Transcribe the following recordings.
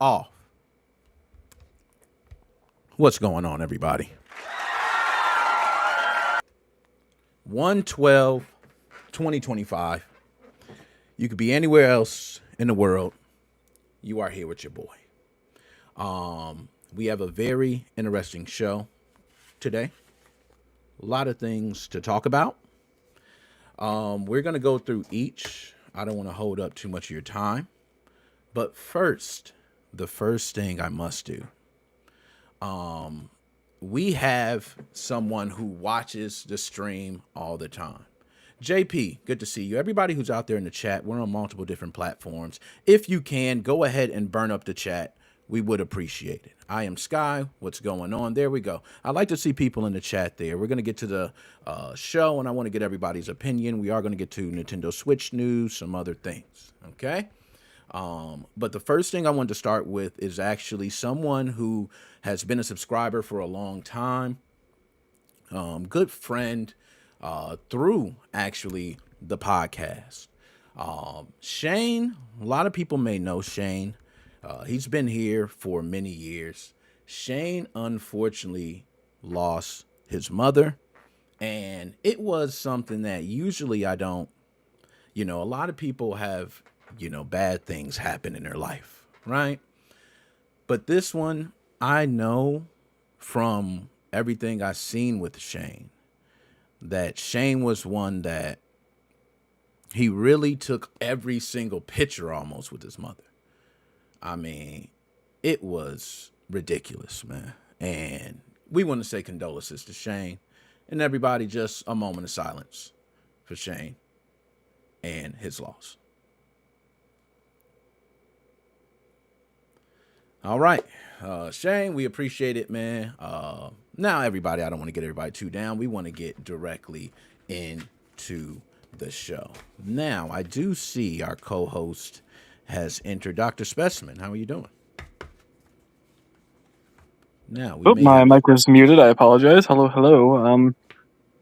off. What's going on, everybody? 112, 2025. You could be anywhere else in the world. You are here with your boy. We have a very interesting show today. A lot of things to talk about. We're going to go through each. I don't want to hold up too much of your time. But first, the first thing I must do, we have someone who watches the stream all the time. JP, good to see you. Everybody who's out there in the chat, we're on multiple different platforms. If you can, go ahead and burn up the chat. We would appreciate it. I am Sky. What's going on? There we go. I like to see people in the chat there. We're going to get to the show, and I want to get everybody's opinion. We are going to get to Nintendo Switch news, some other things. Okay? But the first thing I want to start with is actually someone who has been a subscriber for a long time, good friend through actually the podcast. Shane, a lot of people may know Shane. He's been here for many years. Shane unfortunately lost his mother, and it was something that usually I don't, a lot of people have, bad things happen in their life, right? But this one, I know from everything I've seen with Shane, that Shane was one that he really took every single picture almost with his mother. I mean, it was ridiculous, man. And we want to say condolences to Shane, and everybody, just a moment of silence for Shane and his loss. All right. Shane, we appreciate it, man. Now, everybody, I don't want to get everybody too down. We want to get directly into the show. Now, I do see our co-host has entered. Dr. Specimen, how are you doing? Now, we may My have... mic was muted. I apologize. Hello.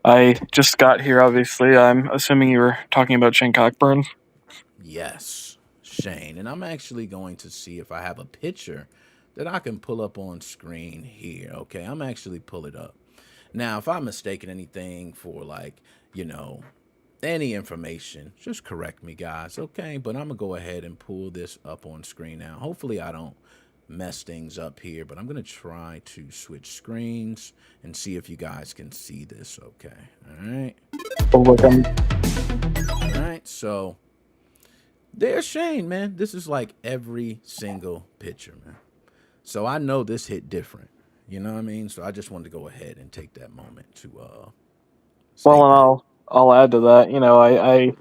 I just got here, obviously. I'm assuming you were talking about Shane Cockburn. Yes, Shane. And I'm actually going to see if I have a picture that I can pull up on screen here. Okay, I'm actually pull it up. Now, if I'm mistaken anything for any information, just correct me, guys. Okay, but I'm going to go ahead and pull this up on screen now. Hopefully I don't mess things up here, but I'm going to try to switch screens and see if you guys can see this. Okay. All right. Oh, look, All right. So there's Shane, man. This is like every single picture, man. So I know this hit different. You know what I mean? So I just wanted to go ahead and take that moment to well, state and that. I'll add to that.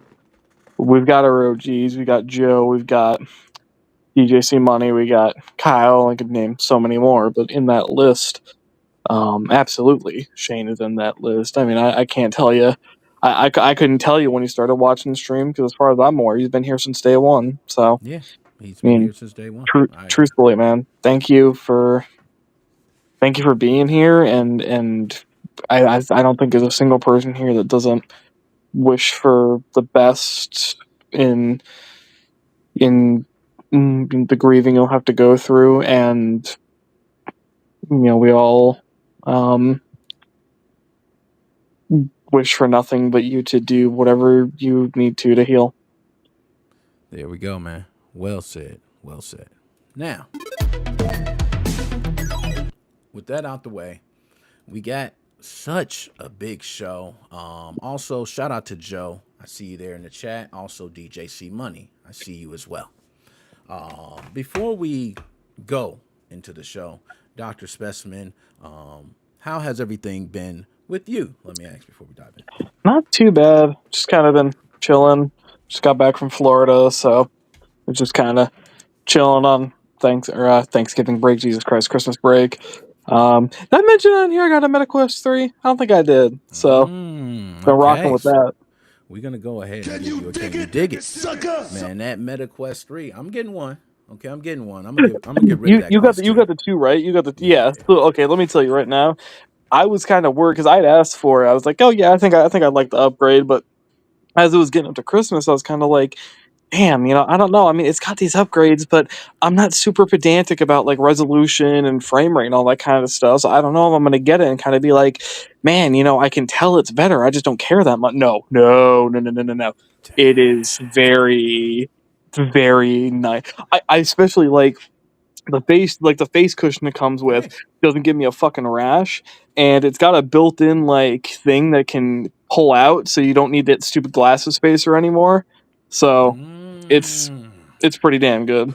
We've got our OGs. We got Joe. We've got DJC Money. We got Kyle. I could name so many more, but in that list, absolutely, Shane is in that list. I mean, I can't tell you. I couldn't tell you when he started watching the stream, because as far as I'm aware, he's been here since day one. So, Yeah, he's I been mean, here since day one. I agree. truthfully, man, thank you for being here, and I don't think there's a single person here that doesn't wish for the best in in, in the grieving you'll have to go through, and we all wish for nothing but you to do whatever you need to heal. There we go, man. Well said. Well said. Now, with that out the way, we got such a big show. Also, shout out to Joe. I see you there in the chat. Also, DJC Money. I see you as well. Before we go into the show, Dr. Specimen, how has everything been with you? Let me ask before we dive in. Not too bad. Just kind of been chilling. Just got back from Florida, so it's just kind of chilling on Thanksgiving break, Jesus Christ, Christmas break. Did I mention on here I got a MetaQuest 3? I don't think I did. So, been rocking Okay, with so that. we're gonna go ahead and give you a can you dig it, sucker? Man, that MetaQuest 3, I'm getting one. Okay, I'm getting one. I'm gonna get rid of that You got Quest 2. the 2, right? You got the Yeah. So, okay, let me tell you right now. I was kind of worried because I'd asked for it. I was like, oh yeah, I think I'd like the upgrade. But as it was getting up to Christmas, I was kind of like, damn, I don't know. I mean, it's got these upgrades, but I'm not super pedantic about like resolution and frame rate and all that kind of stuff. So I don't know if I'm gonna get it and kind of be like, man, I can tell it's better. I just don't care that much. No, no, no, no, no, no, no. It is very, very nice. I especially like the face cushion it comes with Hey. doesn't give me a fucking rash, and it's got a built-in like thing that can pull out so you don't need that stupid glasses spacer anymore. So it's Mm. it's pretty damn good.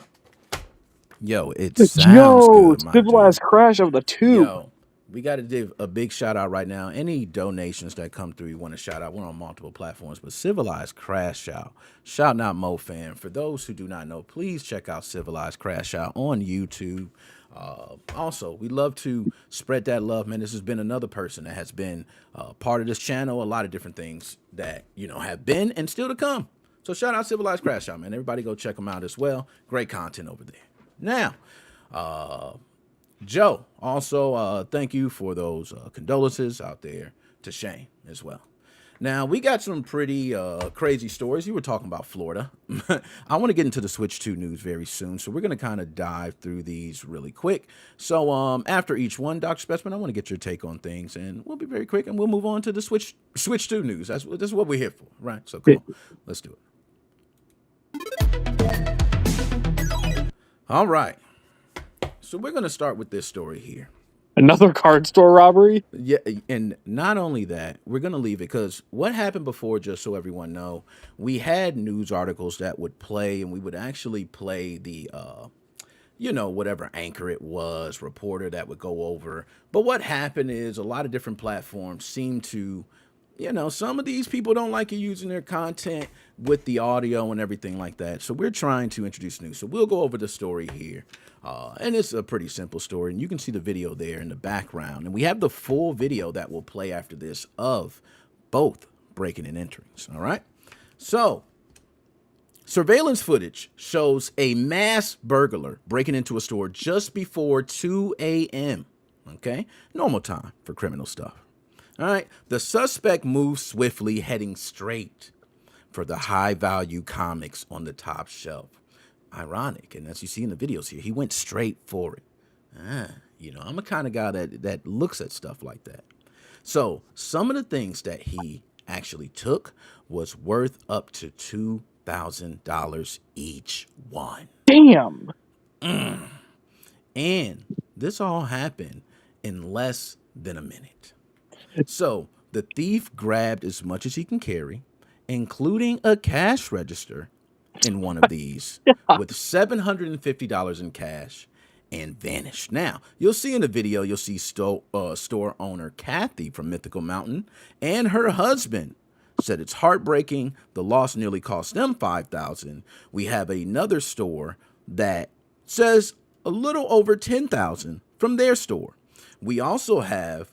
Yo, it sounds Yo, good, my civilized G. crash of the tube. Yo, we got to give a big shout out right now. Any donations that come through, you want to shout out. We're on multiple platforms, but Civilized Crash Out. Shout out MoFan. For those who do not know, please check out Civilized Crash Out on YouTube. Also, we love to spread that love, man. This has been another person that has been part of this channel. A lot of different things that have been and still to come. So shout out Civilized Crash Out, man. Everybody go check them out as well. Great content over there. Now, Joe, also thank you for those condolences out there to Shane as well. Now, we got some pretty crazy stories. You were talking about Florida. I want to get into the Switch 2 news very soon, so we're going to kind of dive through these really quick. So after each one, Dr. Specimen, I want to get your take on things, and we'll be very quick, and we'll move on to the Switch 2 news. That's what we're here for, right? So come on, let's do it. All right. So we're going to start with this story here. Another card store robbery? Yeah, and not only that, we're going to leave it because what happened before, just so everyone know, we had news articles that would play, and we would actually play the whatever anchor it was, reporter that would go over. But what happened is a lot of different platforms seem to, some of these people don't like you using their content with the audio and everything like that. So we're trying to introduce news. So we'll go over the story here. And it's a pretty simple story. And you can see the video there in the background. And we have the full video that will play after this of both breaking and enterings. All right. So surveillance footage shows a mass burglar breaking into a store just before 2 a.m. Okay. Normal time for criminal stuff. All right. The suspect moves swiftly, heading straight for the high value comics on the top shelf. Ironic. And as you see in the videos here, he went straight for it. I'm a kind of guy that looks at stuff like that. So some of the things that he actually took was worth up to $2,000 each one. Damn. And this all happened in less than a minute. So the thief grabbed as much as he can carry, including a cash register in one of these with $750 in cash, and vanished. Now, you'll see in the video, you'll see store owner Kathy from Mythical Mountain and her husband said it's heartbreaking. The loss nearly cost them $5,000. We have another store that says a little over $10,000 from their store. We also have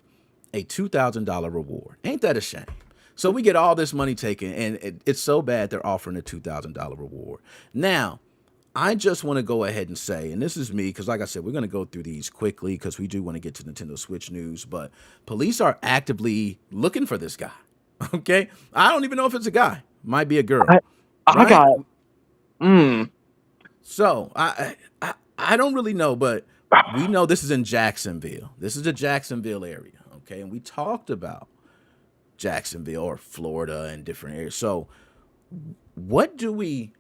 a $2,000 reward. Ain't that a shame? So we get all this money taken, and it's so bad they're offering a $2,000 reward. Now, I just want to go ahead and say, and this is me, because like I said, we're going to go through these quickly because we do want to get to Nintendo Switch news, but police are actively looking for this guy. Okay? I don't even know if it's a guy. Might be a girl. I got. So I don't really know, but we know this is in Jacksonville. This is the Jacksonville area. Okay? And we talked about Jacksonville or Florida and different areas. So what do we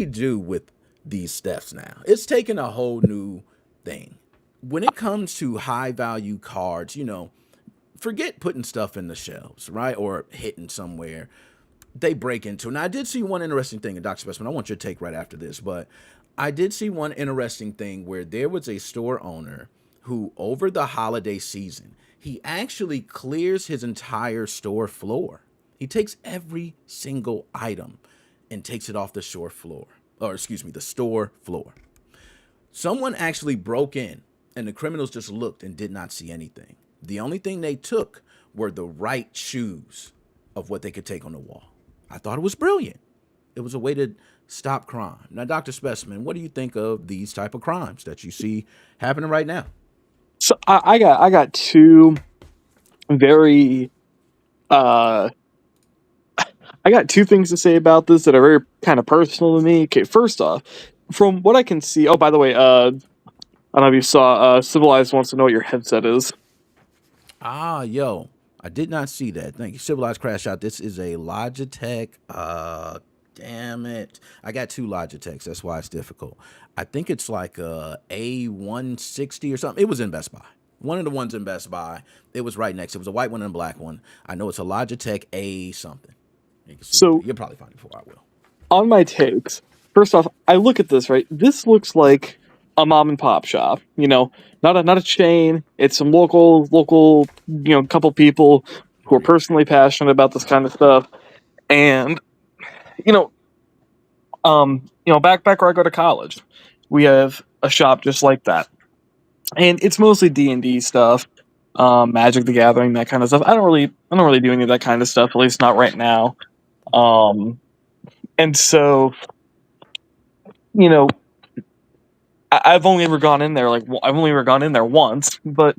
do with these thefts now? It's taken a whole new thing. When it comes to high value cards, forget putting stuff in the shelves, right? Or hitting somewhere. They break into. Now, I did see one interesting thing, and Dr. Specimen, I want your take right after this, but I did see one interesting thing where there was a store owner who, over the holiday season, he actually clears his entire store floor. He takes every single item and takes it off the store floor. Someone actually broke in, and the criminals just looked and did not see anything. The only thing they took were the right shoes of what they could take on the wall. I thought it was brilliant. It was a way to stop crime. Now, Dr. Specimen, what do you think of these type of crimes that you see happening right now? So I got two very I I got two things to say about this that are very kind of personal to me. Okay, first off, from what I can see, oh, by the way, I don't know if you saw, Civilized wants to know what your headset is. Ah, yo, I did not see that. Thank you. Civilized Crash Out. This is a Logitech. Damn it. I got two Logitechs. That's why it's difficult. I think it's like a A160 or something. It was in Best Buy. One of the ones in Best Buy. It was right next. It was a white one and a black one. I know it's a Logitech A something. You can see it. So, You'll probably find it before I will. on my takes, first off, I look at this, right? This looks like a mom and pop shop, not a chain. It's some local, couple people who are Agreed. personally passionate about this kind of stuff. And, you know, back where I go to college, we have a shop just like that. And it's mostly D&D stuff, Magic the Gathering, that kind of stuff. I don't really do any of that kind of stuff, at least not right now. Um, and so, you know, I've only ever gone in there I've only ever gone in there once, but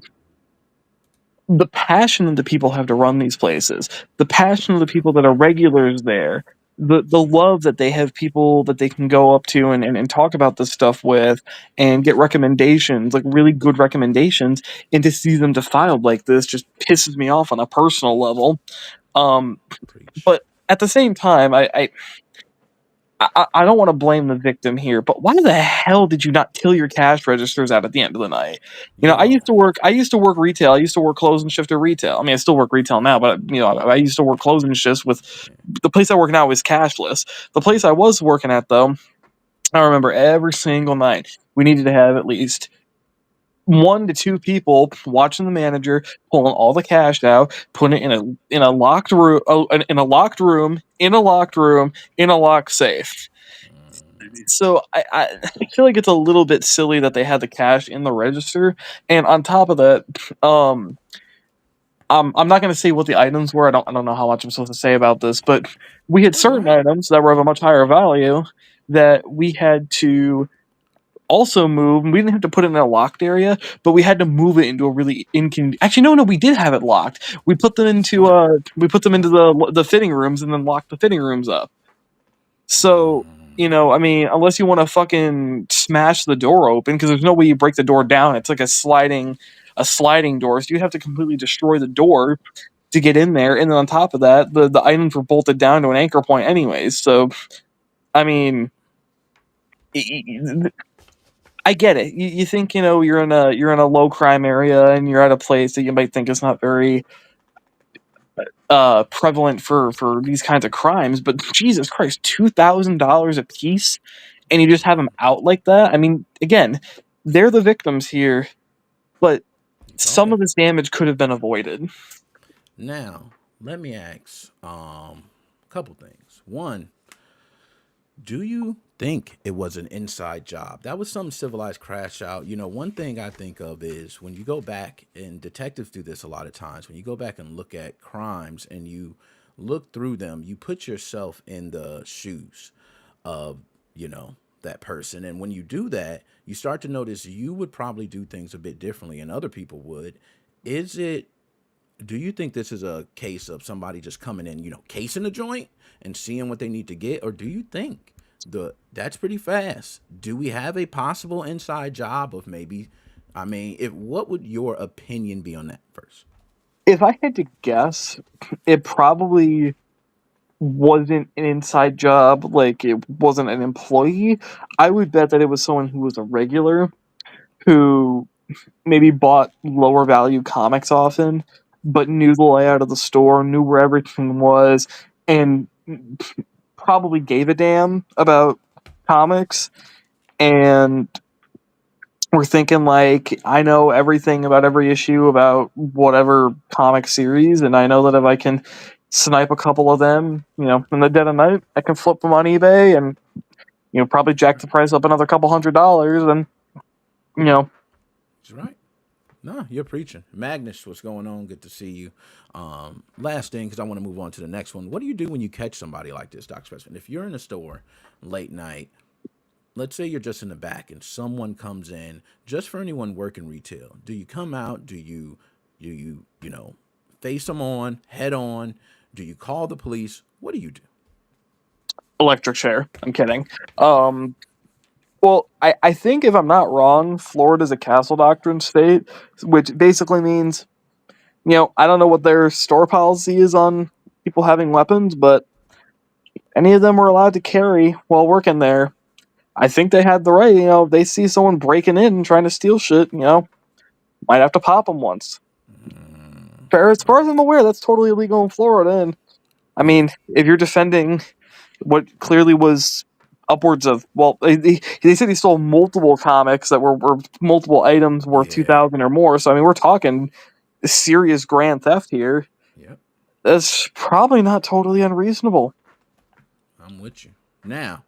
the passion that the people have to run these places, the passion of the people that are regulars there, the love that they have people that they can go up to and talk about this stuff with and get recommendations, like really good recommendations, and to see them defiled like this just pisses me off on a personal level. Um, Preach. but at the same time, I don't want to blame the victim here, but why the hell did you not kill your cash registers out at the end of the night? I Yo. used to work retail. I used to work closing shift at retail. I mean, I still work retail now, but I used to work closing shifts with the place I work now is cashless. The place I was working at though, I remember every single night we needed to have at least 1 to 2 people watching the manager, pulling all the cash out, putting it in a locked room, in a locked room, in a locked room, in a locked safe. So I feel like it's a little bit silly that they had the cash in the register, and on top of that, um, I'm not going to say what the items were. I don't know how much I'm supposed to say about this, but we had All certain right. items that were of a much higher value that we had to also move. We didn't have to put it in a locked area, but we had to move it into a really inconvenient. Actually, no, we did have it locked. Smart. We put them into the fitting rooms and then locked the fitting rooms up. So, I mean, unless you want to fucking smash the door open, because there's no way you break the door down. It's like a sliding door. So you have to completely destroy the door to get in there. And then on top of that, the items were bolted down to an anchor point anyways. So, I mean, I get it. You think, you're in a low crime area and you're at a place that you might think is not very prevalent for these kinds of crimes, but Jesus Christ, $2,000 a piece, and you just have them out like that. I mean, again, they're the victims here, but You some talking? of this damage could have been avoided. Now, let me ask a couple things. One, do you think it was an inside job? That was some civilized crash out. One thing I think of is when you go back, and detectives do this a lot of times, when you go back and look at crimes and you look through them, you put yourself in the shoes of, that person. And when you do that, you start to notice you would probably do things a bit differently and other people would. Is it Do you think this is a case of somebody just coming in, casing a joint and seeing what they need to get, or do you think that's pretty fast? Do we have a possible inside job of maybe? I mean, if what would your opinion be on that first? If I had to guess, it probably wasn't an inside job, like it wasn't an employee. I would bet that it was someone who was a regular who maybe bought lower value comics often, but knew the layout of the store, knew where everything was, and probably gave a damn about comics. And we're thinking, like, I know everything about every issue about whatever comic series, and I know that if I can snipe a couple of them, in the dead of night, I can flip them on eBay and, probably jack the price up another couple $100s. And, you know, That's right. No, you're preaching. Magnus, what's going on? Good to see you. Last thing, because I want to move on to the next one. What do you do when you catch somebody like this, Doc Specimen? If you're in a store late night, let's say you're just in the back and someone comes in, just for anyone working retail, do you come out? Do you face them on, head on? Do you call the police? What do you do? Electric chair. I'm kidding. Um, well, I think if I'm not wrong, Florida's a castle doctrine state, which basically means, I don't know what their store policy is on people having weapons, but any of them were allowed to carry while working there. I think they had the right, if they see someone breaking in and trying to steal shit, might have to pop them once. As far as I'm aware, that's totally illegal in Florida. And I Yeah, mean, if you're defending what clearly was upwards of, well, they said he stole multiple comics that were multiple items worth yeah, 2,000 or more. So I mean, we're talking serious grand theft here. yep. That's probably not totally unreasonable. I'm with you. Now,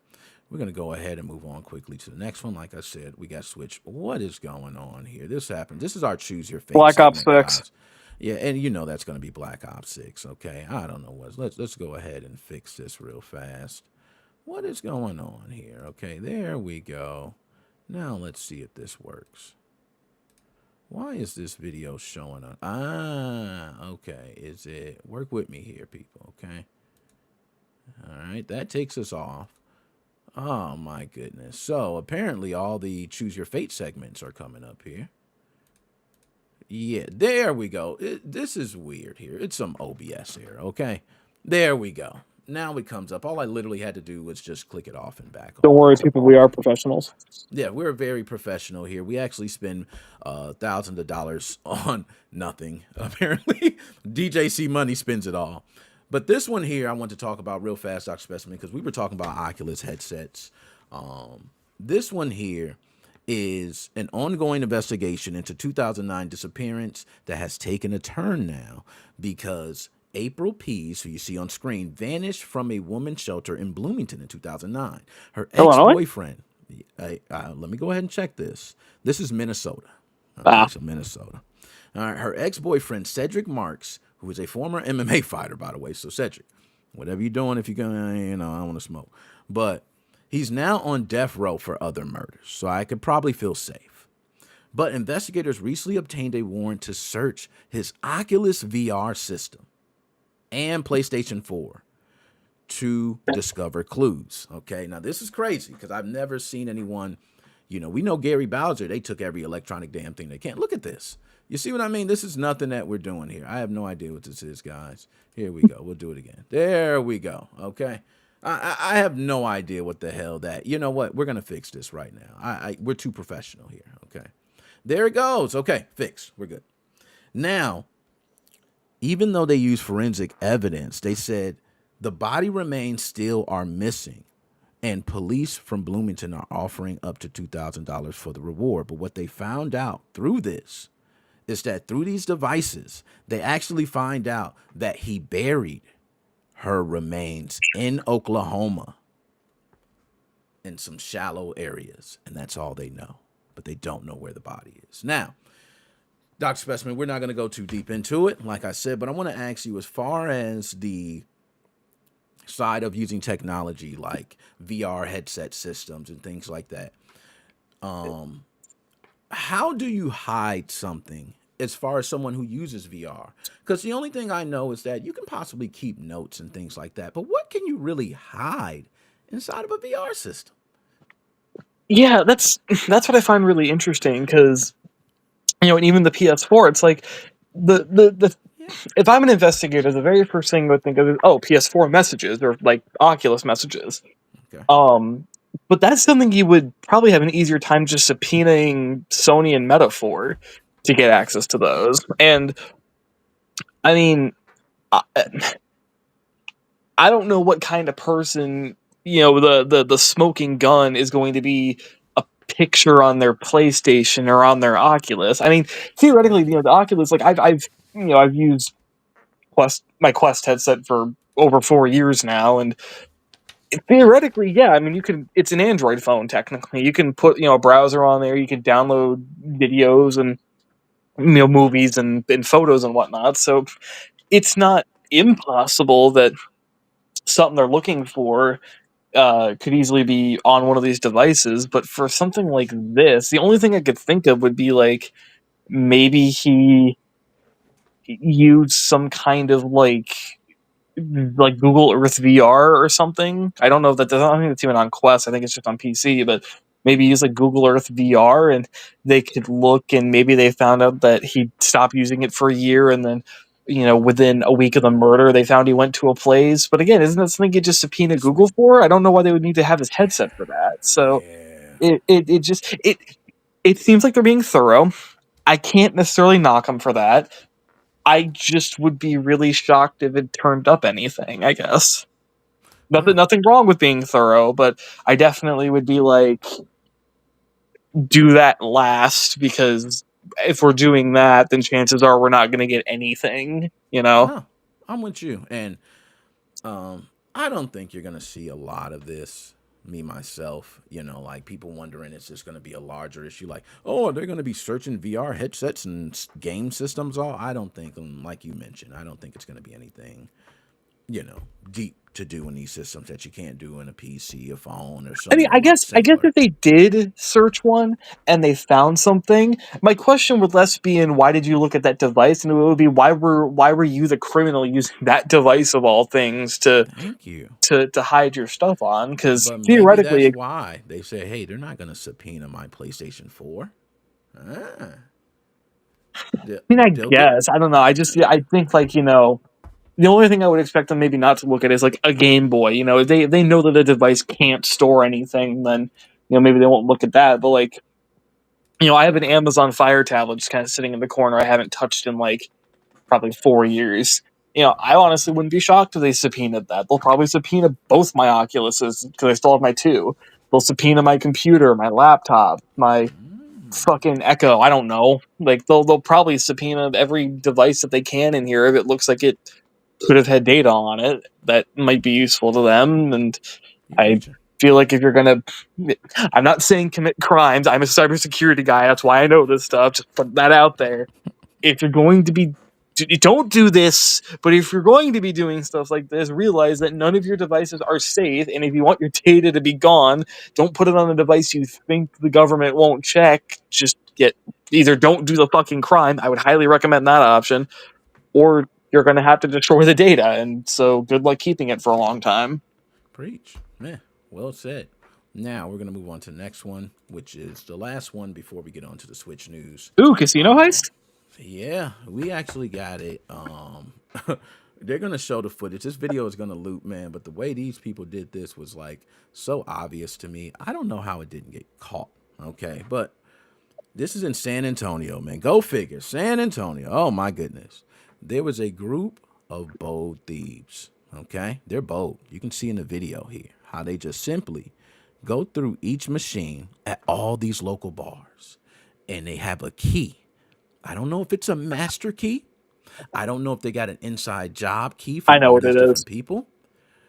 we're going to go ahead and move on quickly to the next one. Like I said, we got switch. What is going on here? This happened. This is our Choose Your Fate Black Ops segment, 6. guys. Yeah, and you know that's going to be Black Ops 6, okay? I don't know what. Let's go ahead and fix this real fast. What is going on here? Okay, there we go. Now let's see if this works. Why is this video showing up? Okay. Is it work with me here, people, okay? All right, that takes us off. Oh my goodness. So apparently all the Choose Your Fate segments are coming up here. Yeah, there we go. This is weird here. It's some OBS here, okay? There we go. Now it comes up. All I literally had to do was just click it off and back Don't worry, off. people, we are professionals. Yeah, we're very professional here. We actually spend thousands of dollars on nothing, apparently. DJC Money spends it all. But this one here, I want to talk about real fast, Dr. Specimen, because we were talking about Oculus headsets. This one here is an ongoing investigation into 2009 disappearance that has taken a turn now because April Pease, who you see on screen, vanished from a woman's shelter in Bloomington in 2009. Her Illinois? ex-boyfriend, let me go ahead and check this. This is Minnesota. Okay, Ah, so Minnesota. All right, her ex-boyfriend, Cedric Marks, who is a former MMA fighter, by the way. So Cedric, whatever you're doing, if you're gonna, I don't want to smoke. But he's now on death row for other murders, so I could probably feel safe. But investigators recently obtained a warrant to search his Oculus VR system and PlayStation 4 to discover clues. Okay, now this is crazy because I've never seen anyone, we know Gary Bowser, they took every electronic damn thing they can. Look at this. You see what I mean? This is nothing that we're doing here. I have no idea what this is, guys. Here we go. We'll do it again. There we go. Okay. I have no idea what the hell that. You know what? We're gonna fix this right now. We're too professional here. Okay. There it goes. Okay, fixed. We're good. Now, even though they use forensic evidence, they said the body remains still are missing, and police from Bloomington are offering up to $2,000 for the reward. But what they found out through this is that through these devices, they actually find out that he buried her remains in Oklahoma in some shallow areas, and that's all they know. But they don't know where the body is. Now, Dr. Specimen, we're not going to go too deep into it, like I said, but I want to ask you as far as the side of using technology like VR headset systems and things like that, how do you hide something as far as someone who uses VR? Because the only thing I know is that you can possibly keep notes and things like that, but what can you really hide inside of a VR system? yeah, that's what I find really interesting because and even the PS4, it's like the Yeah. if I'm an investigator, the very first thing I would think of is, oh, PS4 messages or like Oculus messages. Okay. Um, but that's something you would probably have an easier time just subpoenaing Sony and Meta for to get access to those. And I mean, I, I don't know what kind of person the smoking gun is going to be a picture on their PlayStation or on their Oculus. I mean, theoretically, the Oculus, like I've used Quest headset for over 4 years now, and theoretically, yeah, I mean, you can. It's an Android phone technically. You can put a browser on there. You can download videos and movies and photos and whatnot. So it's not impossible that something they're looking for could easily be on one of these devices. But for something like this, the only thing I could think of would be like maybe he used some kind of like like Google Earth VR or something. I don't know if that. I don't think it's even on Quest. I think it's just on PC. But maybe use like Google Earth VR, and they could look, and maybe they found out that he stopped using it for a year, and then within a week of the murder, they found he went to a place. But again, isn't that something you just subpoena Google for? I don't know why they would need to have his headset for that. So Yeah. it seems like they're being thorough. I can't necessarily knock them for that. I just would be really shocked if it turned up anything, I guess. Huh. Nothing wrong with being thorough, but I definitely would be like, do that last, because if we're doing that, then chances are we're not going to get anything, you know? No, I'm with you. And I don't think you're gonna see a lot of this. Me myself, like people wondering, is this gonna be a larger issue? Like, oh, they're gonna be searching VR headsets and game systems. All I don't think, like you mentioned, I don't think it's gonna be anything, deep to do in these systems that you can't do in a PC, a phone, or I mean, somewhere much I guess simpler. if they did search one and they found something, my question would less be in why did you look at that device, and it would be why were you the criminal using that device of all things to Thank you. hide your stuff on? Because But maybe theoretically, that's I why they say, hey, they're not gonna subpoena my PlayStation 4. Ah, they- mean, I they'll get. guess I don't know. I think like the only thing I would expect them maybe not to look at is like a Game Boy. If they know that a device can't store anything, then maybe they won't look at that. But like I have an Amazon Fire tablet just kind of sitting in the corner. I haven't touched in like probably 4 years. I honestly wouldn't be shocked if they subpoenaed that. They'll probably subpoena both my Oculuses because I still have my two. They'll subpoena my computer, my laptop, my Mm, fucking Echo. I don't know. Like they'll probably subpoena every device that they can in here if it looks like it could have had data on it that might be useful to them. And you I preaching? feel like if you're gonna, I'm not saying commit crimes. I'm a cybersecurity guy. That's why I know this stuff. Just put that out there. If you're going to be, don't do this. But if you're going to be doing stuff like this, realize that none of your devices are safe. And if you want your data to be gone, don't put it on a device you think the government won't check. Just get either don't do the fucking crime. I would highly recommend that option, or you're going to have to destroy the data. And so good luck keeping it for a long time. Preach. Yeah, well said. Now we're gonna move on to the next one, which is the last one before we get on to the Switch news. Ooh, casino Um, heist? yeah, we actually got it. They're gonna show the footage. This video is gonna loop, man. But the way these people did this was like so obvious to me. I don't know how it didn't get caught. Okay, but this is in San Antonio, man. Go figure. San Antonio. Oh my goodness. There was a group of bold thieves. Okay? They're bold. You can see in the video here how they just simply go through each machine at all these local bars and they have a key. I don't know if it's a master key. I don't know if they got an inside job key I from know all what these it is. different people.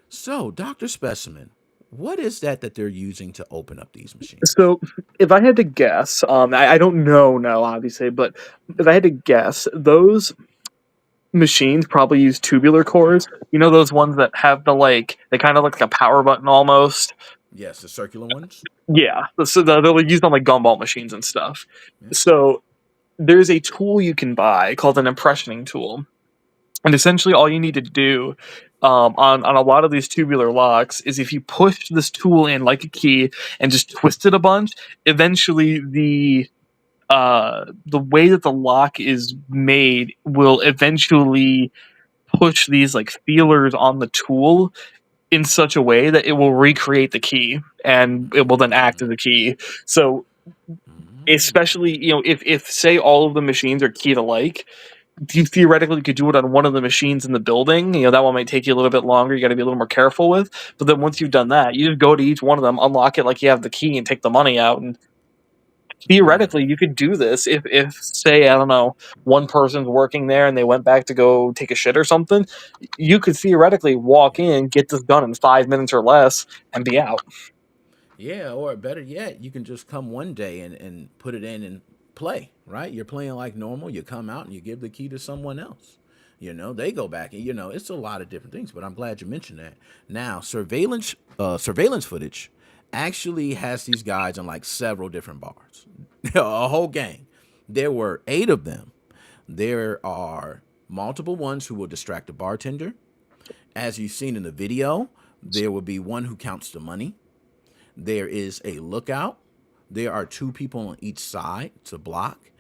So, Dr. Specimen, what is that they're using to open up these machines? So, if I had to guess, I don't know now, obviously, but if I had to guess, those machines probably use tubular cores. You know those ones that have the like they kind of look like a power button almost. Yes, the circular ones. Yeah, so they're used on like gumball machines and stuff. Yeah. So there's a tool you can buy called an impressioning tool, and essentially all you need to do on a lot of these tubular locks is if you push this tool in like a key and just twist it a bunch, eventually the way that the lock is made will eventually push these like feelers on the tool in such a way that it will recreate the key and it will then act as a key. So Mm. especially if say all of the machines are keyed alike, you theoretically could do it on one of the machines in the building. That one might take you a little bit longer. You got to be a little more careful with. But then once you've done that, you just go to each one of them, unlock it like you have the key, and take the money out. And Yeah. theoretically you could do this if say I don't know, one person's working there and they went back to go take a shit or something. You could theoretically walk in, get this done in 5 minutes or less, and be out. Yeah, or better yet, you can just come one day and put it in and play, right? You're playing like normal, you come out and you give the key to someone else. They go back and it's a lot of different things, but I'm glad you mentioned that. Now, surveillance footage actually has these guys in like several different bars. A whole gang. There were 8 of them. There are multiple ones who will distract the bartender. As you've seen in the video, there will be one who counts the money. There is a lookout. There are two people on each side to block.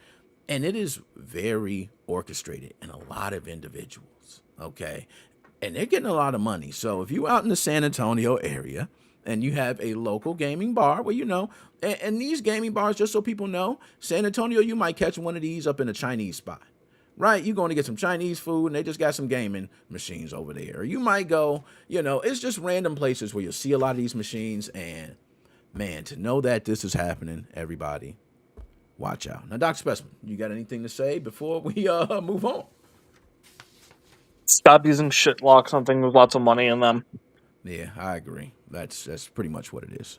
And it is very orchestrated and a lot of individuals. Okay. And they're getting a lot of money. So if you out in the San Antonio area and you have a local gaming bar, well, and these gaming bars, just so people know, San Antonio, you might catch one of these up in a Chinese spot. Right, you're going to get some Chinese food and they just got some gaming machines over there. Or you might go, it's just random places where you'll see a lot of these machines. And man, to know that this is happening, everybody, watch out. Now, Dr. Specimen, you got anything to say before we move on? Stop using shit locks on things with lots of money in them. Yeah, I agree. That's pretty much what it is.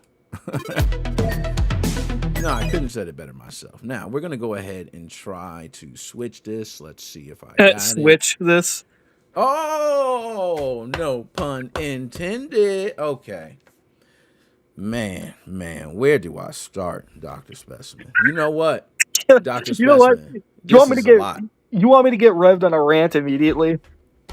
No, I couldn't have said it better myself. Now, we're going to go ahead and try to switch this. Let's see if I got Switch this. Oh, no pun intended. Okay. Man, where do I start, Dr. Specimen? You know what, Dr. You know what? Specimen? You want me to get? You want me to get revved on a rant immediately?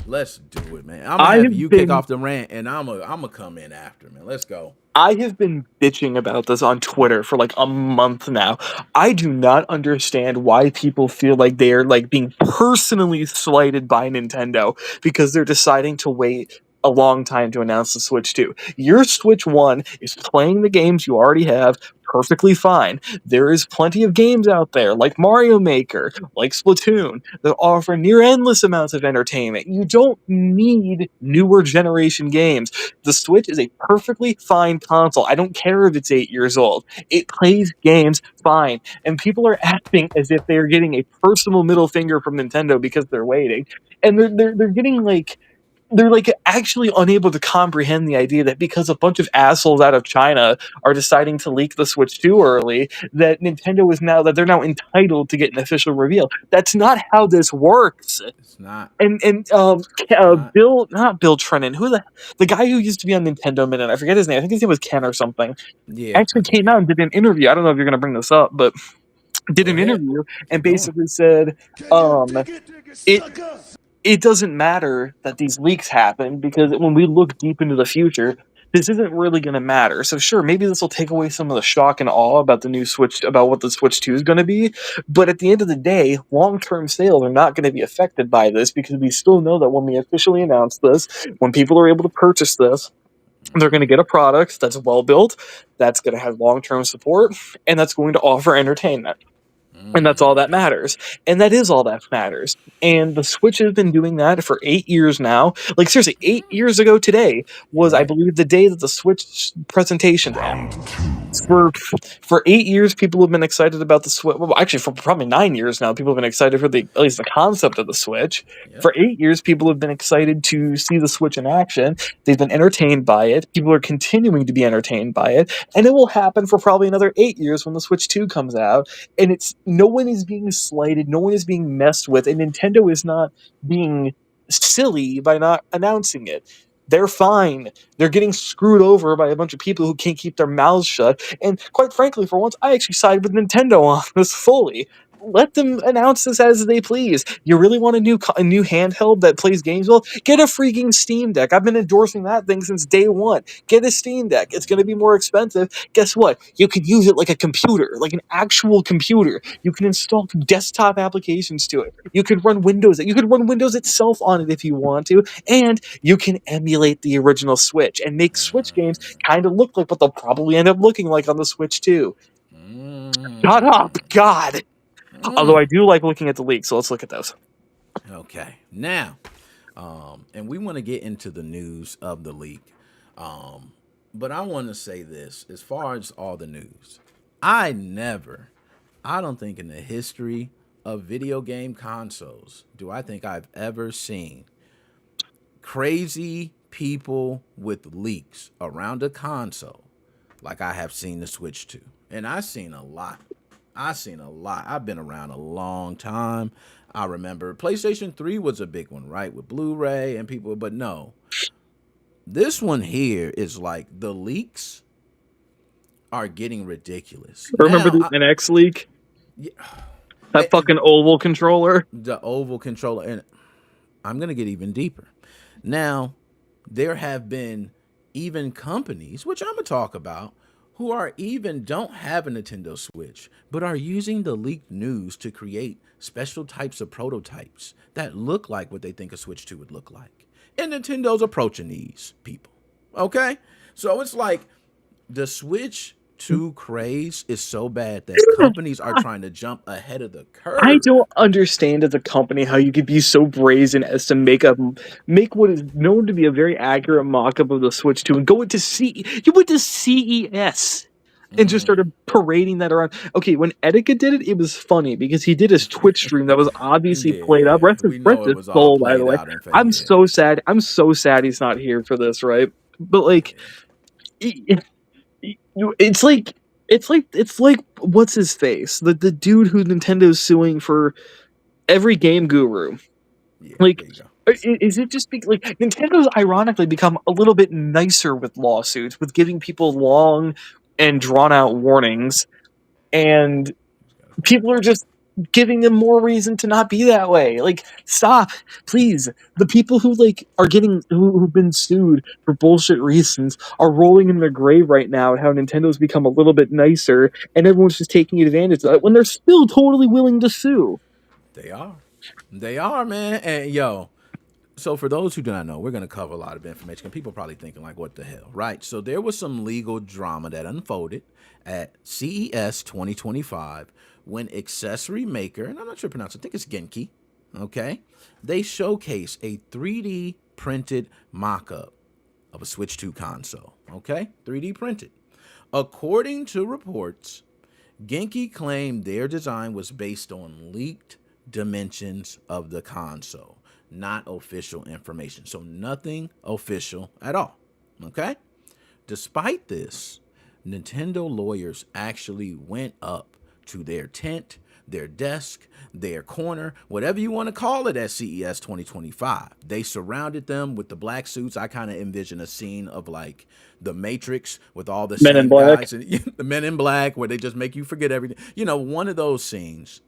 Let's do it, man. I'm gonna have you kick off the rant, and I'm gonna come in after, man. Let's go. I have been bitching about this on Twitter for like a month now. I do not understand why people feel like they're like being personally slighted by Nintendo because they're deciding to wait a long time to announce the Switch 2. Your Switch 1 is playing the games you already have perfectly fine. There is plenty of games out there like Mario Maker, like Splatoon, that offer near endless amounts of entertainment. You don't need newer generation games. The Switch is a perfectly fine console. I don't care if it's 8 years old. It plays games fine. And people are acting as if they are getting a personal middle finger from Nintendo because they're waiting. And they're getting like they're like actually unable to comprehend the idea that because a bunch of assholes out of China are deciding to leak the Switch 2 early, that Nintendo is now that they're now entitled to get an official reveal. That's not how this works. It's not. And not. not Bill Trennan, who the guy who used to be on Nintendo Minute, I forget his name. I think his name was Ken or something. Yeah, Actually came out and did an interview. I don't know if you're going to bring this up, but did go an ahead. interview and Keep going. basically said, it it doesn't matter that these leaks happen because when we look deep into the future, this isn't really going to matter. So sure, maybe this will take away some of the shock and awe about the new Switch, about what the Switch 2 is going to be. But at the end of the day, long-term sales are not going to be affected by this because we still know that when we officially announce this, when people are able to purchase this, they're going to get a product that's well built, that's going to have long-term support, and that's going to offer entertainment. And that's all that matters. And that is all that matters. And the Switch has been doing that for 8 years now. Like, seriously, 8 years ago today You're was, I right. believe, the day that the Switch presentation happened. For 8 years, people have been excited about the Switch. Well, actually, for probably 9 years now, people have been excited for at least the concept of the Switch. Yep. For 8 years, people have been excited to see the Switch in action. They've been entertained by it. People are continuing to be entertained by it. And it will happen for probably another 8 years when the Switch 2 comes out. And it's no one is being slighted, no one is being messed with, and Nintendo is not being silly by not announcing it. They're fine. They're getting screwed over by a bunch of people who can't keep their mouths shut. And quite frankly, for once, I actually side with Nintendo on this fully. Let them announce this as they please. You really want a new handheld that plays games well? Get a freaking Steam Deck. I've been endorsing that thing since day one. Get a Steam Deck. It's going to be more expensive. Guess what? You can use it like a computer, like an actual computer. You can install desktop applications to it. You could run Windows. You could run Windows itself on it if you want to, and you can emulate the original Switch and make Switch games kind of look like what they'll probably end up looking like on the Switch too. Shut up, God. Although I do like looking at the leaks, so let's look at those. Okay. Now, and we want to get into the news of the leak. But I want to say this as far as all the news. I don't think in the history of video game consoles do I think I've ever seen crazy people with leaks around a console like I have seen the Switch 2. And I've seen a lot. I've been around a long time. I remember PlayStation 3 was a big one, right? With Blu-ray and people, but no. This one here is like the leaks are getting ridiculous. Remember the NX leak? Yeah, That fucking oval controller? the oval controller. And I'm going to get even deeper. Now, there have been even companies, which I'm gonna talk about, who are even don't have a Nintendo Switch, but are using the leaked news to create special types of prototypes that look like what they think a Switch 2 would look like. And Nintendo's approaching these people. Okay? So it's like the Switch 2 craze is so bad that companies are trying to jump ahead of the I curve. don't understand as a company how you could be so brazen as to make what is known to be a very accurate mock-up of the Switch 2 and go into you went to CES and just started parading that around. Okay, when Etika did it, it was funny because he did his Twitch stream that was obviously played up. Yeah, we Rest know it his was all soul, by the played way. out and fake. I'm Yeah, so sad. I'm so sad he's not here for this, right? But like, it's like it's like what's his face? The dude who Nintendo's suing for every game guru. yeah. Like, There you go. is it just like Nintendo's ironically become a little bit nicer with lawsuits, with giving people long and drawn out warnings, and people are just giving them more reason to not be that way. Like, stop, please. The people who like are getting who've been sued for bullshit reasons are rolling in their grave right now at how Nintendo's become a little bit nicer, and everyone's just taking advantage of it when they're still totally willing to sue. They are. They are, man. And yo, so for those who do not know, we're going to cover a lot of information. And people probably thinking like, what the hell, right? So there was some legal drama that unfolded at CES 2025 when accessory maker, and I'm not sure to pronounce it, I think it's Genki, okay? They showcase a 3D printed mock-up of a Switch 2 console, okay? 3D printed. According to reports, Genki claimed their design was based on leaked dimensions of the console, not official information. So nothing official at all. Okay? Despite this, Nintendo lawyers actually went up to their tent, their desk, their corner, whatever you want to call it at CES 2025. They surrounded them with the black suits. I kind of envision a scene of like the Matrix with all the Men in same Black. guys and the Men in Black where they just make you forget everything. You know, one of those scenes.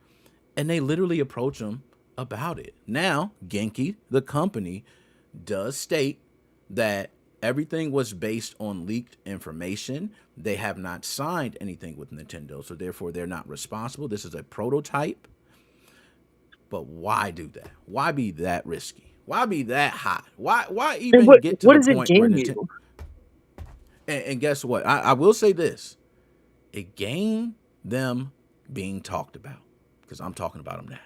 And they literally approach them about it. Now, Genki, the company, does state that everything was based on leaked information. They have not signed anything with Nintendo, so therefore they're not responsible. This is a prototype. But why do that? Why be that risky? Why be that hot? Why And even get to what the does it point where gain Nintendo? you? And guess what? I will say this: it gained them being talked about because I'm talking about them now.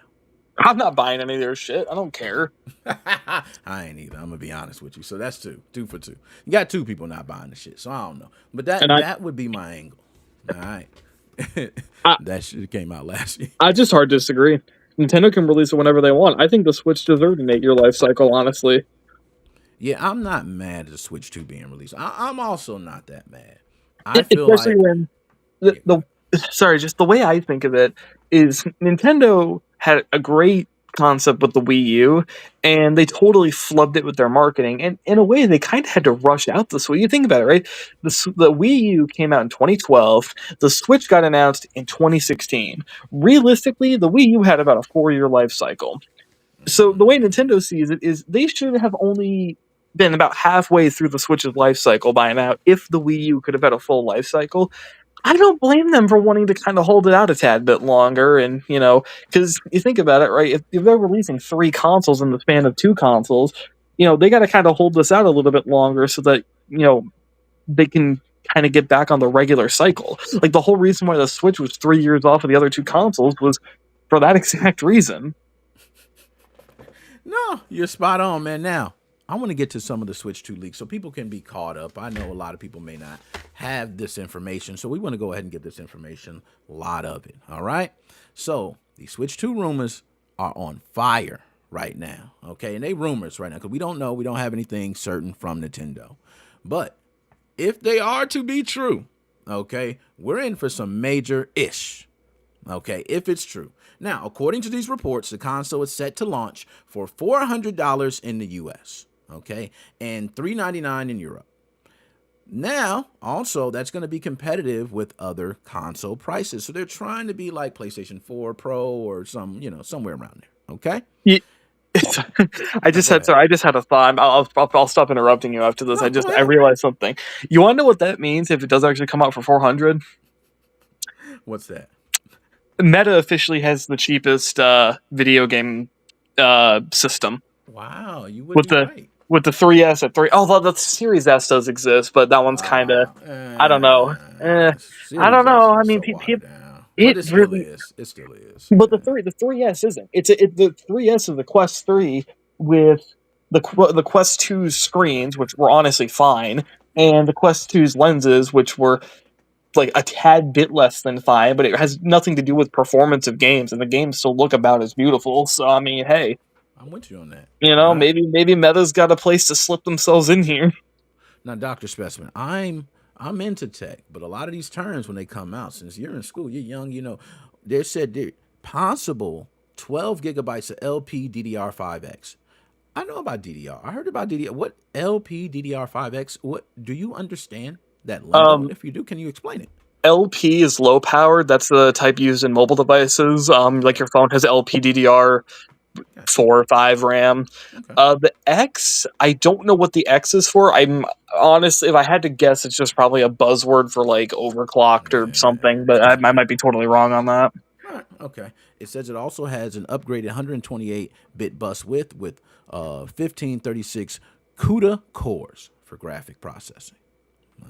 I'm not buying any of their shit. I don't care. I ain't either. I'm gonna be honest with you. So that's two for two. You got two people not buying the shit. So I don't know, but And that would be my angle. All right, I, that shit came out last year. I just hard disagree. Nintendo can release it whenever they want. I think the Switch deserved an 8-year life cycle, honestly. Yeah, I'm not mad at the Switch 2 being released. I'm also not that mad. I feel Especially like when the, yeah, go the ahead. sorry, just the way I think of it is Nintendo had a great concept with the Wii U, and they totally flubbed it with their marketing. And in a way, they kind of had to rush out the Switch. You think about it, right? The Wii U came out in 2012. The Switch got announced in 2016. Realistically, the Wii U had about a 4-year life cycle. So the way Nintendo sees it is they should have only been about halfway through the Switch's life cycle by now if the Wii U could have had a full life cycle. I don't blame them for wanting to kind of hold it out a tad bit longer. And, because you think about it, right? If they're releasing 3 consoles in the span of 2 consoles, they got to kind of hold this out a little bit longer so that, they can kind of get back on the regular cycle. Like the whole reason why the Switch was 3 years off of the other 2 consoles was for that exact reason. No, you're spot on, man. Now, I want to get to some of the Switch 2 leaks so people can be caught up. I know a lot of people may not have this information, so we want to go ahead and get this information, a lot of it. All right. So, the Switch 2 rumors are on fire right now. Okay. And they rumors right now because we don't know. We don't have anything certain from Nintendo. But if they are to be true, okay, we're in for some major ish. Okay, if it's true. Now, according to these reports, the console is set to launch for $400 in the US, okay, and $399 in Europe. Now, also, that's going to be competitive with other console prices. So they're trying to be like PlayStation 4 Pro or somewhere around there, okay? I No, just go had ahead. sorry. I just had a thought. I'll stop interrupting you after this. No, go I ahead. realized something. You want to know what that means if it does actually come out for 400? What's that? Meta officially has the cheapest video game system Wow, you would with be the right. 3S at three. Although the Series S does exist, but that one's kind of I don't know. I don't Series S know. I is mean, so watered down, but it it still really. is. It still is. But Yeah. the 3S isn't. The 3S is the Quest 3 with the Quest 2's screens, which were honestly fine, and the Quest 2's lenses, which were like a tad bit less than fine, but it has nothing to do with performance of games, and the games still look about as beautiful. So I mean, hey, I'm with you on that. you All know, right. maybe Meta's got a place to slip themselves in here. Now, Doctor Specimen, I'm into tech, but a lot of these terms when they come out, since you're in school, you're young, they said they're possible 12 gigabytes of LPDDR5X. I know about DDR. I heard about DDR. What LPDDR5X? What do you understand that lingo? And Um, if you do, can you explain it? LP is low powered. That's the type used in mobile devices. Like Okay, your phone has LPDDR got you. 4 or 5 RAM. Okay. The X, I don't know what the X is for. I'm honestly, if I had to guess, it's just probably a buzzword for like overclocked or something. But I might be totally wrong on that. All right, okay. It says it also has an upgraded 128-bit bus width with 1536 CUDA cores for graphic processing.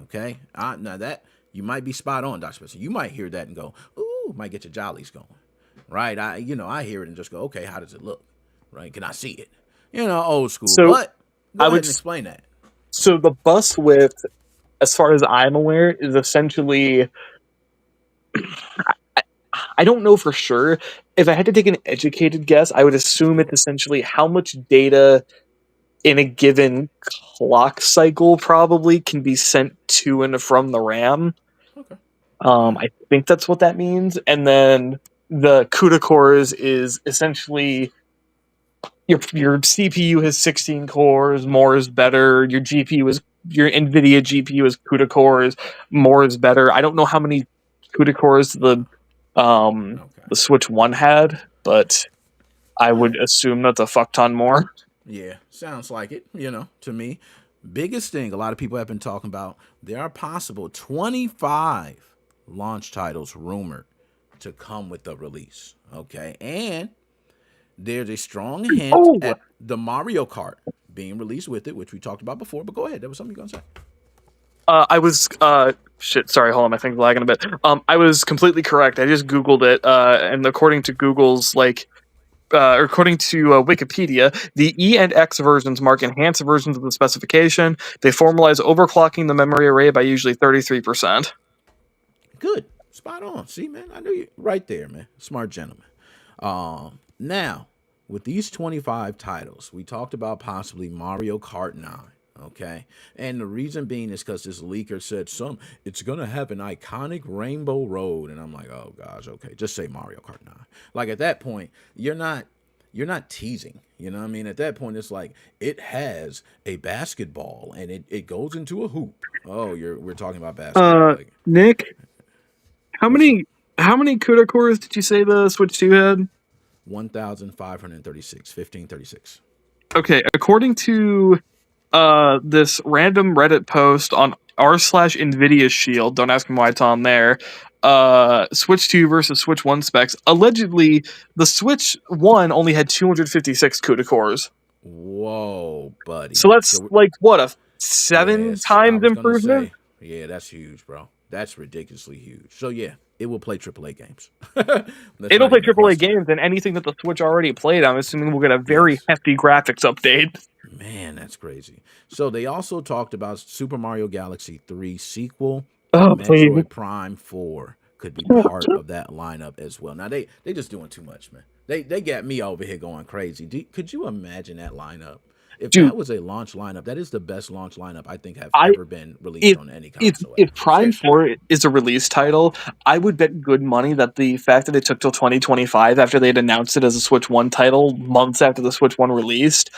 Okay, now that you might be spot on, Dr. Spencer. You might hear that and go, "Ooh," might get your jollies going, right? I hear it and just go, "Okay, how does it look? Right? Can I see it? Old school." So But I go ahead would. and explain that. So the bus width, as far as I'm aware, is essentially. I don't know for sure. If I had to take an educated guess, I would assume it's essentially how much data in a given clock cycle probably can be sent to and from the RAM. Okay. All right. I think that's what that means. And then the CUDA cores is essentially your CPU has 16 cores, more is better. Your NVIDIA GPU is CUDA cores, more is better. I don't know how many CUDA cores Okay. the Switch One had, but I All right. would assume that's a fuck ton more. Yeah, sounds like it, to me. Biggest thing a lot of people have been talking about, there are possible 25 launch titles rumored to come with the release. Okay. And there's a strong hint Oh, at the Mario Kart being released with it, which we talked about before. But go ahead. That was something you're going to say. I was shit. Sorry, hold on, my thing's lagging a bit. I was completely correct. I just googled it, and according to Google's according to Wikipedia, the E and X versions mark enhanced versions of the specification. They formalize overclocking the memory array by usually 33%. Good. Spot on. See, man, I knew you right there, man. Smart gentleman. Now, with these 25 titles, we talked about possibly Mario Kart 9. Okay. And the reason being is because this leaker said it's gonna have an iconic rainbow road. And I'm like, oh gosh, okay, just say Mario Kart 9. Like at that point, you're not teasing. You know what I mean? At that point, it's like it has a basketball and it goes into a hoop. Oh, we're talking about basketball. Like, Nick, how what's up? many how many CUDA cores did you say the Switch 2 had? 1,536, 1536. Okay, according to this random Reddit post on r/Nvidia Shield. Don't ask me why it's on there. Switch 2 versus Switch 1 specs. Allegedly, the Switch 1 only had 256 CUDA cores. Whoa, So buddy. that's So like what a seven yes, I times was gonna improvement. say, yeah, that's huge, bro. That's ridiculously huge. So yeah, it will play AAA games. That's It'll not play even a AAA question. games, and anything that the Switch already played, I'm assuming we'll get a very Yes. hefty graphics update. Man, that's crazy. So they also talked about Super Mario Galaxy 3 sequel Oh, and please. Metroid Prime 4 could be part of that lineup as well. Now they just doing too much, man. They got me over here going crazy. Could you imagine that lineup? If Dude, that was a launch lineup, that is the best launch lineup I think have I ever been released if on any if console if ever. Prime Seriously. 4 is a release title, I would bet good money that the fact that it took till 2025 after they'd announced it as a Switch 1 title, months after the Switch 1 released,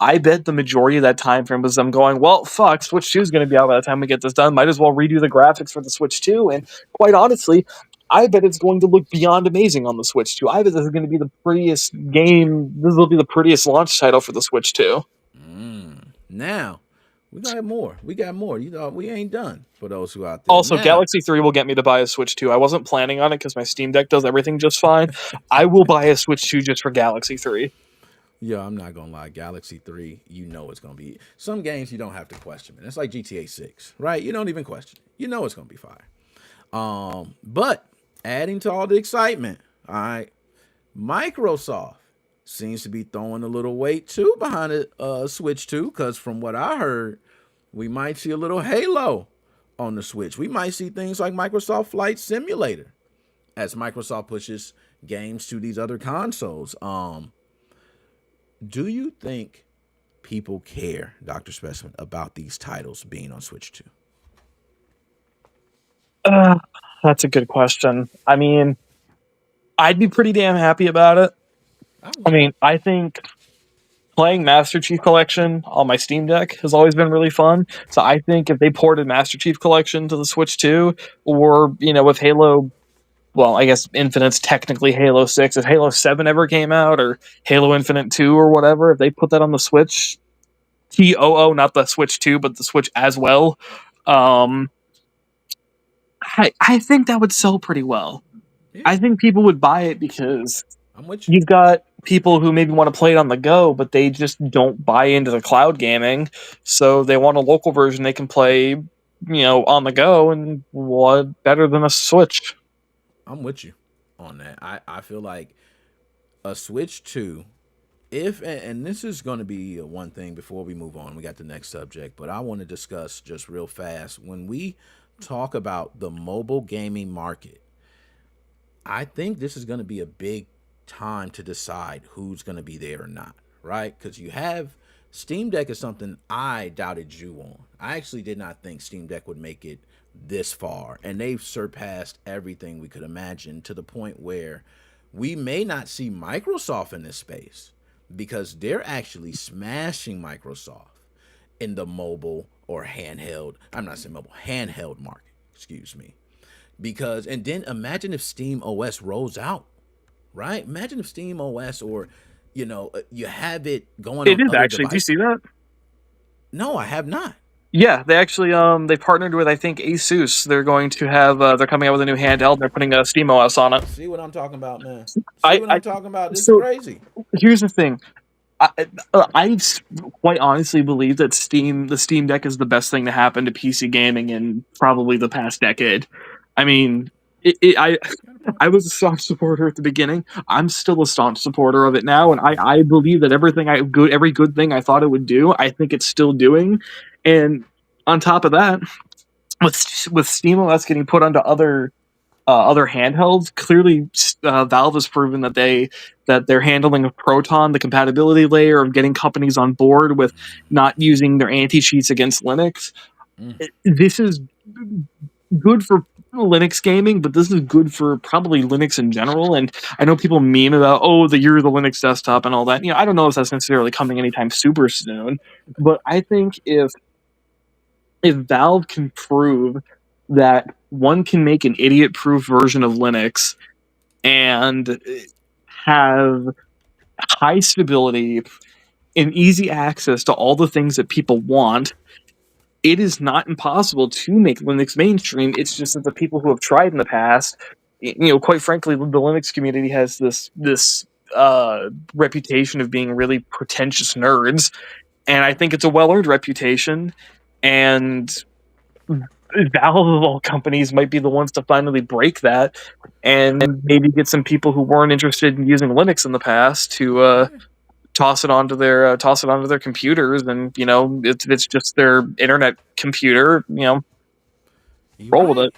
I bet the majority of that time frame was them going, well, fuck, Switch 2 is going to be out by the time we get this done. Might as well redo the graphics for the Switch 2. And quite honestly, I bet it's going to look beyond amazing on the Switch 2. I bet this is going to be the prettiest game. This will be the prettiest launch title for the Switch 2. Now, we got more. We got more. You know, we ain't done for those who out there. Also, Now, Galaxy 3 will get me to buy a Switch 2. I wasn't planning on it because my Steam Deck does everything just fine. I will buy a Switch 2 just for Galaxy 3. yeah, I'm not gonna lie. Galaxy 3, you know it's gonna be some games you don't have to question. It's like GTA 6, right? You don't even question it. You know it's gonna be fire. But adding to all the excitement, all right, Microsoft seems to be throwing a little weight too behind it, Switch 2, because from what I heard, we might see a little Halo on the Switch. We might see things like Microsoft Flight Simulator as Microsoft pushes games to these other consoles. Do you think people care, Dr. Specimen, about these titles being on Switch 2? Uh, that's a good question. I mean, I'd be pretty damn happy about it. I I would. mean, I think playing Master Chief Collection on my Steam Deck has always been really fun. So I think if they ported Master Chief Collection to the Switch 2, or, with Halo, well, I guess Infinite's technically Halo 6. If Halo 7 ever came out, or Halo Infinite 2 or whatever, if they put that on the Switch, TOO, not the Switch 2, but the Switch as well, um, I think that would sell pretty well. Yeah, I think people would buy it because I'm with you. you've got people who maybe want to play it on the go, but they just don't buy into the cloud gaming. So they want a local version they can play, on the go. And what better than a Switch? I'm with you on that. I feel like a Switch 2, if, and this is going to be one thing before we move on, we got the next subject, but I want to discuss just real fast. When we talk about the mobile gaming market, I think this is going to be a big time to decide who's going to be there or not, right? Because you have Steam Deck is something I doubted you on. I actually did not think Steam Deck would make it this far, and they've surpassed everything we could imagine to the point where we may not see Microsoft in this space because they're actually smashing Microsoft in the mobile or handheld. I'm not saying mobile, handheld market. Excuse me. Because and then imagine if Steam OS rolls out, right? Imagine if Steam OS or you have it going It on is other actually. Do you devices. see that? No, I have not. Yeah, they actually they partnered with, I think, Asus. They're going to have they're coming out with a new handheld. And they're putting a SteamOS on it. See what I'm talking about, man. See I, what I I'm talking about. This is so crazy. here's the thing. I quite honestly believe that the Steam Deck is the best thing to happen to PC gaming in probably the past decade. I mean, Got a point. I was a staunch supporter at the beginning. I'm still a staunch supporter of it now, and I believe that every good thing I thought it would do, I think it's still doing. And on top of that, with SteamOS getting put onto other handhelds. Clearly, Valve has proven that they're handling of Proton, the compatibility layer, of getting companies on board with not using their anti cheats against Linux. Mm. This is good for Linux gaming, but this is good for probably Linux in general. And I know people meme about, the year of the Linux desktop and all that. I don't know if that's necessarily coming anytime super soon, but I think if Valve can prove that one can make an idiot proof version of Linux and have high stability and easy access to all the things that people want, it is not impossible to make Linux mainstream. It's just that the people who have tried in the past, quite frankly, the Linux community has this reputation of being really pretentious nerds, and I think it's a well earned reputation. And Valve of all companies might be the ones to finally break that, and maybe get some people who weren't interested in using Linux in the past to Yeah, toss it onto their computers, and it's just their internet computer, you're roll with right. it.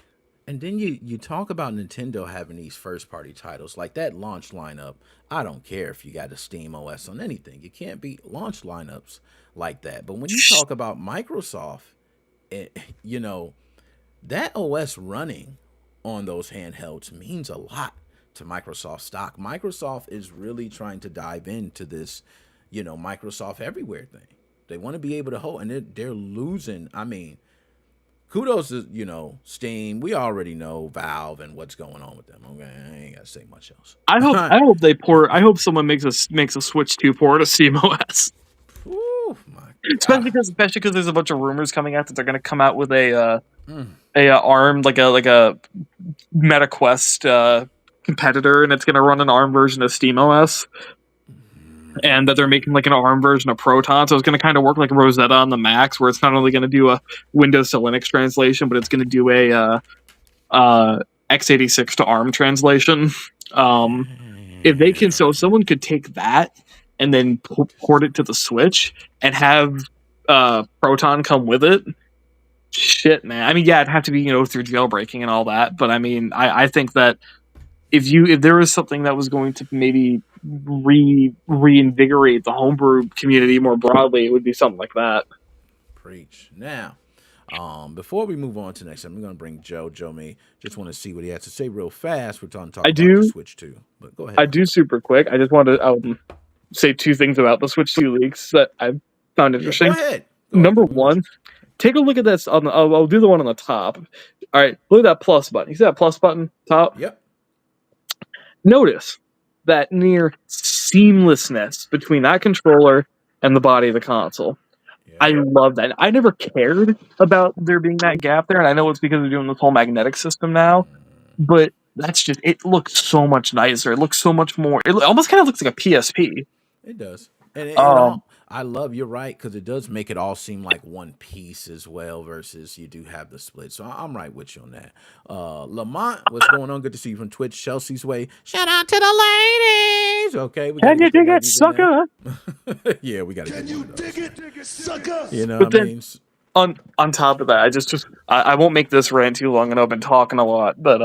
And then you talk about Nintendo having these first party titles like that launch lineup. I don't care if you got a Steam OS on anything. You can't beat launch lineups like that. But when you talk about Microsoft, it, you know, that OS running on those handhelds means a lot to Microsoft stock. Microsoft is really trying to dive into this, Microsoft everywhere thing. They want to be able to hold, and they're losing. I mean, kudos to, Steam. We already know Valve and what's going on with them. Okay, I ain't gotta say much else. I hope someone makes a Switch 2 port of SteamOS. Oh my Especially god. because there's a bunch of rumors coming out that they're going to come out with a Mm. ARM like a MetaQuest competitor, and it's going to run an ARM version of SteamOS, and that they're making like an ARM version of Proton, so it's going to kind of work like Rosetta on the Macs, where it's not only going to do a Windows to Linux translation, but it's going to do a x86 to ARM translation. If they can, so someone could take that and then port it to the Switch and have Proton come with it. Shit, man. I mean, yeah, it'd have to be through jailbreaking and all that, but I mean, I think that if there was something that was going to maybe reinvigorate the homebrew community more broadly, it would be something like that. Preach. Now, before we move on to next, I'm going to bring Joe. Joe may just want to see what he has to say real fast. We're talking I about the do, Switch 2, but go I ahead. do super quick. I just want to say two things about the Switch 2 leaks that I found Yeah, go interesting. ahead. Go ahead, Number man. We want one, take a look at this. I'll do the one on the top. All right, look at that plus button. You see that plus button top? Yep. Notice that near seamlessness between that controller and the body of the console. I Yep. love that. I never cared about there being that gap there, and I know it's because they're doing this whole magnetic system now, but that's just, it looks so much nicer. It looks so much more, it almost kind of looks like a PSP. It does, and Um, I love you're right because it does make it all seem like one piece as well. Versus you do have the split, so I'm right with you on that. Lamont, what's going on? Good to see you from Twitch. Chelsea's way. Shout out to the ladies. Okay, we got to can you get the dig it, ladies in there. sucker? Yeah, we got to get one of those. dig it, sucker? You know But what I then mean? on top of that, I won't make this rant too long, and I've been talking a lot, but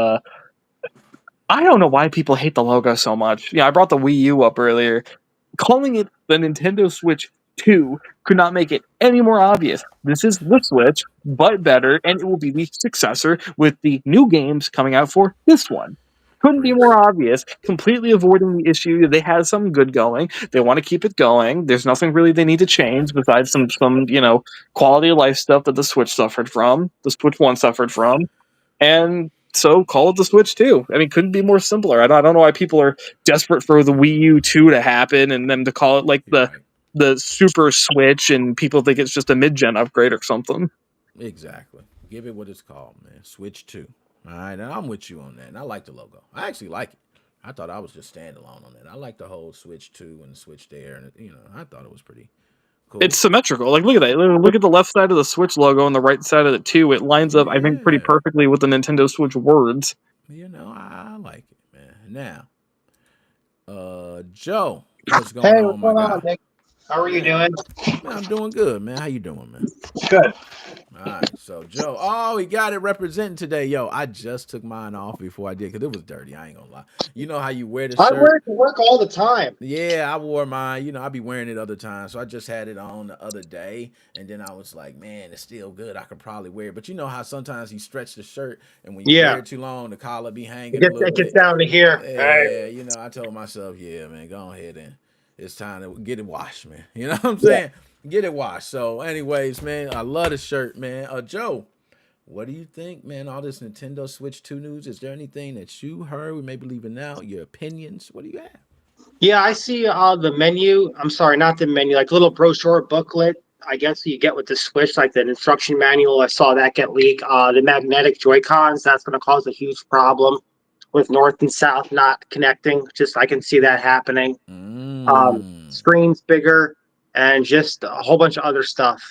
I don't know why people hate the logo so much. Yeah, I brought the Wii U up earlier. Calling it the Nintendo Switch 2 could not make it any more obvious. This is the Switch, but better, and it will be the successor with the new games coming out for this one. Couldn't be Preach. more obvious. Completely avoiding the issue. They had something good going. They want to keep it going. There's nothing really they need to change besides some quality of life stuff that the Switch suffered from. The Switch 1 suffered from. And so call it the Switch 2. I mean, couldn't be more simpler. I don't know why people are desperate for the Wii U 2 to happen and them to call it like You're right. the Super Switch, and people think it's just a mid-gen upgrade or something. Exactly. Give it what it's called, man. Switch 2. All right, and I'm with you on that. And I like the logo. I actually like it. I thought I was just standalone on that. I like the whole Switch 2 and Switch there, and I thought it was pretty cool. It's symmetrical. Like, look at that. Look at the left side of the Switch logo and the right side of the 2. It lines up, I think, pretty Yeah. perfectly with the Nintendo Switch words. I like it, man. Now, Joe, what's going Hey, on, what's my going guy? on, Nick? How are you Man, doing? man, I'm doing good, man. How you doing, man? Good. All right, so Joe, oh, he got it representing today. Yo, I just took mine off before I did because it was dirty. I ain't gonna lie. You know how you wear the I shirt? wear it to work all the time. Yeah, I wore mine. I be wearing it other times. So I just had it on the other day, and then I was like, man, it's still good. I could probably wear it. But you know how sometimes you stretch the shirt, and when you wear Yeah, it too long, the collar be hanging a it gets, little it gets bit. down to here. All right. Yeah, I told myself, yeah, man, go ahead and it's time to get it washed, man. You know what I'm Yeah. saying? Get it washed. So, anyways, man, I love the shirt, man. Joe, what do you think, man? All this Nintendo Switch 2 news. Is there anything that you heard we may be leaving out? Your opinions? What do you have? Yeah, I see the menu. I'm sorry, not the menu, like little brochure booklet. I guess you get with the Switch, like the instruction manual. I saw that get leaked. The magnetic Joy-Cons, that's going to cause a huge problem with North and South not connecting. Just I can see that happening. Mm. Screens bigger, and just a whole bunch of other stuff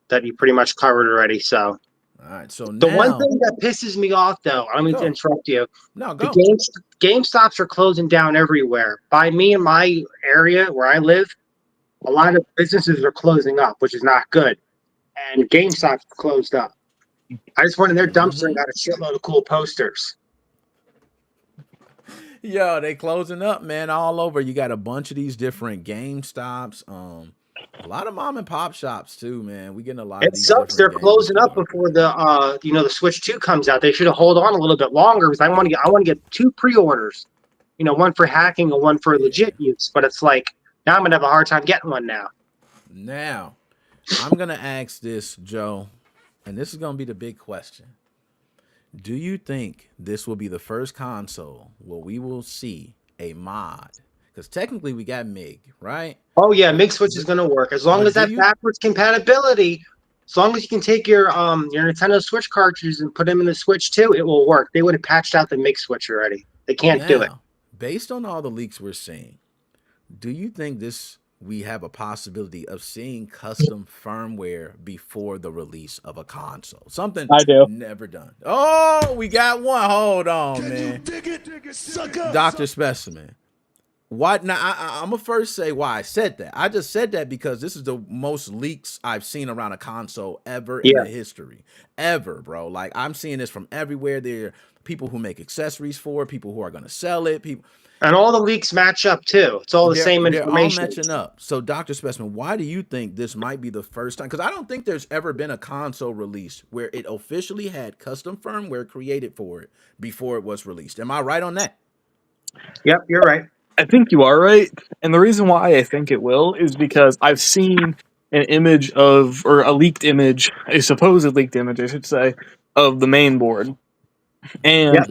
that you pretty much covered already. So. All right. So The one now, thing that pisses me off, though, I don't mean to go. interrupt you. No, The go. GameStops are closing down everywhere. By me and my area where I live, a lot of businesses are closing up, which is not good. And GameStop's closed up. I just went in their dumpster and got a shitload of cool posters. Yo, they closing up, man, all over. You got a bunch of these different GameStops. A lot of mom and pop shops too, man. We getting a lot of It these sucks. They're different games closing that up are before the Switch 2 comes out. They should have hold on a little bit longer because I want to get 2 pre-orders. One for hacking and one for legit use. But it's like now I'm gonna have a hard time getting one now. Now, I'm gonna ask this, Joe. and this is going to be the big question. Do you think this will be the first console where we will see a mod? Because technically we got MIG, right? Oh yeah, But Mix Switch is but going to work as long but as do that you backwards compatibility. As long as you can take your Nintendo Switch cartridges and put them in the Switch too, it will work. They would have patched out the Mix Switch already. They can't do it. now, based on all the leaks we're seeing, do you think this we have a possibility of seeing custom firmware before the release of a console? Something I do. never done. Oh, we got one. Hold on, man. Dr. Specimen. Why now? I'm gonna first say why I said that. I just said that because this is the most leaks I've seen around a console ever in Yeah. the history, ever, bro. Like I'm seeing this from everywhere. There are people who make accessories for it, people who are gonna sell it, people. And all the leaks match up too. It's all the same They're all information. matching up. So, Dr. Specimen, why do you think this might be the first time? Because I don't think there's ever been a console release where it officially had custom firmware created for it before it was released. Am I right on that? Yep, you're right. I think you are right. And the reason why I think it will is because I've seen an image of, or a leaked image, a supposed leaked image, I should say, of the main board. And Yep.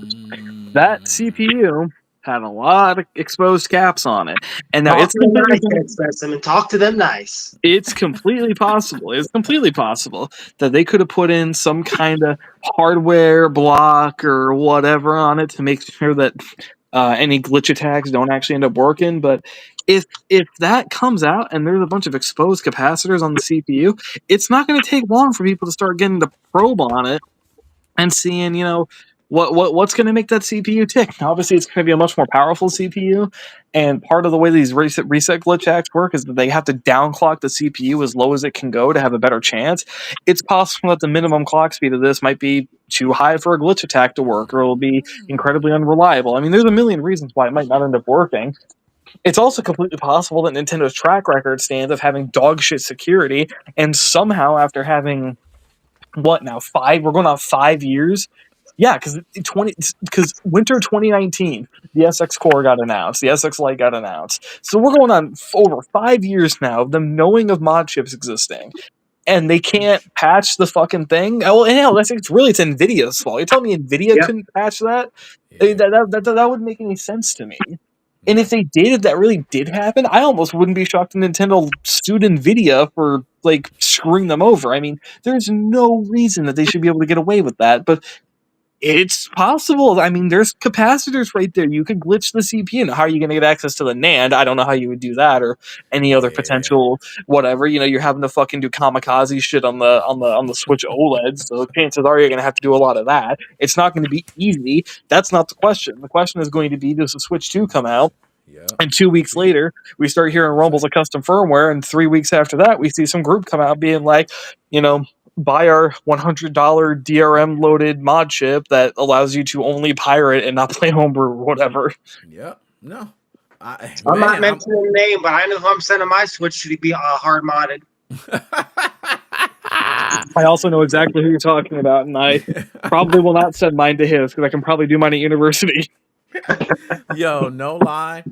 that Mm, CPU had a lot of exposed caps on it. And now Talk it's to them completely nice, Specimen. Talk to them nice. it's completely possible. It's completely possible that they could have put in some kind of hardware block or whatever on it to make sure that any glitch attacks don't actually end up working. But if that comes out and there's a bunch of exposed capacitors on the CPU, it's not going to take long for people to start getting the probe on it and seeing, what's going to make that CPU tick. Obviously, it's going to be a much more powerful CPU, and part of the way these reset glitch hacks work is that they have to downclock the CPU as low as it can go to have a better chance. It's possible that the minimum clock speed of this might be too high for a glitch attack to work, or it'll be incredibly unreliable. I mean, there's a million reasons why it might not end up working. It's also completely possible that Nintendo's track record stands of having dog shit security, and somehow after having what now 5 we're going on 5 years. Yeah, because winter 2019 the SX core got announced, the SX Lite got announced, so we're going on over 5 years now of them knowing of mod chips existing, and they can't patch the fucking thing. Well, hell, it's Nvidia's fault. You're telling me Nvidia Yep. couldn't patch that? I mean, yeah. that wouldn't make any sense to me. And No. if they did, if that really did happen, I almost wouldn't be shocked if Nintendo sued Nvidia for like screwing them over. I mean, there's no reason that they should be able to get away with that, but it's possible. I mean, there's capacitors right there. You could glitch the CPU. Now, how are you going to get access to the NAND? I don't know how you would do that, or any other Yeah. potential whatever. You're having to fucking do kamikaze shit on the Switch OLED. So chances are you're going to have to do a lot of that. It's not going to be easy. That's not the question. The question is going to be: does the Switch 2 come out? Yeah. And 2 weeks Two. later, we start hearing What was rumbles that? of custom firmware. And 3 weeks after that, we see some group come out being like, buy our $100 DRM loaded mod chip that allows you to only pirate and not play homebrew or whatever. Yep. No. I'm not Man, I'm. mentioning the name, but I know who I'm sending my Switch to be hard modded. I also know exactly who you're talking about, and I probably will not send mine to his because I can probably do mine at university. Yo, no lie.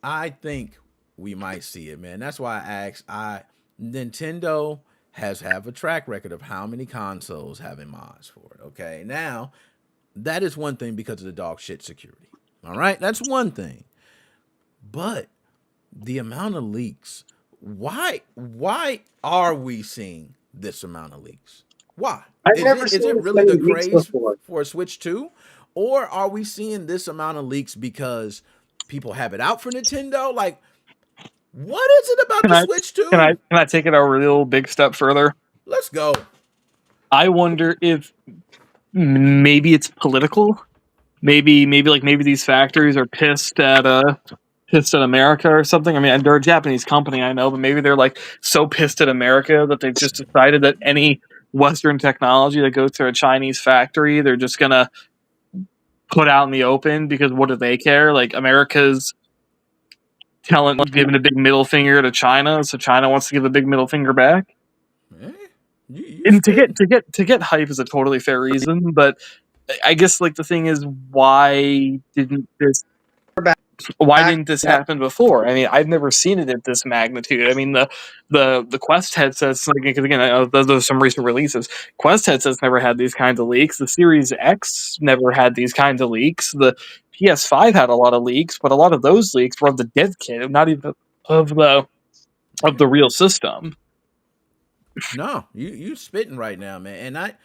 I think we might see it, man. That's why I asked. Nintendo has have a track record of how many consoles having mods for it. Okay, now that is one thing because of the dog shit security. All right, that's one thing. But the amount of leaks, why are we seeing this amount of leaks? Why? I've Is never it seen this really many the leaks craze before. for a Switch 2? Or are we seeing this amount of leaks because people have it out for Nintendo? Like, what is it about Can the I Switch can I 2? can I take it a real big step further? Let's go. I wonder if maybe it's political. Maybe these factories are pissed at America or something. I mean, they're a Japanese company, I know, but maybe they're like so pissed at America that they've just decided that any Western technology that goes through a Chinese factory, they're just gonna put out in the open because what do they care? Like America's giving a big middle finger to China, so China wants to give a big middle finger back. Eh, you And to get spitting. hype is a totally fair reason, but I guess like the thing is, why didn't this? why didn't this happen before? I mean, I've never seen it at this magnitude. I mean, the Quest headsets, like, because again, those are some recent releases. Quest headsets never had these kinds of leaks. The Series X never had these kinds of leaks. The PS5 had a lot of leaks, but a lot of those leaks were of the dev kit, not even of the real system. No, you spitting right now, man. And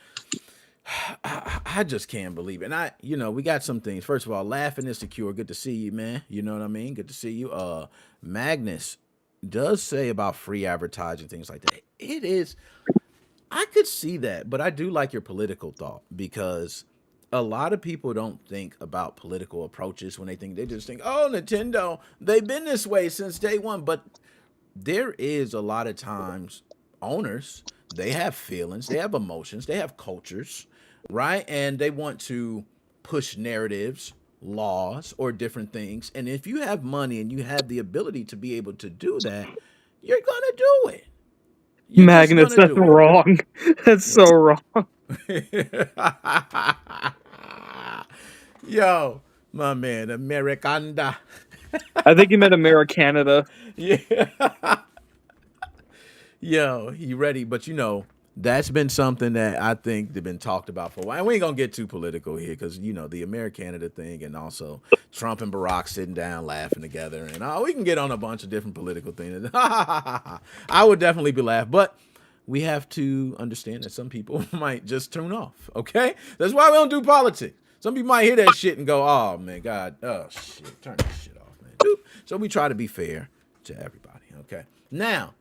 I just can't believe it. And we got some things. First of all, laughing is secure. Good to see you, man. You know what I mean? Good to see you. Magnus does say about free advertising, things like that. It is, I could see that, but I do like your political thought because a lot of people don't think about political approaches when they just think, oh, Nintendo, they've been this way since day one. But there is a lot of times owners, they have feelings, they have emotions, they have cultures, right? And they want to push narratives, laws, or different things. And if you have money and you have the ability to be able to do that, you're gonna do it. You're just Magnus, gonna that's do wrong. That's so wrong. it. Yo, my man, Americanda. I think he meant Americanada. Yeah. Yo, he ready, but that's been something that I think they've been talked about for a while. And we ain't gonna get too political here because the Americanada thing, and also Trump and Barack sitting down laughing together, and we can get on a bunch of different political things. I would definitely be laughing, but we have to understand that some people might just tune off. Okay, that's why we don't do politics. Some people might hear that shit and go, "Oh man, God, oh shit, turn that shit off, man." So we try to be fair to everybody. Okay, now.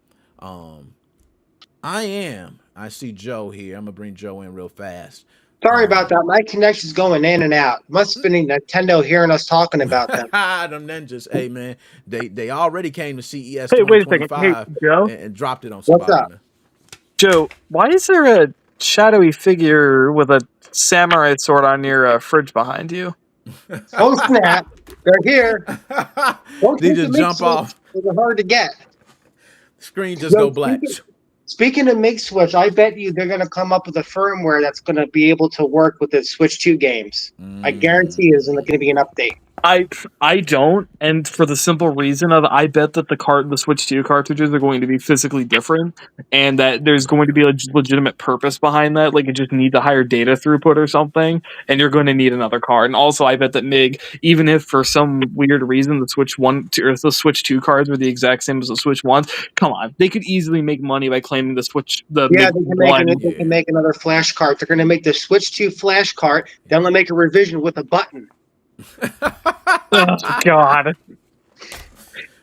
I see Joe here. I'm gonna bring Joe in real fast. Sorry about that. My connection's going in and out. Must have been Nintendo hearing us talking about them. Them ninjas, hey man, they already came to CES Hey, wait a second. Hey, 2025 Joe? and dropped it on What's somebody, up? man. Joe, why is there a shadowy figure with a samurai sword on your fridge behind you? Oh snap! They're here. Don't They take the just mix jump switch. off. They're hard to get. Screen just Yo, go black. speaking of Mix Switch, I bet you they're going to come up with a firmware that's going to be able to work with the Switch 2 games. I guarantee there's going to be an update. I don't, and for the simple reason of I bet that the Switch 2 cartridges are going to be physically different, and that there's going to be a legitimate purpose behind that. Like, it just needs a higher data throughput or something, and you're going to need another card. And also, I bet that MIG, even if for some weird reason the Switch 1 or the Switch 2 cards were the exact same as the Switch 1s, come on, they could easily make money by claiming the Yeah, MIG 1. they can make another flash cart. They're going to make the Switch 2 flash cart. Then they'll make a revision with a button. Oh, God.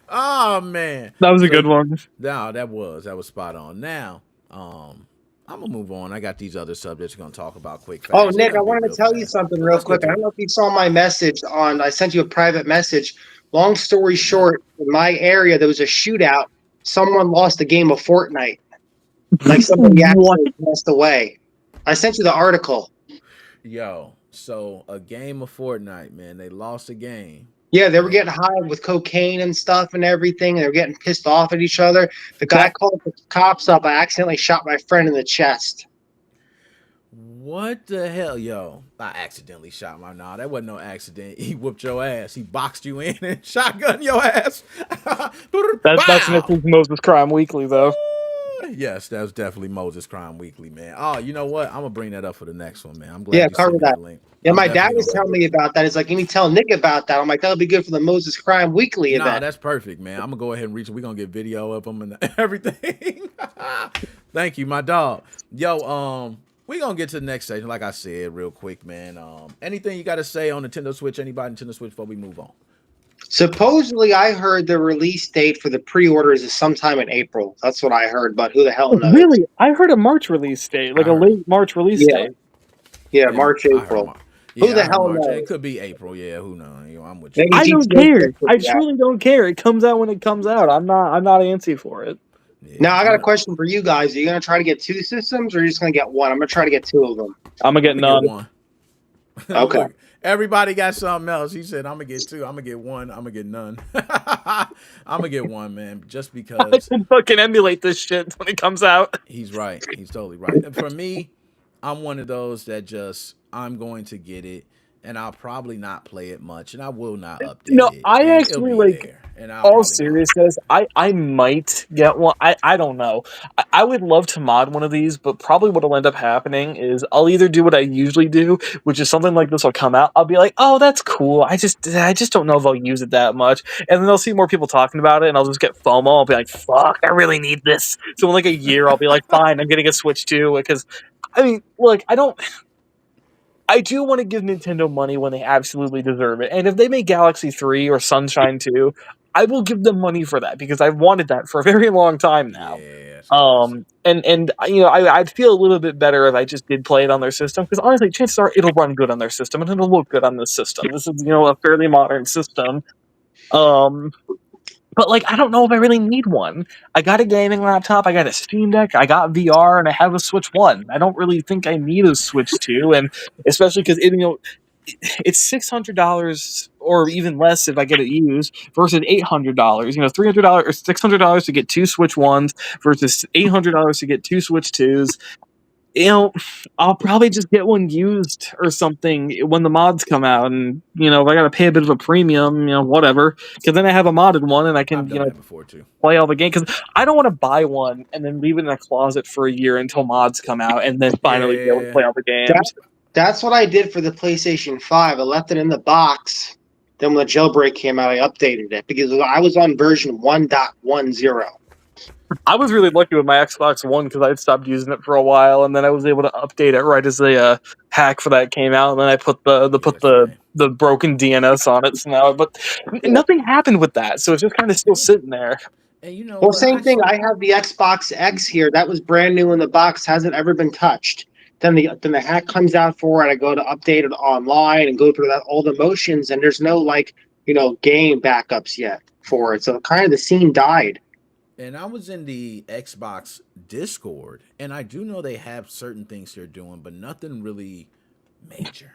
Oh man, That was a good one. No, that was spot on. Now, I'm gonna move on. I got these other subjects we're gonna talk about quick. Fast. Oh, They're Nick, I gonna be wanted real to tell you fast. something But real let's get quick. I to don't it. know if you saw my message I sent you a private message. Long story short, in my area, there was a shootout. Someone lost a game of Fortnite. Like somebody What? actually passed away. I sent you the article. Yo, so a game of Fortnite, man. They lost a game. Yeah, they were getting high with cocaine and stuff and everything. They were getting pissed off at each other. The guy That called the cops up. I accidentally shot my friend in the chest. What the hell, yo? I accidentally shot my. Nah, that wasn't no accident. He whooped your ass. He boxed you in and shotgun your ass. that's Bow. Nicholas Moses Crime Weekly, though. Yes, that was definitely Moses Crime Weekly, man. Oh, you know what? I'm gonna bring that up for the next one, man. I'm glad Yeah, you cover sent me that. that link. Yeah, I'm my dad definitely was gonna. telling me about that. He's like, you need to tell Nick about that. I'm like, that'll be good for the Moses Crime Weekly Nah, event. that's perfect, man. I'm gonna go ahead and reach. We're gonna get video of them and everything. Thank you, my dog. Yo, we gonna get to the next section. Like I said, real quick, man. Anything you gotta say on Nintendo Switch? Anybody Nintendo Switch before we move on? Supposedly, I heard the release date for the pre-orders is sometime in April. That's what I heard, but who the hell Oh, knows? really? I heard a March release date, like I a heard. late March release Yeah, date. yeah, Yeah, March, I heard April. March. Who Yeah, I the heard hell March. It knows? could be April. Yeah, who knows? I'm with you. Maybe I don't GTA care. 6 will I be out. truly don't care. It comes out when it comes out. I'm not antsy for it. Yeah, Now, I got a question for you guys. Are you going to try to get two systems, or are you just going to get one? I'm going to try to get two of them. I'm gonna I'm get gonna get none. one. Okay. Look, everybody got something else. He said, "I'm gonna get two. I'm gonna get one. I'm gonna get none. I'm gonna get one, man, just I because." can fucking emulate this shit when it comes out. He's right. He's totally right. And for me, I'm one of those that just I'm going to get it and I'll probably not play it much, and I will not update No, it, I and it'll actually be like. there, and I'll All probably mod it. seriousness, I might get one. I don't know. I would love to mod one of these, but probably what'll end up happening is I'll either do what I usually do, which is something like this will come out. I'll be like, oh, that's cool. I just don't know if I'll use it that much, and then I'll see more people talking about it, and I'll just get FOMO. I'll be like, fuck, I really need this. So in like a year, I'll be like, fine, I'm getting a Switch too, because I mean, look, I do want to give Nintendo money when they absolutely deserve it. And if they make Galaxy 3 or Sunshine 2, I will give them money for that because I've wanted that for a very long time now. Yeah, it's classic. And I'd feel a little bit better if I just did play it on their system because honestly, chances are it'll run good on their system and it'll look good on this system. This is, Yeah. a fairly modern system. Um, but like, I don't know if I really need one. I got a gaming laptop, I got a Steam Deck, I got VR, and I have a Switch One. I don't really think I need a Switch Two, and especially because it's $600 or even less if I get it used versus $800. $300 or $600 to get two Switch Ones versus $800 to get two Switch Twos. you know, I'll probably just get one used or something when the mods come out, and if I gotta pay a bit of a premium, whatever. Because then I have a modded one, and I I've can, done that before too. play all the games. Because I don't want to buy one and then leave it in a closet for a year until mods come out, and then finally be able to Yeah. play all the That, games. that's what I did for the PlayStation 5. I left it in the box. Then when the jailbreak came out, I updated it because I was on version 1.10. I was really lucky with my Xbox One because I'd stopped using it for a while, and then I was able to update it right as the hack for that came out, and then I put Yeah, same. the broken DNS on it. So now, but Yeah. nothing happened with that, so it's just kind of still Yeah. sitting there. And you know Well, what? same thing. I have the Xbox X here. That was brand new in the box. Hasn't ever been touched. Then the hack comes out for it. I go to update it online and go through that all the motions, and there's no game backups yet for it. So kind of the scene died. And I was in the Xbox Discord, and I do know they have certain things they're doing, but nothing really major.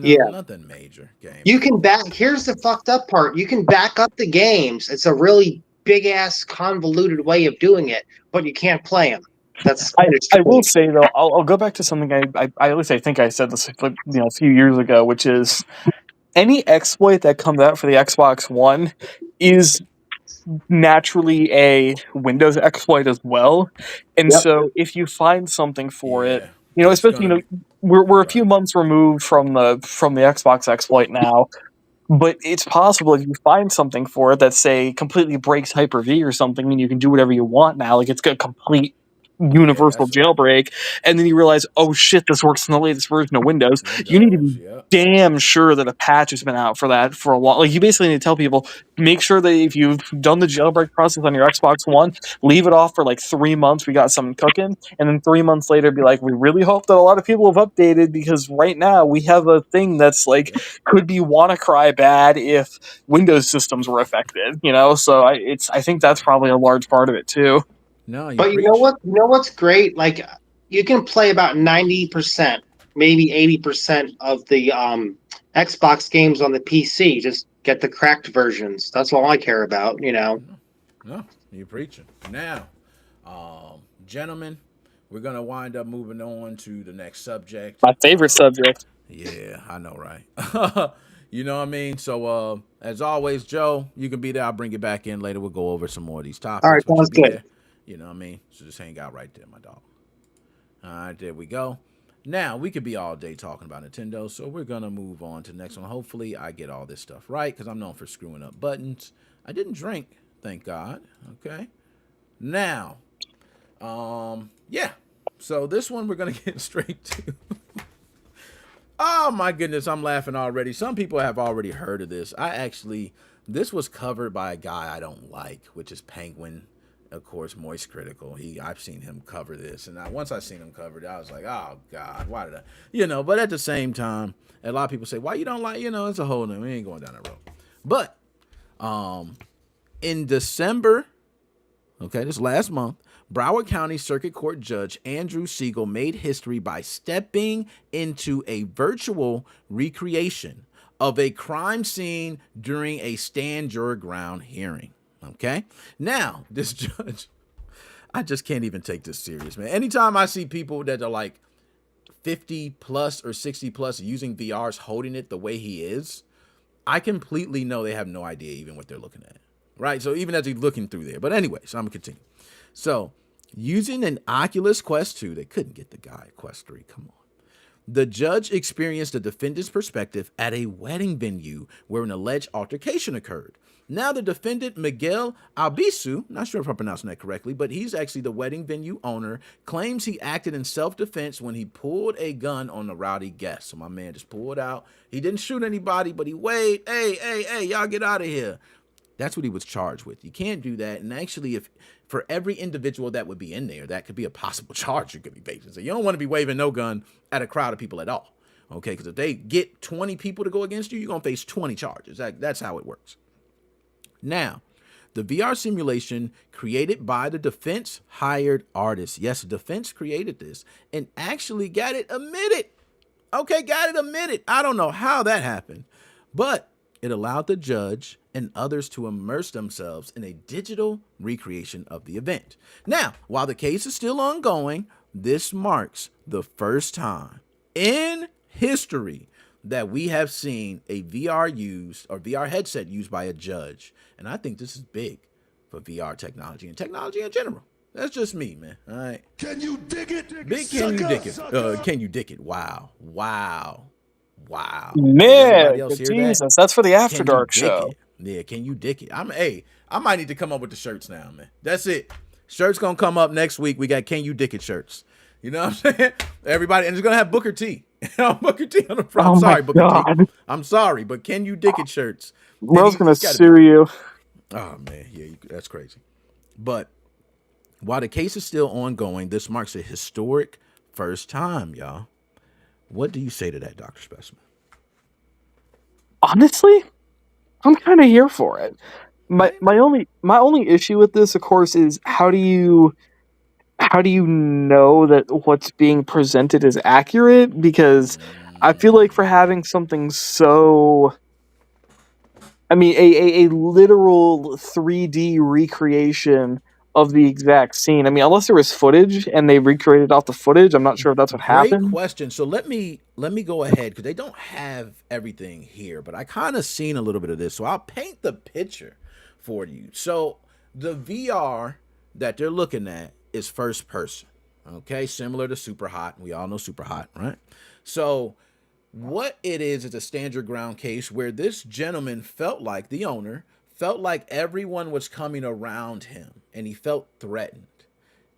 Yeah. Nothing major You gaming. can back. Here's the fucked up part. You can back up the games. It's a really big ass convoluted way of doing it, but you can't play them. That's I, kind of I will strange. say though, I'll go back to something I at least I think I said this a few years ago, which is any exploit that comes out for the Xbox One is naturally a Windows exploit as well. And Yep. so if you find something for it, Yeah, it's especially gonna we're a few right. months removed from the Xbox exploit now, but it's possible if you find something for it that say completely breaks Hyper-V or something, and you can do whatever you want now, like it's got a complete Yeah, universal jailbreak, and then you realize, oh shit, this works in the latest version of Windows. You need to Windows. be Yep. damn sure that a patch has been out for that for a while. Like you basically need to tell people, make sure that if you've done the jailbreak process on your Xbox One, leave it off for like 3 months. We got something cooking, and then 3 months later, be like, we really hope that a lot of people have updated because right now we have a thing that's like Yep. could be WannaCry bad if Windows systems were affected. So I think that's probably a large part of it too. No, you But you know preach. what? You know what's great? Like you can play about 90%, maybe 80% of the Xbox games on the PC. Just get the cracked versions. That's all I care about. No, no, you preaching. Now, gentlemen, we're gonna wind up moving on to the next subject. My favorite subject. Yeah, I know, right? You know what I mean? So, as always, Joe, you can be there. I'll bring you back in later. We'll go over some more of these All right, topics, but you sounds be good. there. You know what I mean? So just hang out right there, my dog. All right, there we go. Now, we could be all day talking about Nintendo, so we're going to move on to the next one. Hopefully, I get all this stuff right because I'm known for screwing up buttons. I didn't drink, thank God. Okay. Now, yeah. So this one we're going to get straight to. Oh my goodness, I'm laughing already. Some people have already heard of this. This was covered by a guy I don't like, which is Penguin, of course, Moist Critical. I've seen him cover this, and once I seen him covered, I was like, oh God, why did I? But at the same time, a lot of people say, why you don't like, it's a whole new. We ain't going down that road. But, in December, okay, this last month, Broward County Circuit Court Judge Andrew Siegel made history by stepping into a virtual recreation of a crime scene during a stand your ground hearing. Okay? Now, this judge, I just can't even take this serious, man. Anytime I see people that are like 50 plus or 60 plus using VRs holding it the way he is, I completely know they have no idea even what they're looking at. Right? So even as he's looking through there. But anyway, so I'm going to continue. So using an Oculus Quest 2, they couldn't get the guy at Quest 3. Come on. The judge experienced the defendant's perspective at a wedding venue where an alleged altercation occurred. Now, the defendant, Miguel Albisu, not sure if I'm pronouncing that correctly, but he's actually the wedding venue owner, claims he acted in self-defense when he pulled a gun on the rowdy guest. So my man just pulled out. He didn't shoot anybody, but he waved, hey, y'all get out of here. That's what he was charged with. You can't do that. And actually, if for every individual that would be in there, that could be a possible charge you could be facing. So you don't want to be waving no gun at a crowd of people at all. Okay, because if they get 20 people to go against you, you're going to face 20 charges. That's how it works. Now, the VR simulation created by the defense hired artists. Yes, the defense created this and actually got it admitted. Okay, got it admitted. I don't know how that happened, but it allowed the judge and others to immerse themselves in a digital recreation of the event. Now, while the case is still ongoing, this marks the first time in history that we have seen a VR used or VR headset used by a judge. And I think this is big for VR technology and technology in general. That's just me, man. All right. Can you dig it? Big can you dig it? Can you dig it? Wow. Did Man, everybody else hear Jesus, that? that's for the After Can Dark you dig show. it? Yeah, can you dig it? I might need to come up with the shirts now, man. That's it. Shirts gonna come up next week. We got Can You Dick It shirts. You know what I'm saying? Everybody, and it's gonna have Booker T. Booker T on the front. Oh I'm sorry, my Booker God. T. I'm sorry, but Can You Dick It shirts? Merle's gonna He's gotta sue be- you. Oh man, yeah, that's crazy. But while the case is still ongoing, this marks a historic first time, y'all. What do you say to that, Dr. Specimen? Honestly, I'm kind of here for it. My only issue with this, of course, is how do you know that what's being presented is accurate? Because I feel like for having something so, I mean, a literal 3D recreation of the exact scene. I mean, unless there was footage and they recreated off the footage, I'm not sure if that's what Great happened. question. So let me go ahead because they don't have everything here, but I kind of seen a little bit of this. So I'll paint the picture for you. So the VR that they're looking at is first person. Okay, similar to Super Hot. We all know Super Hot, right? So what it is a stand your ground case where this gentleman felt like the owner felt like everyone was coming around him and he felt threatened.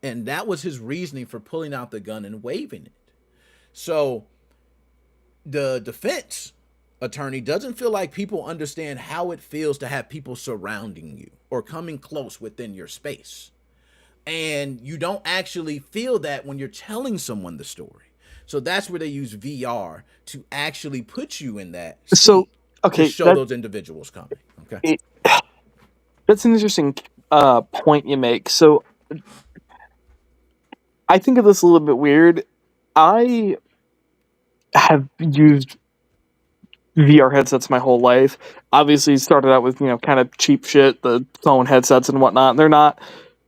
And that was his reasoning for pulling out the gun and waving it. So the defense attorney doesn't feel like people understand how it feels to have people surrounding you or coming close within your space. And you don't actually feel that when you're telling someone the story. So that's where they use VR to actually put you in that seat So, okay, to show those individuals coming. Okay. That's an interesting point you make. So, I think of this a little bit weird. I have used VR headsets my whole life. Obviously, started out with kind of cheap shit, the phone headsets and whatnot. They're not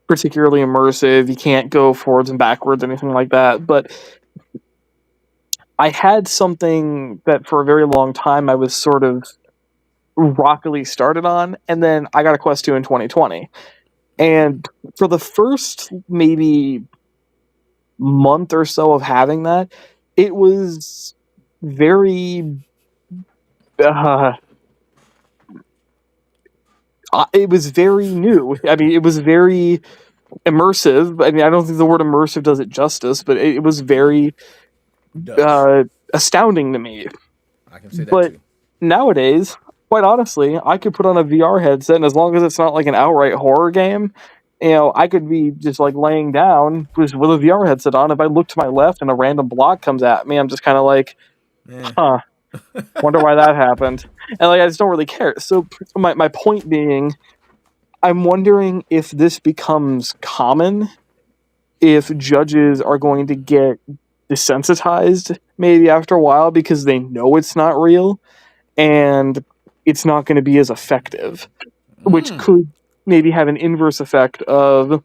particularly immersive. You can't go forwards and backwards, anything like that. But I had something that for a very long time I was sort of rockily started on, and then I got a Quest 2 in 2020. And for the first maybe month or so of having that, it was very it was very new. I mean, it was very immersive. I mean, I don't think the word immersive does it justice, but it was very astounding to me. I can say that But too. nowadays, quite honestly, I could put on a VR headset, and as long as it's not like an outright horror game, I could be just like laying down with a VR headset on. If I look to my left and a random block comes at me, I'm just kind of like, huh, wonder why that happened. And like, I just don't really care. So my point being, I'm wondering if this becomes common, if judges are going to get desensitized maybe after a while because they know it's not real and it's not going to be as effective, which could maybe have an inverse effect of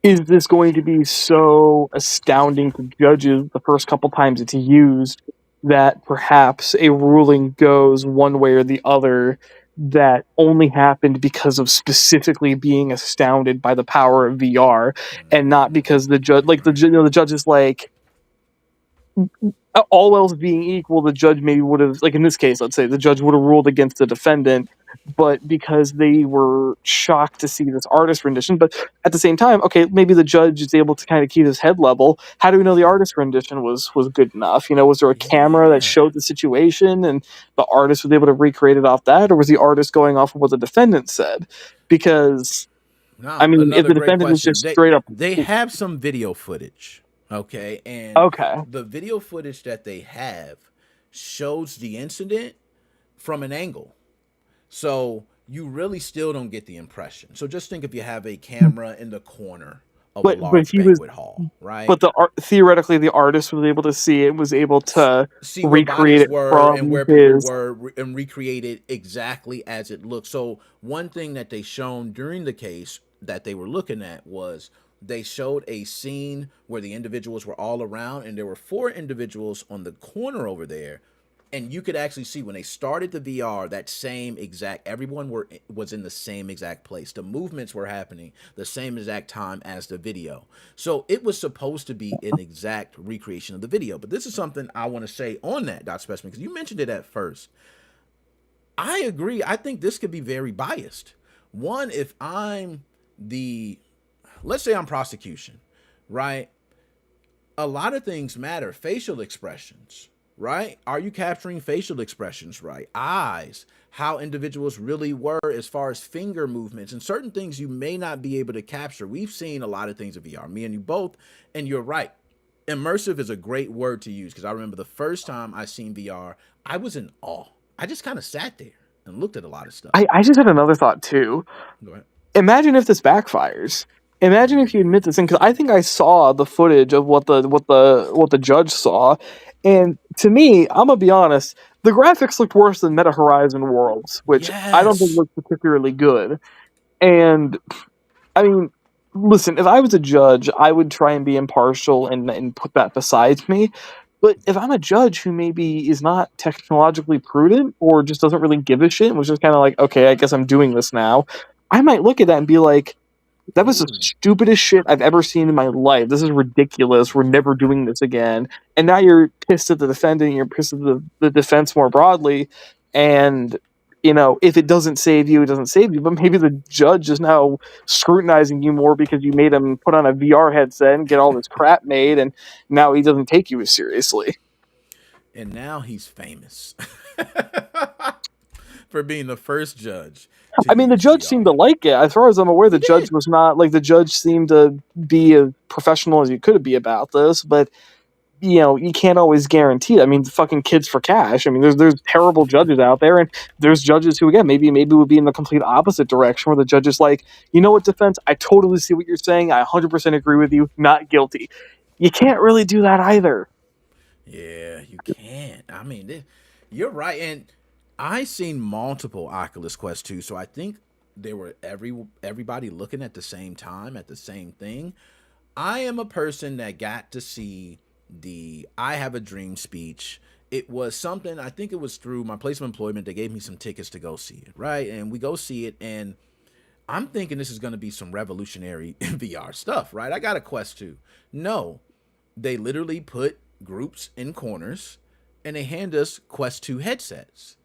is this going to be so astounding to judges the first couple times it's used that perhaps a ruling goes one way or the other that only happened because of specifically being astounded by the power of VR and not because the judge, like the judge is like, all else being equal, the judge maybe would have, like in this case, let's say the judge would have ruled against the defendant, but because they were shocked to see this artist rendition, but at the same time, okay, maybe the judge is able to kind of keep his head level. How do we know the artist rendition was good enough? You know, was there a camera that Yeah. showed the situation and the artist was able to recreate it off that, or was the artist going off of what the defendant said? Because I Now, mean, if another the great defendant is question. just straight up They have some video footage, okay, and okay, the video footage that they have shows the incident from an angle. So you really still don't get the impression. So just think if you have a camera in the corner of a but large he was banquet hall, right? but theoretically the artist was able to see it, was able to See where recreate bodies it were and from where people his. were and recreate it exactly as it looked. So one thing that they shown during the case that they were looking at was they showed a scene where the individuals were all around and there were four individuals on the corner over there, and you could actually see when they started the VR that same exact everyone was in the same exact place. The movements were happening the same exact time as the video. So it was supposed to be an exact recreation of the video. But this is something I want to say on that, Dr. Specimen, because you mentioned it at first. I agree. I think this could be very biased. One, if I'm the, let's say I'm prosecution, right? A lot of things matter. Facial expressions, right? Are you capturing facial expressions right? Eyes, how individuals really were as far as finger movements and certain things you may not be able to capture. We've seen a lot of things in VR, me and you both, and you're right. Immersive is a great word to use because I remember the first time I seen VR, I was in awe. I just kind of sat there and looked at a lot of stuff. I just had another thought too. Go ahead. Imagine if this backfires. Imagine if you admit this thing, because I think I saw the footage of what the judge saw, and to me, I'm gonna be honest, the graphics looked worse than Meta Horizon Worlds, which I don't think Yes. looked particularly good. And I mean, listen, if I was a judge, I would try and be impartial and put that beside me. But if I'm a judge who maybe is not technologically prudent or just doesn't really give a shit, which is kind of like, okay, I guess I'm doing this now, I might look at that and be like, that was the Ooh. stupidest shit I've ever seen in my life. This is ridiculous. We're never doing this again. And now you're pissed at the defendant, you're pissed at the defense more broadly. And, you know, if it doesn't save you, it doesn't save you. But maybe the judge is now scrutinizing you more because you made him put on a VR headset and get all this crap made. And now he doesn't take you as seriously. And now he's famous for being the first judge to I mean, the use judge seemed VR. to like it. As far as I'm aware, the He judge did. was not like the judge seemed to be as professional as he could be about this, but you know, you can't always guarantee it. I mean, fucking kids for cash. I mean, there's terrible judges out there, and there's judges who, again, maybe would be in the complete opposite direction, where the judge is like, you know what, defense, I totally see what you're saying. I 100% agree with you. Not guilty. You can't really do that either. Yeah, you can't. I mean, you're right. And I seen multiple Oculus Quest 2, so I think they were everybody looking at the same time at the same thing. I am a person that got to see the I Have a Dream speech. It was something, I think it was through my place of employment. They gave me some tickets to go see it, right? And we go see it, and I'm thinking this is going to be some revolutionary VR stuff, right? I got a Quest 2. No, they literally put groups in corners and they hand us Quest 2 headsets.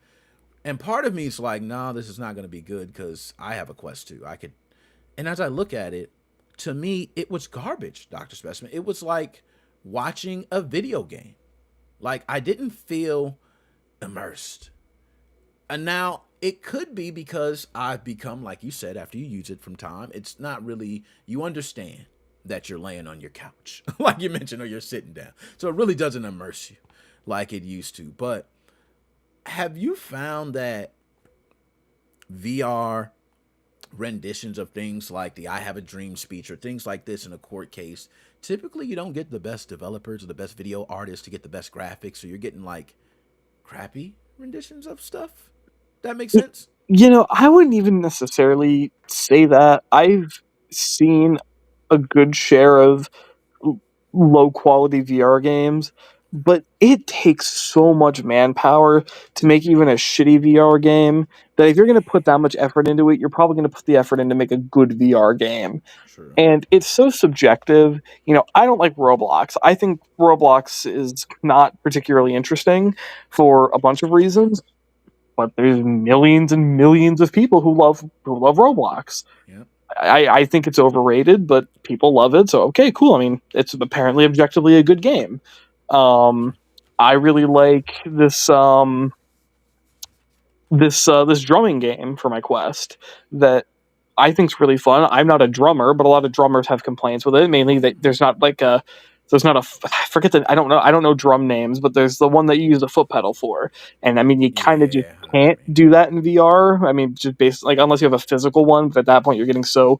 And part of me is like, nah, this is not going to be good because I have a Quest 2. I could, and as I look at it, to me, it was garbage, Dr. Specimen. It was like watching a video game. Like, I didn't feel immersed. And now it could be because I've become, like you said, after you use it from time, it's not really, you understand that you're laying on your couch, like you mentioned, or you're sitting down. So it really doesn't immerse you like it used to. But have you found that VR renditions of things like the I Have a Dream speech or things like this in a court case, typically you don't get the best developers or the best video artists to get the best graphics, so you're getting like crappy renditions of stuff? That makes sense? You know, I wouldn't even necessarily say that. I've seen a good share of low quality VR games, but it takes so much manpower to make even a shitty VR game that if you're going to put that much effort into it, you're probably going to put the effort in to make a good VR game. True. And it's so subjective. I don't like Roblox. I think Roblox is not particularly interesting for a bunch of reasons, but there's millions and millions of people who love Roblox. Yep. I think it's overrated, but people love it, so okay, cool. I mean, it's apparently objectively a good game. Um, I really like this drumming game for my Quest that I think's really fun. I'm not a drummer, but a lot of drummers have complaints with it. Mainly that I forget the I don't know drum names, but there's the one that you use the foot pedal for, and I mean you kind of just Yeah, I know what you can't mean. do that in VR. I mean, just based like unless you have a physical one, but at that point you're getting so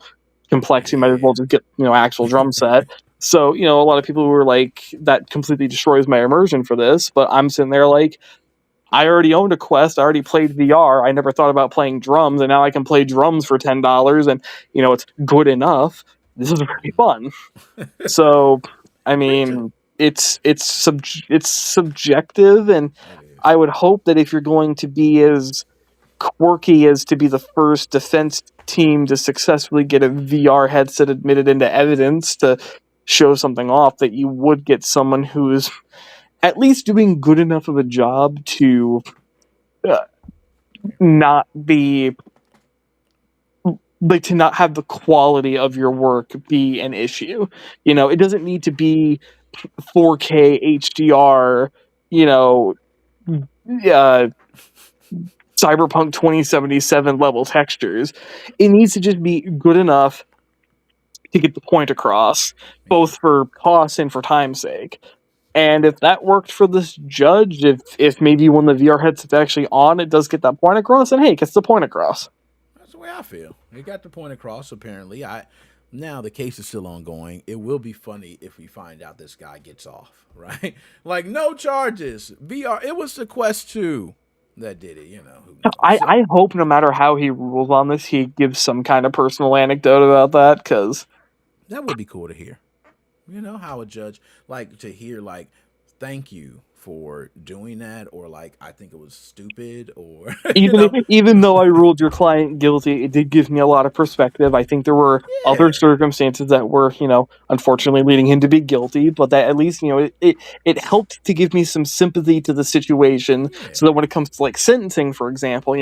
complex, you might as well just get actual drum set. So a lot of people who were like that completely destroys my immersion for this, but I'm sitting there like I already owned a Quest. I already played VR. I never thought about playing drums, and now I can play drums for $10, and it's good enough. This is very fun. So, I Preacher. mean, it's subjective, and It is. I would hope that if you're going to be as quirky as to be the first defense team to successfully get a VR headset admitted into evidence to show something off, that you would get someone who's at least doing good enough of a job to uh, not be like to not have the quality of your work be an issue. It doesn't need to be 4K HDR, you know, uh, Cyberpunk 2077 level textures. It needs to just be good enough to get the point across, Yeah. both for cost and for time's sake. And if that worked for this judge, if maybe when the VR headset's actually on, it does get that point across, then hey, it gets the point across. That's the way I feel. He got the point across. Apparently, now the case is still ongoing. It will be funny if we find out this guy gets off, right? Like no charges. VR. It was the Quest 2 that did it. Who knows? I, So I hope no matter how he rules on this, he gives some kind of personal anecdote about that, because that would be cool to hear. How a judge like to hear like, thank you for doing that, or like I think it was stupid, or you even know, even though I ruled your client guilty, it did give me a lot of perspective. I think there were other yeah, circumstances that were, unfortunately leading him to be guilty, but that at least, it helped to give me some sympathy to the situation, yeah, so that when it comes to like sentencing, for example,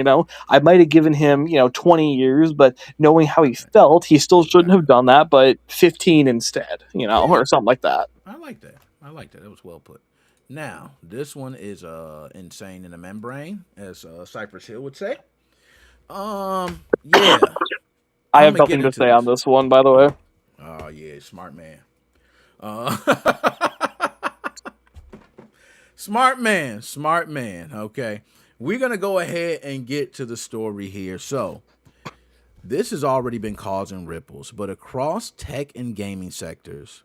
I might have given him, 20 years, but knowing how he felt, he still doesn't shouldn't have matter. done that, but 15 instead, Yeah, or something like that. I like that. I like that. That was well put. Now, this one is insane in the membrane, as Cypress Hill would say. Yeah, I I'm have gonna get nothing to into say on this. this one, by the way. Oh yeah, smart man. Uh, smart man. Okay, we're gonna go ahead and get to the story here. So, this has already been causing ripples, but across tech and gaming sectors,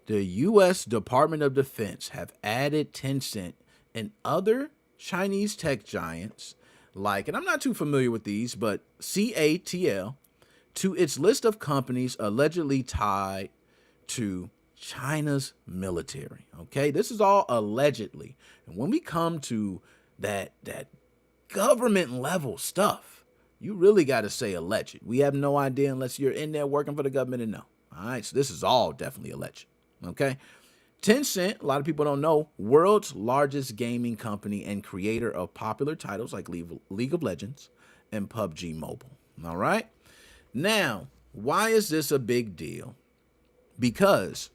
the U.S. Department of Defense have added Tencent and other Chinese tech giants, like, and I'm not too familiar with these, but CATL, to its list of companies allegedly tied to China's military. Okay, this is all allegedly, and when we come to that government level stuff, you really got to say alleged. We have no idea unless you're in there working for the government and know. All right, so this is all definitely alleged. Okay, Tencent, a lot of people don't know, world's largest gaming company and creator of popular titles like League of Legends and PUBG Mobile. All right, now why is this a big deal? Because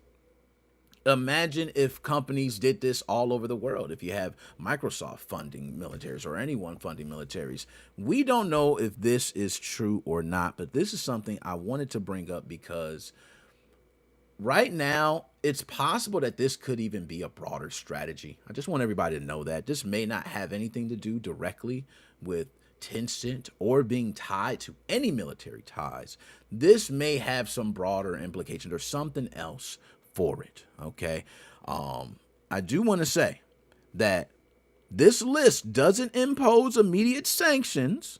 imagine if companies did this all over the world. If you have Microsoft funding militaries or anyone funding militaries, we don't know if this is true or not, but this is something I wanted to bring up because right now it's possible that this could even be a broader strategy. I just want everybody to know that this may not have anything to do directly with Tencent or being tied to any military ties. This may have some broader implications or something else for it. Okay. I do want to say that this list doesn't impose immediate sanctions,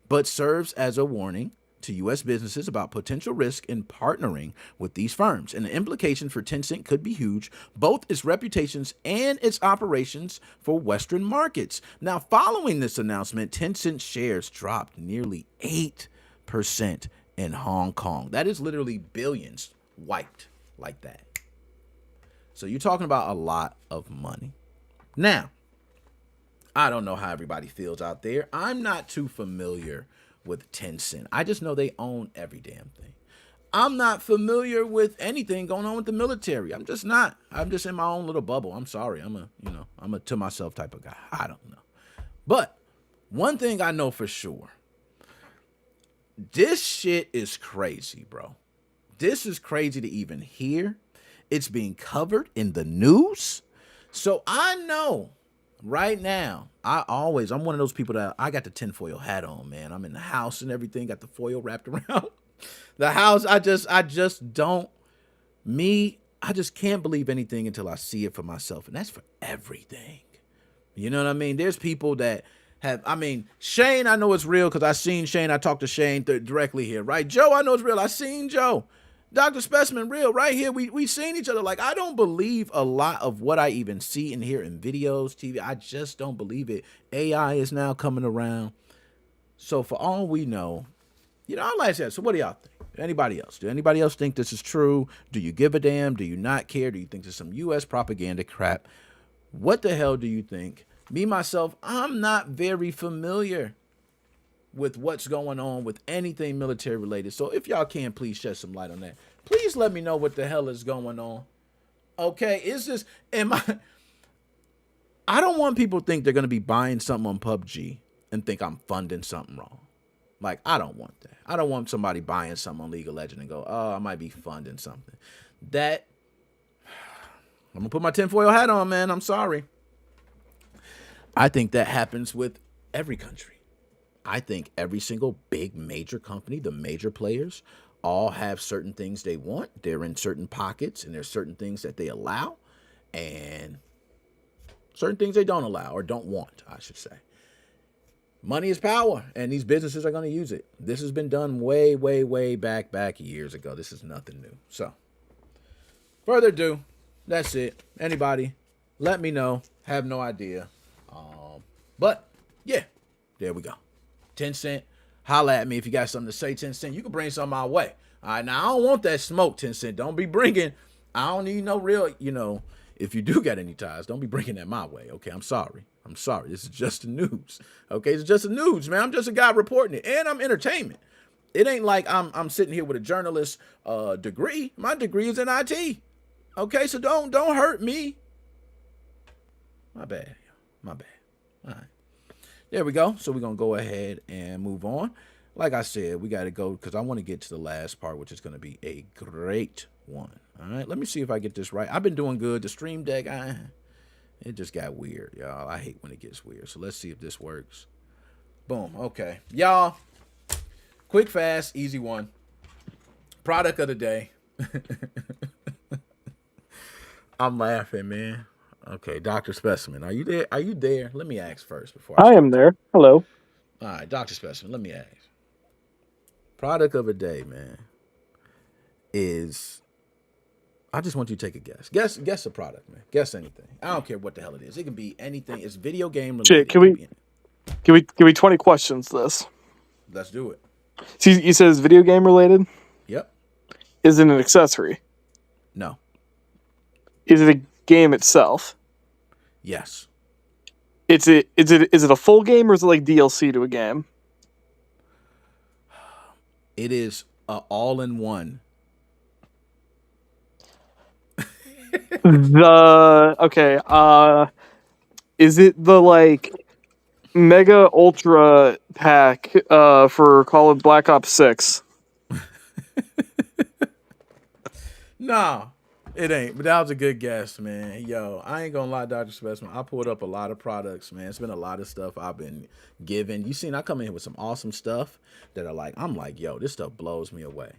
but serves as a warning to U.S. businesses about potential risk in partnering with these firms. And the implication for Tencent could be huge, both its reputations and its operations for Western markets. Now, following this announcement, Tencent shares dropped nearly 8% in Hong Kong. That is literally billions wiped like that. So you're talking about a lot of money. Now, I don't know how everybody feels out there. I'm not too familiar with Tencent. I just know they own every damn thing. I'm not familiar with anything going on with the military. I'm just not. I'm just in my own little bubble. I'm sorry. I'm a to myself type of guy. I don't know. But one thing I know for sure, this shit is crazy, bro. This is crazy to even hear. It's being covered in the news. So I know right now, I'm one of those people that I got the tinfoil hat on, man. I'm in the house and everything, got the foil wrapped around the house. I just can't believe anything until I see it for myself. And that's for everything. You know what I mean? There's people that Shane, I know it's real because I seen Shane. I talked to Shane directly here, right? Joe, I know it's real. I seen Joe. Dr. Specimen, real, right here. We seen each other. Like, I don't believe a lot of what I even see and hear in videos, TV. I just don't believe it. AI is now coming around. So for all we know, I like I said, so what do y'all think? Anybody else? Do anybody else think this is true? Do you give a damn? Do you not care? Do you think there's some U.S. propaganda crap? What the hell do you think? Me, myself, I'm not very familiar with what's going on with anything military related. So if y'all can, please shed some light on that. Please let me know what the hell is going on. Okay, I don't want people to think they're going to be buying something on PUBG and think I'm funding something wrong. Like, I don't want that. I don't want somebody buying something on League of Legends and go, oh, I might be funding something. I'm going to put my tinfoil hat on, man. I'm sorry. I think that happens with every country. I think every single big major company, the major players, all have certain things they want. They're in certain pockets, and there's certain things that they allow, and certain things they don't allow or don't want, I should say. Money is power, and these businesses are going to use it. This has been done way, way, way back years ago. This is nothing new. So, further ado, that's it. Anybody, let me know. Have no idea. But, yeah, there we go. Tencent, holla at me if you got something to say, Tencent. You can bring something my way. All right, now I don't want that smoke, Tencent. Don't be bringing, I don't need no real, if you do got any ties, don't be bringing that my way, okay? I'm sorry. This is just the news, okay? It's just the news, man. I'm just a guy reporting it, and I'm entertainment. It ain't like I'm sitting here with a journalist degree. My degree is in IT, okay? So don't hurt me. My bad. All right. There we go. So we're going to go ahead and move on. Like I said, we got to go because I want to get to the last part, which is going to be a great one. All right. Let me see if I get this right. I've been doing good. The Stream Deck, it just got weird, y'all. I hate when it gets weird. So let's see if this works. Boom. Okay. Y'all, quick, fast, easy one. Product of the day. I'm laughing, man. Okay, Dr. Specimen, are you there? Are you there? Let me ask first before I am there. Hello. All right, Dr. Specimen, let me ask. Product of a day, man, is I just want you to take a guess. Guess a product, man. Guess anything. I don't care what the hell it is. It can be anything. It's video game related. Shit, can we give me 20 questions this? Let's do it. See, you said it's video game related? Yep. Is it an accessory? No. Is it a game itself? Yes. Is it a full game or is it like DLC to a game? It is all-in-one. Is it the like Mega Ultra pack for Call of Black Ops 6? No, it ain't. But that was a good guess, man. Yo, I ain't gonna lie, Dr. Specimen. I pulled up a lot of products, man. It's been a lot of stuff I've been given. You seen I come in here with some awesome stuff that I'm like, yo, this stuff blows me away.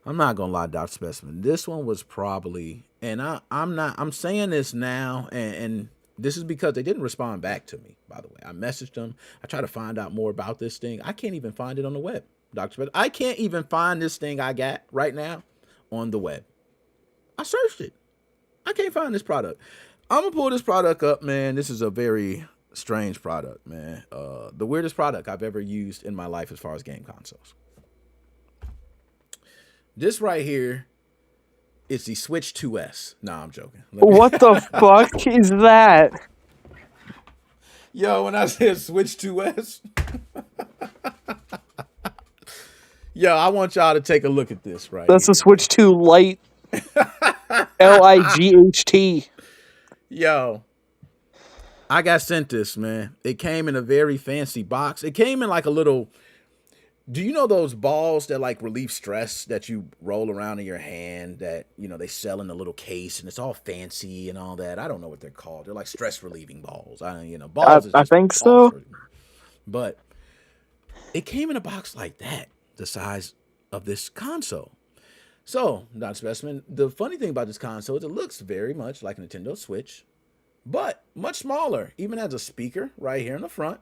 I'm not gonna lie, Dr. Specimen. This one was probably, and I'm saying this now, and This is because they didn't respond back to me, by the way. I messaged them. I tried to find out more about this thing. I can't even find it on the web, Dr. Smith. I can't even find this thing I got right now on the web. I searched it. I can't find this product. I'm going to pull this product up, man. This is a very strange product, man. The weirdest product I've ever used in my life as far as game consoles. This right here is the Switch 2S. Nah, I'm joking. What the fuck is that? Yo, when I said Switch 2S, yo, I want y'all to take a look at this right That's here. a Switch 2 Lite. Light. Yo, I got sent this, man. It came in a very fancy box. It came in like a little... Do you know those balls that like relieve stress that you roll around in your hand that, you know, they sell in a little case and it's all fancy and all that? I don't know what they're called. They're like stress relieving balls. Balls is I just think balls so. But it came in a box like that, the size of this console. So, Dr. Specimen, the funny thing about this console is it looks very much like a Nintendo Switch, but much smaller. Even has a speaker right here in the front.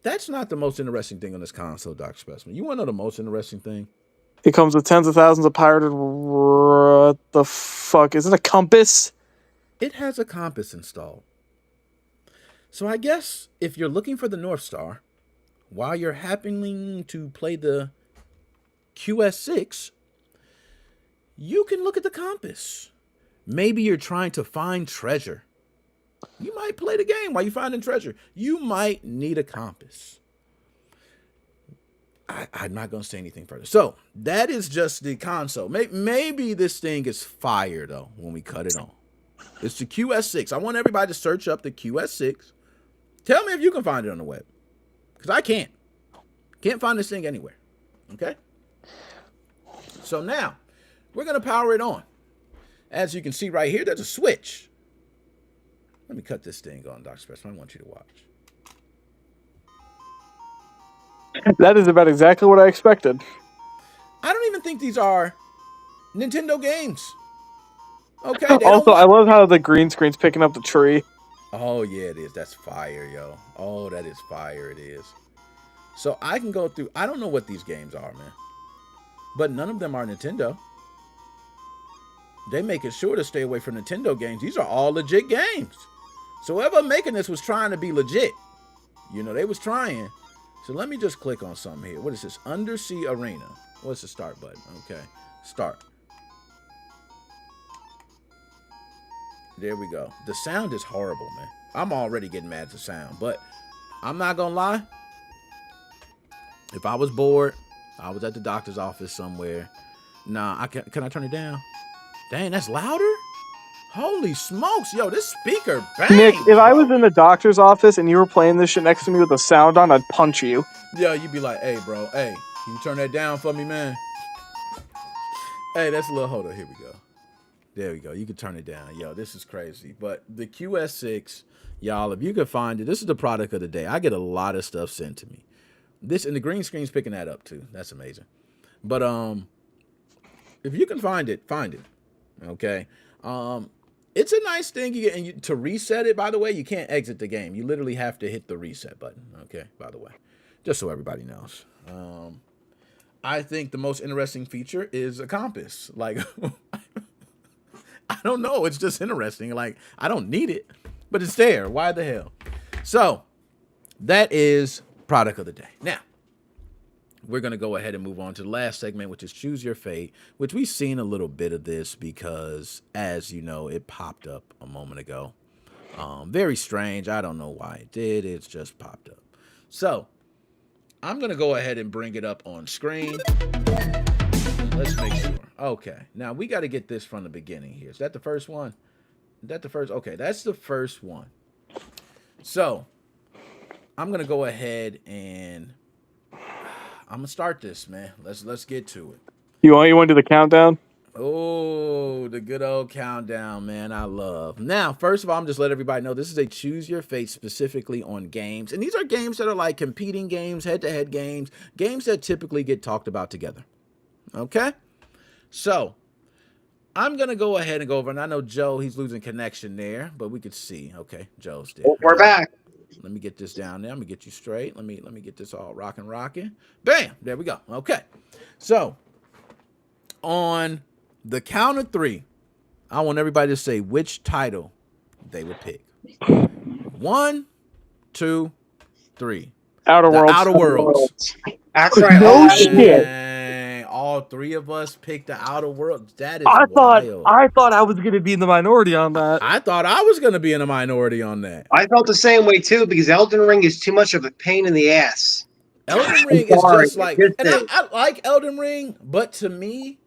That's not the most interesting thing on this console, Dr. Specimen. You want to know the most interesting thing? It comes with tens of thousands of pirated... What the fuck? Is it a compass? It has a compass installed. So I guess if you're looking for the North Star, while you're happening to play the QS6, you can look at the compass. Maybe you're trying to find treasure. You might play the game while you're finding treasure. You might need a compass. I'm not going to say anything further. So that is just the console. Maybe this thing is fire, though, when we cut it on. It's the QS6. I want everybody to search up the QS6. Tell me if you can find it on the web. Because I can't. Can't find this thing anywhere. Okay? So now, we're going to power it on. As you can see right here, there's a switch. Let me cut this thing on, Dr. Specimen. I want you to watch. That is about exactly what I expected. I don't even think these are Nintendo games. Okay, they Also, don't I want... love how the green screen's picking up the tree. Oh, yeah, it is. That's fire, yo. Oh, that is fire, it is. So I can go through... I don't know what these games are, man. But none of them are Nintendo. They make it sure to stay away from Nintendo games. These are all legit games. So whoever making this was trying to be legit. You know, they was trying. So let me just click on something here. What is this? Undersea Arena. What's the start button? Okay. Start. There we go. The sound is horrible, man. I'm already getting mad at the sound. But I'm not going to lie. If I was bored, I was at the doctor's office somewhere. Nah, can I turn it down? Dang, that's louder? Holy smokes, yo, this speaker bang. Nick, if I was in the doctor's office and you were playing this shit next to me with the sound on, I'd punch you. Yo, you'd be like, hey, bro, hey, can you turn that down for me, man? Hey, that's a little, hold on, here we go. There we go, you can turn it down. Yo, this is crazy. But the QS6, y'all, if you could find it, this is the product of the day. I get a lot of stuff sent to me. This, and the green screen's picking that up too. That's amazing. But if you can find it, find it. Okay. It's a nice thing. To reset it, by the way, you can't exit the game. You literally have to hit the reset button. Okay, by the way, just so everybody knows. I think the most interesting feature is a compass. Like, I don't know. It's just interesting. Like, I don't need it, but it's there. Why the hell? So that is product of the day. Now, we're going to go ahead and move on to the last segment, which is Choose Your Fate, which we've seen a little bit of this because, as you know, it popped up a moment ago. Very strange. I don't know why it did. It's just popped up. So I'm going to go ahead and bring it up on screen. Let's make sure. Okay. Now, we got to get this from the beginning here. Is that the first one? Is that the first? Okay, that's the first one. So I'm going to go ahead and... I'm gonna start this, man. Let's get to it. You want to do the countdown? Oh, the good old countdown, man. I love. Now, first of all, I'm just let everybody know this is a Choose Your Fate specifically on games, and these are games that are like competing games, head-to-head games, games that typically get talked about together. Okay, so I'm gonna go ahead and go over, and I know Joe, he's losing connection there, but we could see. Okay, Joe's there. Oh, we're All right. back. Let me get this down there. Let me get you straight. Let me get this all rocking. Bam! There we go. Okay. So on the count of three, I want everybody to say which title they would pick. 1, 2, 3. Outer The Worlds. Outer Worlds. That's right. No Oh, shit. Dang, all three of us picked the Outer Worlds. That is I wild. thought I was gonna be in the minority on that. I thought I was going to be in a minority on that. I felt the same way too because Elden Ring is too much of a pain in the ass. Elden I'm Ring is sorry, just like, it and just is. I like Elden Ring, but to me,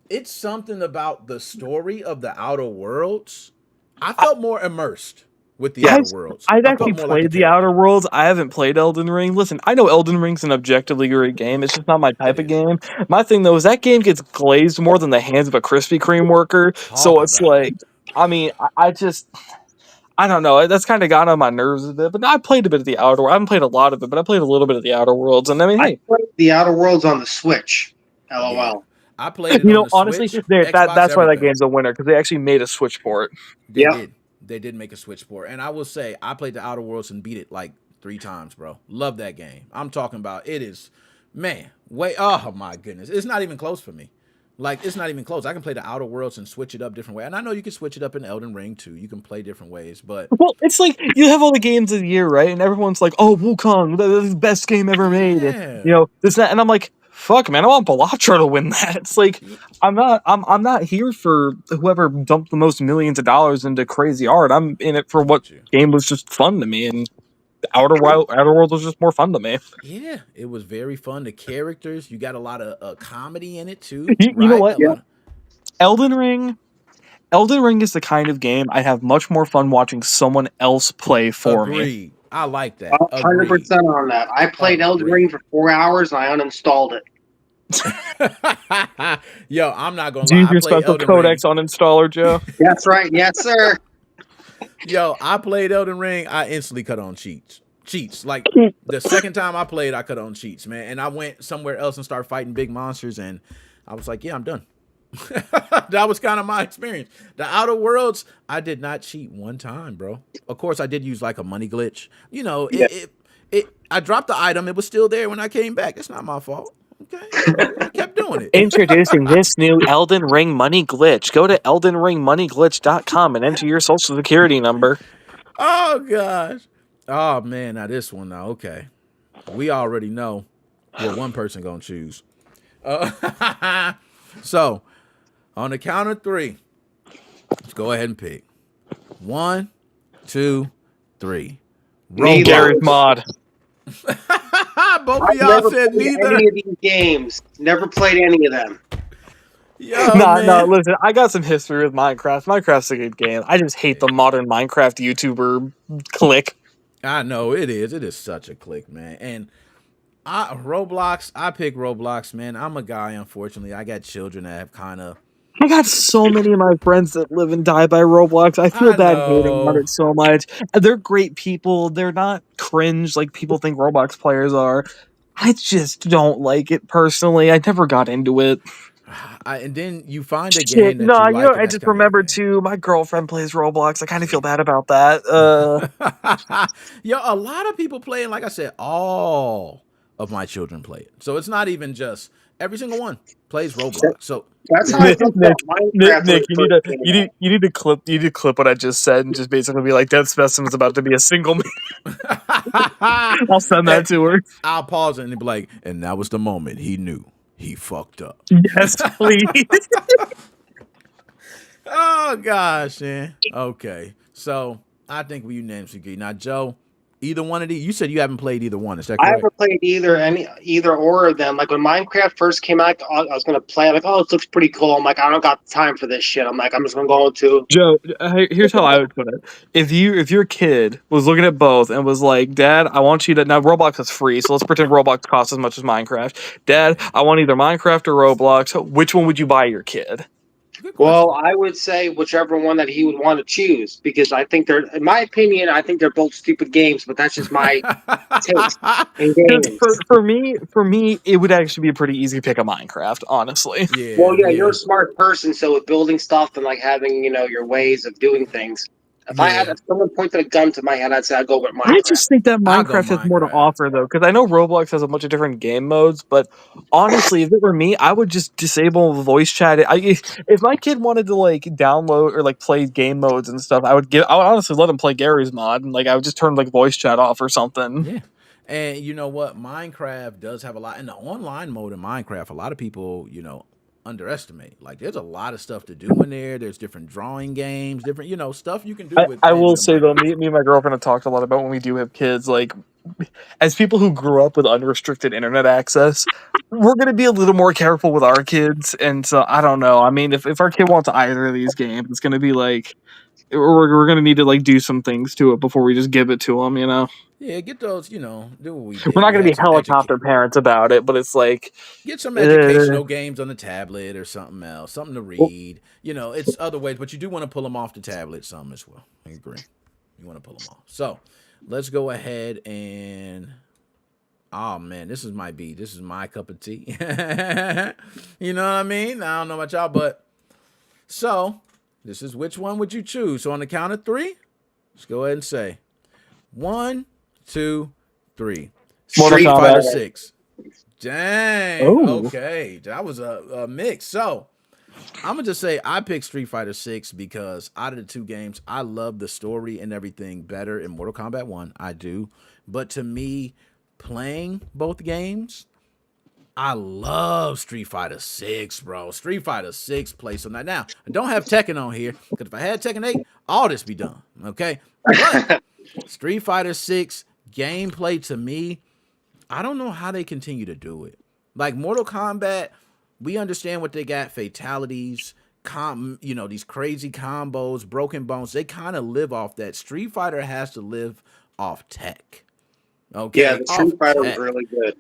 it's something about the story of the Outer Worlds. I felt more immersed with the Outer Worlds. I've I actually felt more like a played the character. Outer Worlds. I haven't played Elden Ring. Listen, I know Elden Ring's an objectively great game. It's just not my It type of is. game. My thing though is that game gets glazed more than the hands of a Krispy Kreme worker. Talk So it's about it. like, I mean, I just, I don't know. That's kind of got on my nerves a bit. But I played a bit of the Outer. I haven't played a lot of it, but I played a little bit of the Outer Worlds. And I mean, I hey, played the Outer Worlds on the Switch. Yeah. LOL. I played it on the honestly, Switch, that Xbox, that's why that everything. game's a winner because they actually made a Switch port. They Yep. did. They did make a Switch port. And I will say, I played the Outer Worlds and beat it like 3 times, bro. Love that game. I'm talking about it is, man, wait, oh my goodness. It's not even close for me. Like, it's not even close. I can play the Outer Worlds and switch it up different ways. And I know you can switch it up in Elden Ring too. You can play different ways, but Well, it's like you have all the games of the year, right? And everyone's like, "Oh, Wukong, the best game ever made," and yeah. this that. And I'm like, "Fuck, man, I want Balatro to win that." It's like Y- I'm not here for whoever dumped the most millions of dollars into crazy art. I'm in it for I what get you. game was just fun to me, and Outer Worlds was just more fun to me. Yeah, it was very fun. The characters, you got a lot of comedy in it too, You know right? what? A lot of Elden Ring. Elden Ring is the kind of game I'd have much more fun watching someone else play for me. agreed. I like that. Agreed. 100% on that. I played Elden Ring Agreed. for 4 hours and I uninstalled it. Yo, I'm not gonna Do you lie. use I your played special Elden Ring. codex uninstaller, Joe? That's right. Yes, sir. Yo, I played Elden Ring. I instantly cut on cheats. Cheats. Like the second time I played, I cut on cheats, man. And I went somewhere else and started fighting big monsters, and I was like, yeah, I'm done. That was kind of my experience. The Outer Worlds, I did not cheat one time, bro. Of course, I did use like a money glitch. You know, Yeah. I dropped the item. It was still there when I came back. It's not my fault. Okay, I kept doing it. Introducing this new Elden Ring money glitch. Go to eldenringmoneyglitch.com and enter your social security number. Oh gosh. Oh man, now this one now. Okay, we already know what one person gonna choose. So on the count of 3, let's go ahead and pick. 1, 2, 3. Neither. Garry's Mod. Both of I've y'all never said played neither. any of these games. Never played any of them. Yo, No, man. listen, I got some history with Minecraft. Minecraft's a good game. I just hate the modern Minecraft YouTuber clique. I know it is. It is such a click, man. And Roblox, I pick Roblox, man. I'm a guy, unfortunately. I got children that have kind of. I got so many of my friends that live and die by Roblox. I feel I bad hating on know. it so much. They're great people. They're not cringe like people think Roblox players are. I just don't like it personally. I never got into it. And then you find a Shit, game that you no, like, and I that's just kind of your remembered game. too. My girlfriend plays Roblox. I kind of feel bad about that. Yo, a lot of people play, and like I said, all of my children play it. So it's not even just every single one plays Roblox. So That's how I Nick, felt Nick, about Minecraft when Nick, it first came out. you need to clip what I just said and just basically be like, Dead Specimen's about to be a single man. I'll send that and to her. I'll pause it and be like, and that was the moment he knew he fucked up. Yes, please. Oh gosh, man. Okay, so I think we unanimously agree. Now, Joe, either one of these, you said you haven't played either one. Is that I correct? haven't played either or of them. Like when Minecraft first came out, I was gonna play. I'm like, oh, this looks pretty cool. I'm like, I don't got time for this shit. I'm like, I'm just gonna go into. Joe, here's how I would put it. If your kid was looking at both and was like, Dad, I want you to now Roblox is free, so let's pretend Roblox costs as much as Minecraft. Dad, I want either Minecraft or Roblox. Which one would you buy your kid? Good Well, question. I would say whichever one that he would want to choose because I think in my opinion, I think they're both stupid games, but that's just my taste in Because games. for me, it would actually be a pretty easy pick of Minecraft, honestly. Well, Yeah, yeah, you're a yeah, smart person, so with building stuff and like having, your ways of doing things. yeah. If someone pointed a gun to my head, I'd say I'd go with I Minecraft. just think that I'll go Minecraft has more to Minecraft. offer, though, because I know Roblox has a bunch of different game modes. But honestly, if it were me, I would just disable voice chat. If my kid wanted to like download or like play game modes and stuff, I would honestly let him play Gary's mod, and like I would just turn like voice chat off or something. Yeah. And you know what? Minecraft does have a lot in the online mode in Minecraft. A lot of people, underestimate. Like there's a lot of stuff to do in there. There's different drawing games, different, stuff you can do with I in will the say though, Minecraft. me and my girlfriend have talked a lot about when we do have kids. Like, as people who grew up with unrestricted internet access, we're gonna be a little more careful with our kids. And so I don't know. I mean, if our kid wants either of these games, it's gonna be like we're gonna need to like do some things to it before we just give it to them. Yeah, get those, do what we We're did. not We gonna had be some helicopter parents about it, but it's like, get some uh, educational games on the tablet or something else, something to well, read. It's other ways, but you do want to pull them off the tablet some as well. I agree. You want to pull them off. So let's go ahead and oh man, this is my cup of tea. You know what I mean? I don't know about y'all, but so this is which one would you choose? So on the count of three, let's go ahead and say 1, 2, 3. Mortal Street Street Kombat. Fighter Fighter. 6. Dang. Oh, Okay. That was a mix. So I'm gonna just say I picked Street Fighter 6 because out of the two games, I love the story and everything better in Mortal Kombat 1. I do. But to me, playing both games, I love Street Fighter 6, bro. Street Fighter 6 plays so nice. Now, I don't have Tekken on here, because if I had Tekken 8, all this be done. Okay? But Street Fighter 6 gameplay to me, I don't know how they continue to do it. Like Mortal Kombat, we understand what they got, fatalities, these crazy combos, broken bones. They kind of live off that. Street Fighter has to live off tech. Yeah, Okay, the Street off Fighter was tech. really good.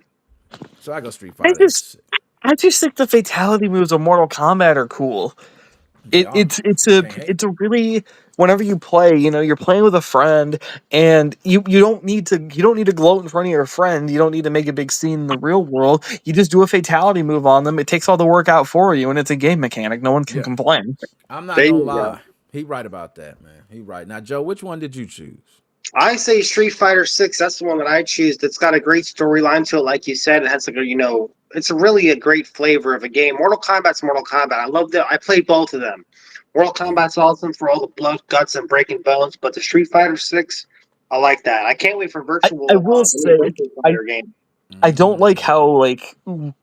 So I go Street I Fighter. just I just think the fatality moves of Mortal Kombat are cool. They are. It's You a can't hate. it's a really, whenever you play, you're playing with a friend, and you don't need to gloat in front of your friend. You don't need to make a big scene in the real world. You just do a fatality move on them. It takes all the work out for you, and it's a game mechanic. No one can Yeah. complain. I'm not There gonna you go. lie. He right about that, man. He right. Now, Joe, which one did you choose? I say Street Fighter 6. That's the one that I choose. That's got a great storyline to it, like you said. It has like it's really a great flavor of a game. Mortal Kombat's Mortal Kombat. I love that. I played both of them. Mortal Yeah. Kombat's awesome for all the blood, guts, and breaking bones, but the Street Fighter 6, I like that. I can't wait for I will the new say, Virtual I Fighter game. I don't like Mm, how like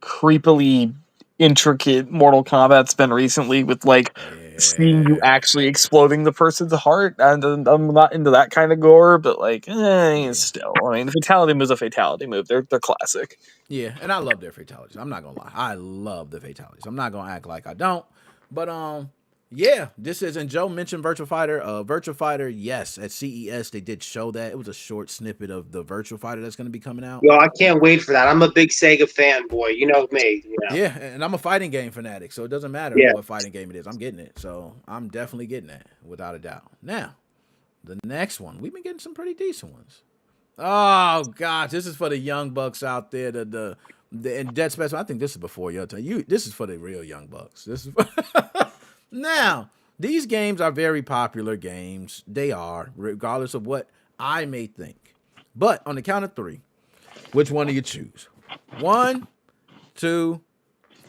creepily intricate Mortal Kombat's been recently, with like seeing you yeah. actually exploding the person's heart. And I'm not into that kind of gore, but like, Yeah. still, I mean, the fatality move is a fatality move. They're classic. Yeah. And I love their fatalities. I'm not gonna lie. I love the fatalities. I'm not gonna act like I don't. But yeah, this is, and Joe mentioned Virtual Fighter. Virtual Fighter, yes, at CES they did show that. It was a short snippet of the Virtual Fighter that's gonna be coming out. Well, I can't wait for that. I'm a big Sega fanboy. You know me. Yeah, and I'm a fighting game fanatic, so it doesn't matter Yeah. what fighting game it is. I'm getting it. So I'm definitely getting that without a doubt. Now, the next one, we've been getting some pretty decent ones. Oh gosh, this is for the young bucks out there. The and Dead Space. I think this is before your time. This is for the real young bucks. This is now. These games are very popular games. They are, regardless of what I may think. But on the count of three, which one do you choose? 1, 2,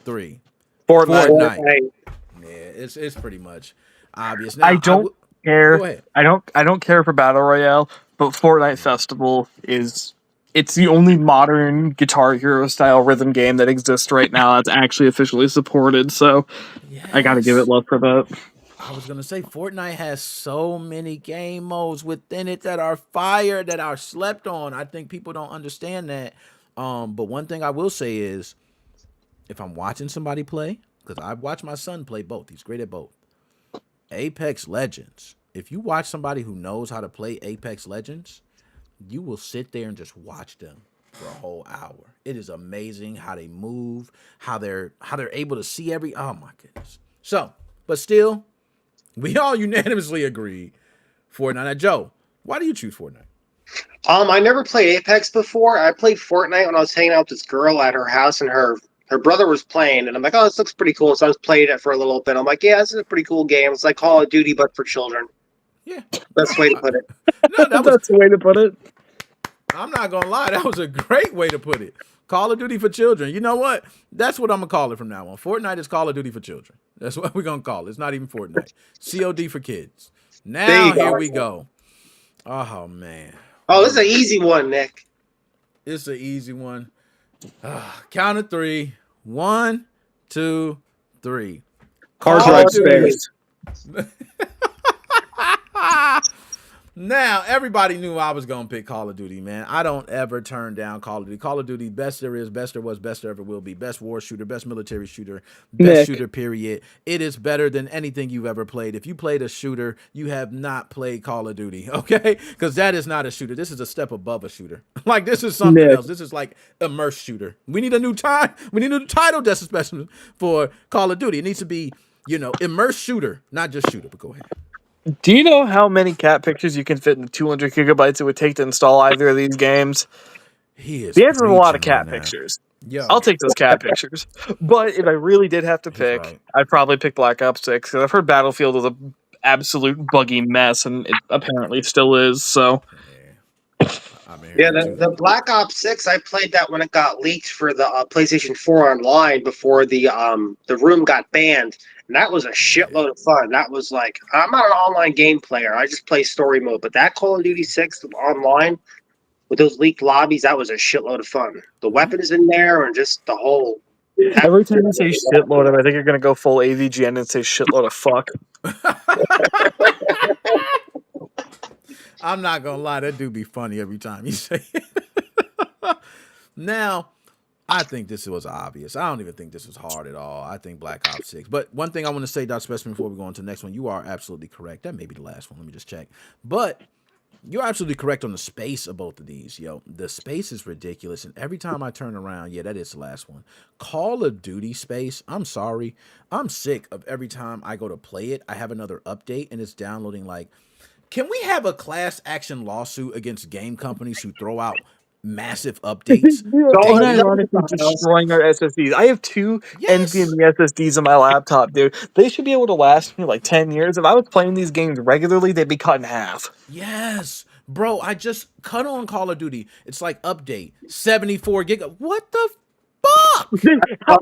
3. Fortnite. Fortnite. Fortnite. Yeah, it's pretty much obvious. I Now I don't will care. go ahead. I don't care for Battle Royale, but Fortnite Festival is, it's the only modern Guitar Hero style rhythm game that exists right now that's actually officially supported. So I got to give it Yes. love for that. I was gonna say Fortnite has so many game modes within it that are fire, that are slept on. I think people don't understand that. But one thing I will say is, if I'm watching somebody play, because I've watched my son play both, he's great at both. Apex Legends. If you watch somebody who knows how to play Apex Legends, you will sit there and just watch them for a whole hour. It is amazing how they move, how they're able to see every. Oh my goodness. So But still, we all unanimously agreed Fortnite. Now, Joe, why do you choose Fortnite? I never played Apex before. I played Fortnite when I was hanging out with this girl at her house, and her brother was playing, and I'm like, oh, this looks pretty cool. So I was playing it for a little bit. I'm like, yeah, this is a pretty cool game. It's like Call of Duty, but for children. Yeah. Best way to put it. No, that was. That's the way to put it. I'm not gonna lie, that was a great way to put it. Call of Duty for children. You know what? That's what I'm gonna call it from now on. Fortnite is Call of Duty for children. That's what we're gonna call it. It's not even Fortnite. COD for kids. Now here we go. Oh man. Oh, this is an easy one, Nick. It's an easy one. Count of 3. 1, 2, 3. Hard Call drive of Duty. space. Now, everybody knew I was going to pick Call of Duty, man. I don't ever turn down Call of Duty. Call of Duty, best there is, best there was, best there ever will be. Best war shooter, best military shooter, best Nick. shooter, period. It is better than anything you've ever played. If you played a shooter, you have not played Call of Duty, okay? Because that is not a shooter. This is a step above a shooter. Like, this is something Nick. else. This is like immersed shooter. We need a new time. We need a new title, that's especially for Call of Duty. It needs to be, immersed shooter, not just shooter, but go ahead. Do you know how many cat pictures you can fit in the 200 gigabytes it would take to install either of these games? He is The answer is a lot of preaching right cat now. pictures. Yo, I'll take those cat pictures. But if I really did have to pick, right. I'd probably pick Black Ops 6, because I've heard Battlefield was an absolute buggy mess, and it apparently still is, so... I'm here Yeah, too. the Black Ops 6, I played that when it got leaked for the PlayStation 4 online before the room got banned. And that was a shitload of fun. That was like, I'm not an online game player. I just play story mode. But that Call of Duty 6 online with those leaked lobbies, that was a shitload of fun. The weapons in there and just the whole... Every time you say shitload of, I think you're going to go full AVGN and say shitload of fuck. I'm not gonna lie, that do be funny every time you say it. Now, I think this was obvious. I don't even think this was hard at all. I think Black Ops 6. But one thing I want to say, Dr. Specimen, before we go on to the next one, you are absolutely correct. That may be the last one. Let me just check. But you're absolutely correct on the space of both of these, yo. The space is ridiculous, and every time I turn around, yeah, that is the last one. Call of Duty space, I'm sorry. I'm sick of every time I go to play it, I have another update, and it's downloading like... Can we have a class action lawsuit against game companies who throw out massive updates? Unironically destroying our SSDs. I have 2 NVMe SSDs on my laptop, dude. They should be able to last me like 10 years. If I was playing these games regularly, they'd be cut in half. Yes. Bro, I just cut on Call of Duty. It's like update 74 gig. What the fuck?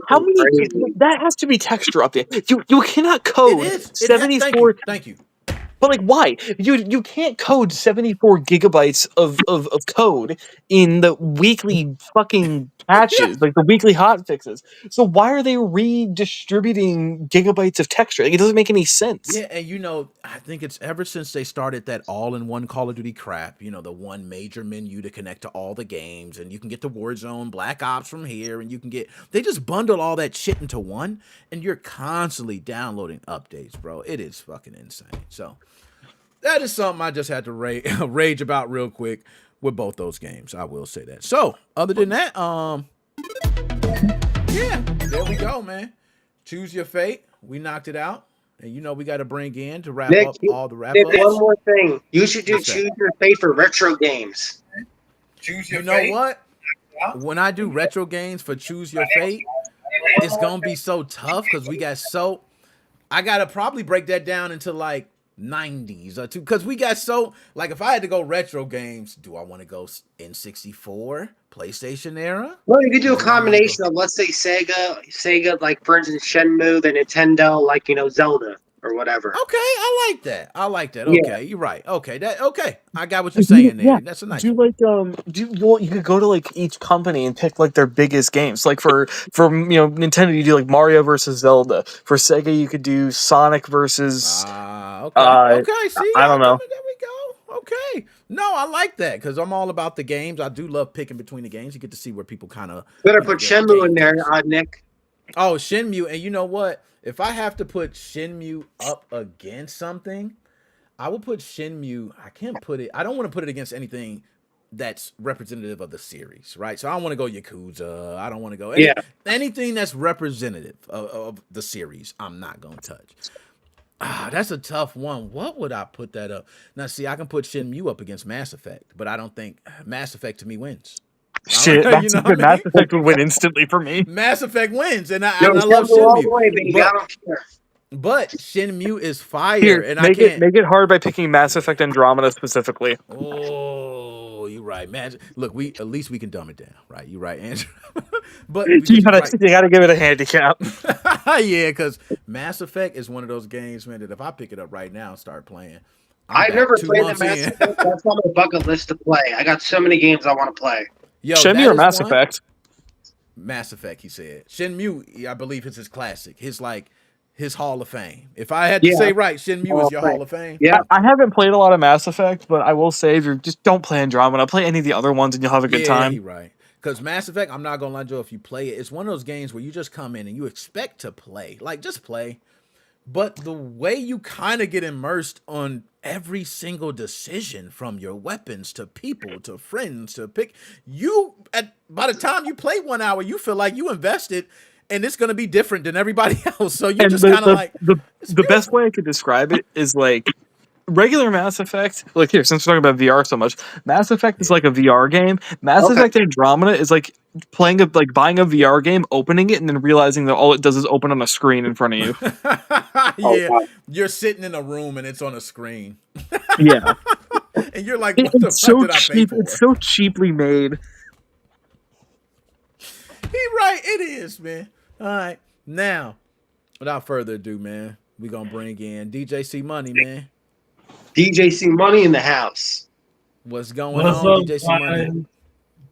How many? That has to be texture update. You cannot code It is. 74. Thank you. But like, why? You can't code 74 gigabytes of code in the weekly fucking patches, like the weekly hot fixes. So why are they redistributing gigabytes of texture? Like, it doesn't make any sense. Yeah, and I think it's ever since they started that all-in-one Call of Duty crap, the one major menu to connect to all the games, and you can get the Warzone, Black Ops from here, and they just bundle all that shit into one, and you're constantly downloading updates, bro. It is fucking insane. So that is something I just had to rage about real quick with both those games. I will say that. So other than that, yeah, there we go, man. Choose your fate. We knocked it out. And we got to bring in to wrap Nick, up all the wrap Nick, ups. one more thing. You should choose your fate for retro games. Choose your fate. You know what? When I do retro games for Choose Your Fate, it's going to be so tough because I got to probably break that down into like 90s or two, because we got if I had to go retro games, do I want to go N64 PlayStation era? Well, you could do a combination of, let's say, Sega, like for instance Shenmue, the Nintendo, like Zelda or whatever. Okay, I like that. Okay, yeah. You're right. Okay, I got what you're saying there. Yeah. That's a nice. You could go to like each company and pick like their biggest games. Like for Nintendo, you do like Mario versus Zelda. For Sega, you could do Sonic versus. Okay. See, I don't know. There we go. Okay. No, I like that because I'm all about the games. I do love picking between the games. You get to see where people kind of better put Shenmue in there, Nick. Oh, Shenmue, and you know what? If I have to put Shenmue up against something, I will put Shenmue. I don't want to put it against anything that's representative of the series, right? So I don't want to go Yakuza. I don't want to go anything that's representative of the series. I'm not going to touch. That's a tough one. What would I put that up? Now, see, I can put Shenmue up against Mass Effect, but I don't think Mass Effect to me wins. Shit, You that's know a what good I Mass mean? Effect would win instantly for me. Mass Effect wins, and Yo, I love Shenmue all the Shenmue, way, baby. I but don't care. Shenmue is fire, Here, and I can't. make it hard by picking Mass Effect Andromeda specifically. Oh, you're right, man. Look, we at least we can dumb it down, right? You're right, Andrew. But You because you're right, gotta give it a handicap. yeah, because Mass Effect is one of those games, man, that if I pick it up right now and start playing, I'm I've back never two played the months Mass in. Effect. That's on my bucket list to play. I got so many games I want to play. Yo, Shenmue that or is Mass one. Effect? Mass Effect, he said. Shenmue, I believe, is his classic. His Hall of Fame. If I had to Yeah, say right, Shenmue is your Hall of Fame. yeah. I haven't played a lot of Mass Effect, but I will say if you just don't play Andromeda, play any of the other ones and you'll have a good Yeah, he time. right. Because Mass Effect, I'm not gonna lie, Joe. If you play it, it's one of those games where you just come in and you expect to play, like just play. But the way you kind of get immersed on every single decision, from your weapons to people to friends to pick, by the time you play 1 hour, you feel like you invested, and it's gonna be different than everybody else. So you And just kind of like, it's the best beautiful. way I could describe it is like regular Mass Effect. Like here, since we're talking about VR so much, Mass Effect is Yeah. like a VR game. Mass Okay. Effect Andromeda is like buying a VR game, opening it, and then realizing that all it does is open on a screen in front of you. Oh, Yeah, wow. you're sitting in a room and it's on a screen, Yeah, and you're like, "What the it's fuck so did I pay cheap. It's for?" so cheaply made. He right, it is, man. All right, now, without further ado, man, we gonna bring in DJ C Money, man. DJ C Money in the house. What's going What's on, up, DJ C Money? guys?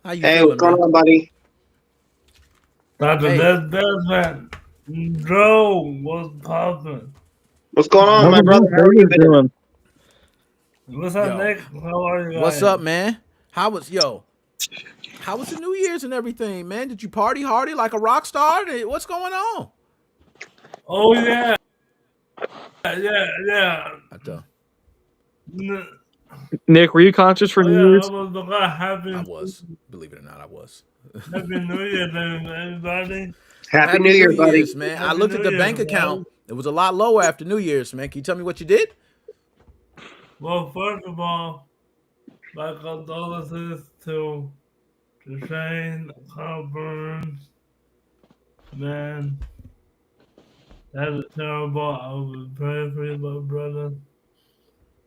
How you Hey, what's feeling, going man? on, buddy? Dr. Hey, Desmond. Joe, what's poppin'? What's going on, How my are brother? these How are you, burgers man? doing? What's up, yo, Nick? How are you what's guys? up, man? How was the New Year's and everything, man? Did you party hardy like a rock star? What's going on? Oh, yeah. Yeah. I tell. N- Nick, were you conscious for Oh, New yeah, I Year's? was looking I happy, was, believe it or not, I was. happy New Year, everybody. Happy New Happy New Year, buddy. Year's, man. I Happy looked at New the Year, bank account. guys. It was a lot lower after New Year's, man. Can you tell me what you did? Well, first of all, my condolences to Shane, Carl Burns. Man, that is terrible. I was praying for you, my brother.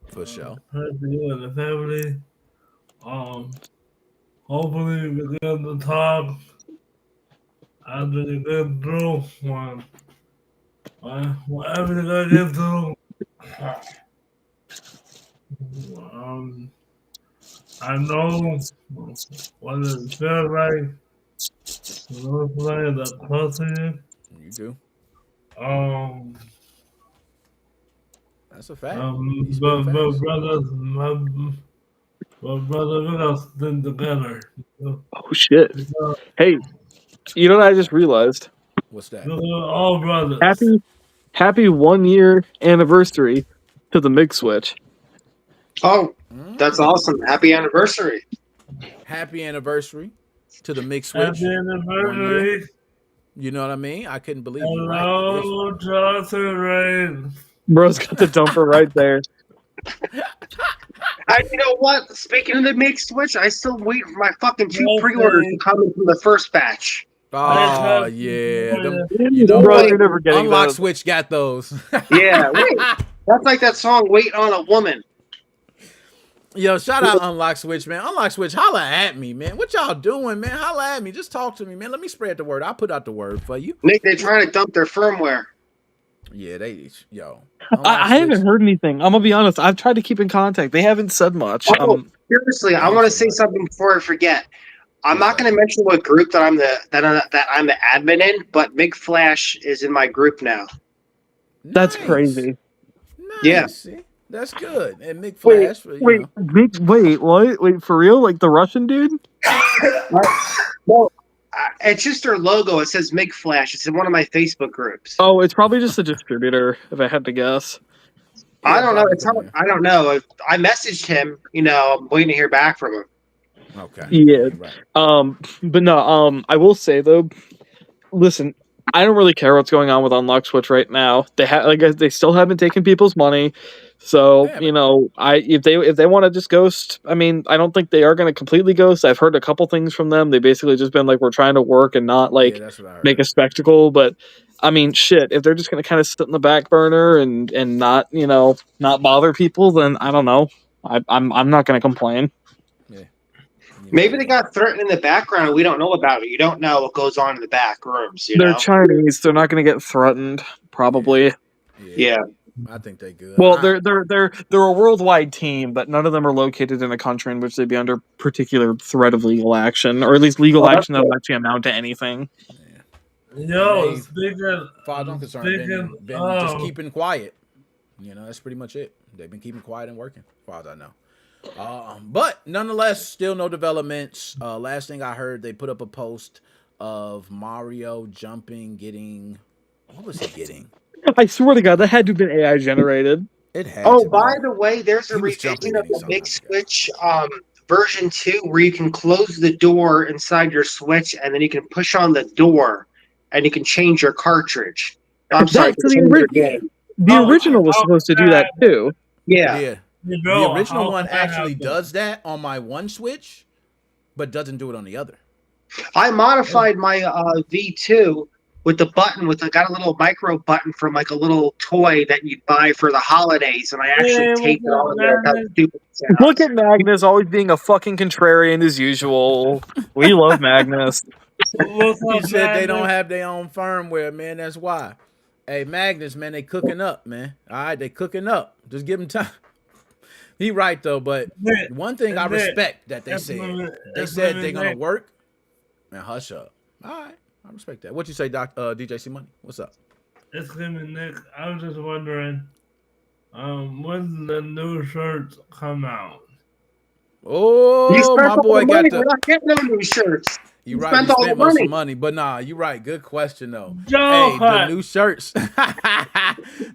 For sure. Praying for you and the family. Um, Hopefully we get to talk after you get through one. Whatever you gotta get through. Um, I know what it feels like to lose somebody that close to You do. you. That's a fact. He's spitting But facts. brothers, my brother, we gotta stick together. Oh shit! Because Hey, you know what I just realized? What's that? we're all brothers. Happy 1 year anniversary to the MIG switch. Oh, that's awesome. Happy anniversary. Happy anniversary to the mix switch. Happy 1 year. anniversary. You know what I mean? I couldn't believe you. Right? Hello, Johnson Rain. Bro's got the dumper right there. You know what? Speaking of the make switch, I still wait for my fucking 2 Okay. pre-orders to come in from the first batch. Oh yeah. Them, Bro, Wait. you're never getting Unlock those. Switch got those. Yeah, wait. That's like that song "Wait on a Woman." Yo, shout out Unlock Switch, man. Unlock Switch, holla at me, man. What y'all doing, man? Holla at me. Just talk to me, man. Let me spread the word. I'll put out the word for you. Nick, they're trying to dump their firmware. Yeah, yo. I haven't heard anything. I'm gonna be honest. I've tried to keep in contact. They haven't said much. Oh, seriously, I want to say something before I forget. I'm not going to mention what group that I'm the admin in, but Big Flash is in my group now. That's Nice. crazy. Nice. Yeah. See? That's good. And Mick Wait, Flash, what? For real? Like the Russian dude? Well, it's just their logo. It says Mig Flash. It's in one of my Facebook groups. Oh, it's probably just a distributor, if I had to guess. I don't know. probably. I don't know. I messaged him. I'm waiting to hear back from him. Okay. Yeah. Right. But no, I will say though, listen, I don't really care what's going on with Unlock Switch right now. They still haven't taken people's money. So, Yeah, you know, if they want to just ghost, I mean, I don't think they are going to completely ghost. I've heard a couple things from them. They basically just been like, we're trying to work and not yeah, like that's what I make a heard. spectacle. But I mean, shit, if they're just going to kind of sit in the back burner and not, you know, not bother people, then I don't know. I'm not going to complain. Yeah, you know, Maybe they man. got threatened in the background and we don't know about it. You don't know what goes on in the back rooms, you They're know? Chinese. They're not going to get threatened, Yeah, probably. yeah. Yeah. I think they good. Well, they're a worldwide team, but none of them are located in a country in which they'd be under particular threat of legal action, or at least legal Well, that's action that good. would actually amount to anything. Yeah. And Yo, they've, far as I'm concerned, speaking been just of, keeping quiet. You know, that's pretty much it. They've been keeping quiet and working, as far as I know. But nonetheless, still no developments. Last thing I heard, they put up a post of Mario jumping, getting, what was he getting? I swear to God, that had to have been AI generated. It had Oh, to be. by the way, there's a He was jumping, revision of getting the something, Big I forgot. Switch version 2 where you can close the door inside your Switch and then you can push on the door and you can change your cartridge. I'm sorry, you That's can the change your Yeah, game. the original was how supposed to do that can too. Yeah. yeah. you The know, original how one can that actually happen? does that on my one Switch, but doesn't do it on the other. I modified my V2 with the button I got a little micro button from like a little toy that you buy for the holidays and I actually Hey, what's taped it up, on there. That man? stupid Look sounds. at Magnus always being a fucking contrarian as usual. We love Magnus. What's He up, said they don't man? have their own firmware, man. That's why. Hey, Magnus, man, they cooking up, man. All right, they cooking up. Just give them time. He right though, but Nick, one thing I Nick, respect that they said they're gonna Nick. work. Man, hush up. All right, I respect that. What you say, DJ C Money? What's up? It's gonna Nick. I was just wondering, when the new shirts come out? You Oh, spent my all the boy got money. We're the. not getting no new shirts. You You right. spent We all the spent most of the money. money, but nah, you right. Good question though. Joe Hey, the Hut. new shirts,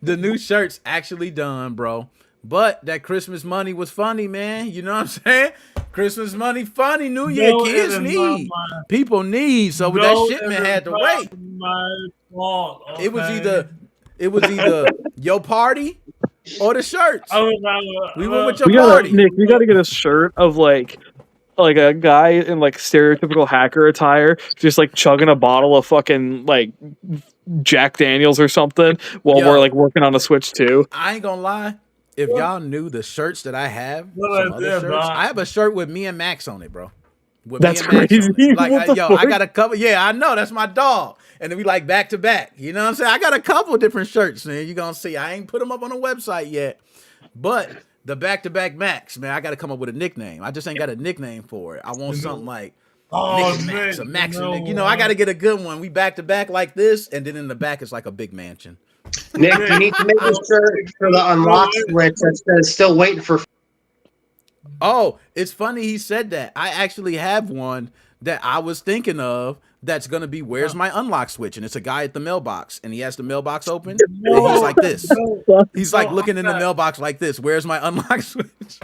the new shirts actually done, bro. But that Christmas money was funny, man. You know what I'm saying? Christmas money funny. New Year No, it kids is not need. my. People need. So that No, it shipment is had to not wait. my fault. It was Okay. either your party or the shirts. I was We went with your We gotta party. Nick, we gotta get a shirt of like a guy in like stereotypical hacker attire, just like chugging a bottle of fucking like Jack Daniels or something while we're Yo, like working on the Switch 2. I ain't gonna lie. If y'all knew the shirts that I have, what some I other did, shirts, bro. I have a shirt with me and Max on it, bro. With me That's and Max crazy. on it. Like, What the I fuck? got a couple. Yeah, I know. That's my dog. And then we like back to back. You know what I'm saying? I got a couple different shirts, man. You're going to see. I ain't put them up on the website yet. But the back to back Max, man, I got to come up with a nickname. I just ain't got a nickname for it. I want something like Oh, Nick and Max Nick, or Max you and know Nick. You know, I got to get a good one. We back to back like this. And then in the back, it's like a big mansion. Nick, you need to make a shirt for the unlock switch that says still waiting for. Oh, it's funny he said that. I actually have one that I was thinking of that's gonna be where's my unlock switch? And it's a guy at the mailbox and he has the mailbox open and he's like this. He's like looking in the mailbox like this. Where's my unlock switch?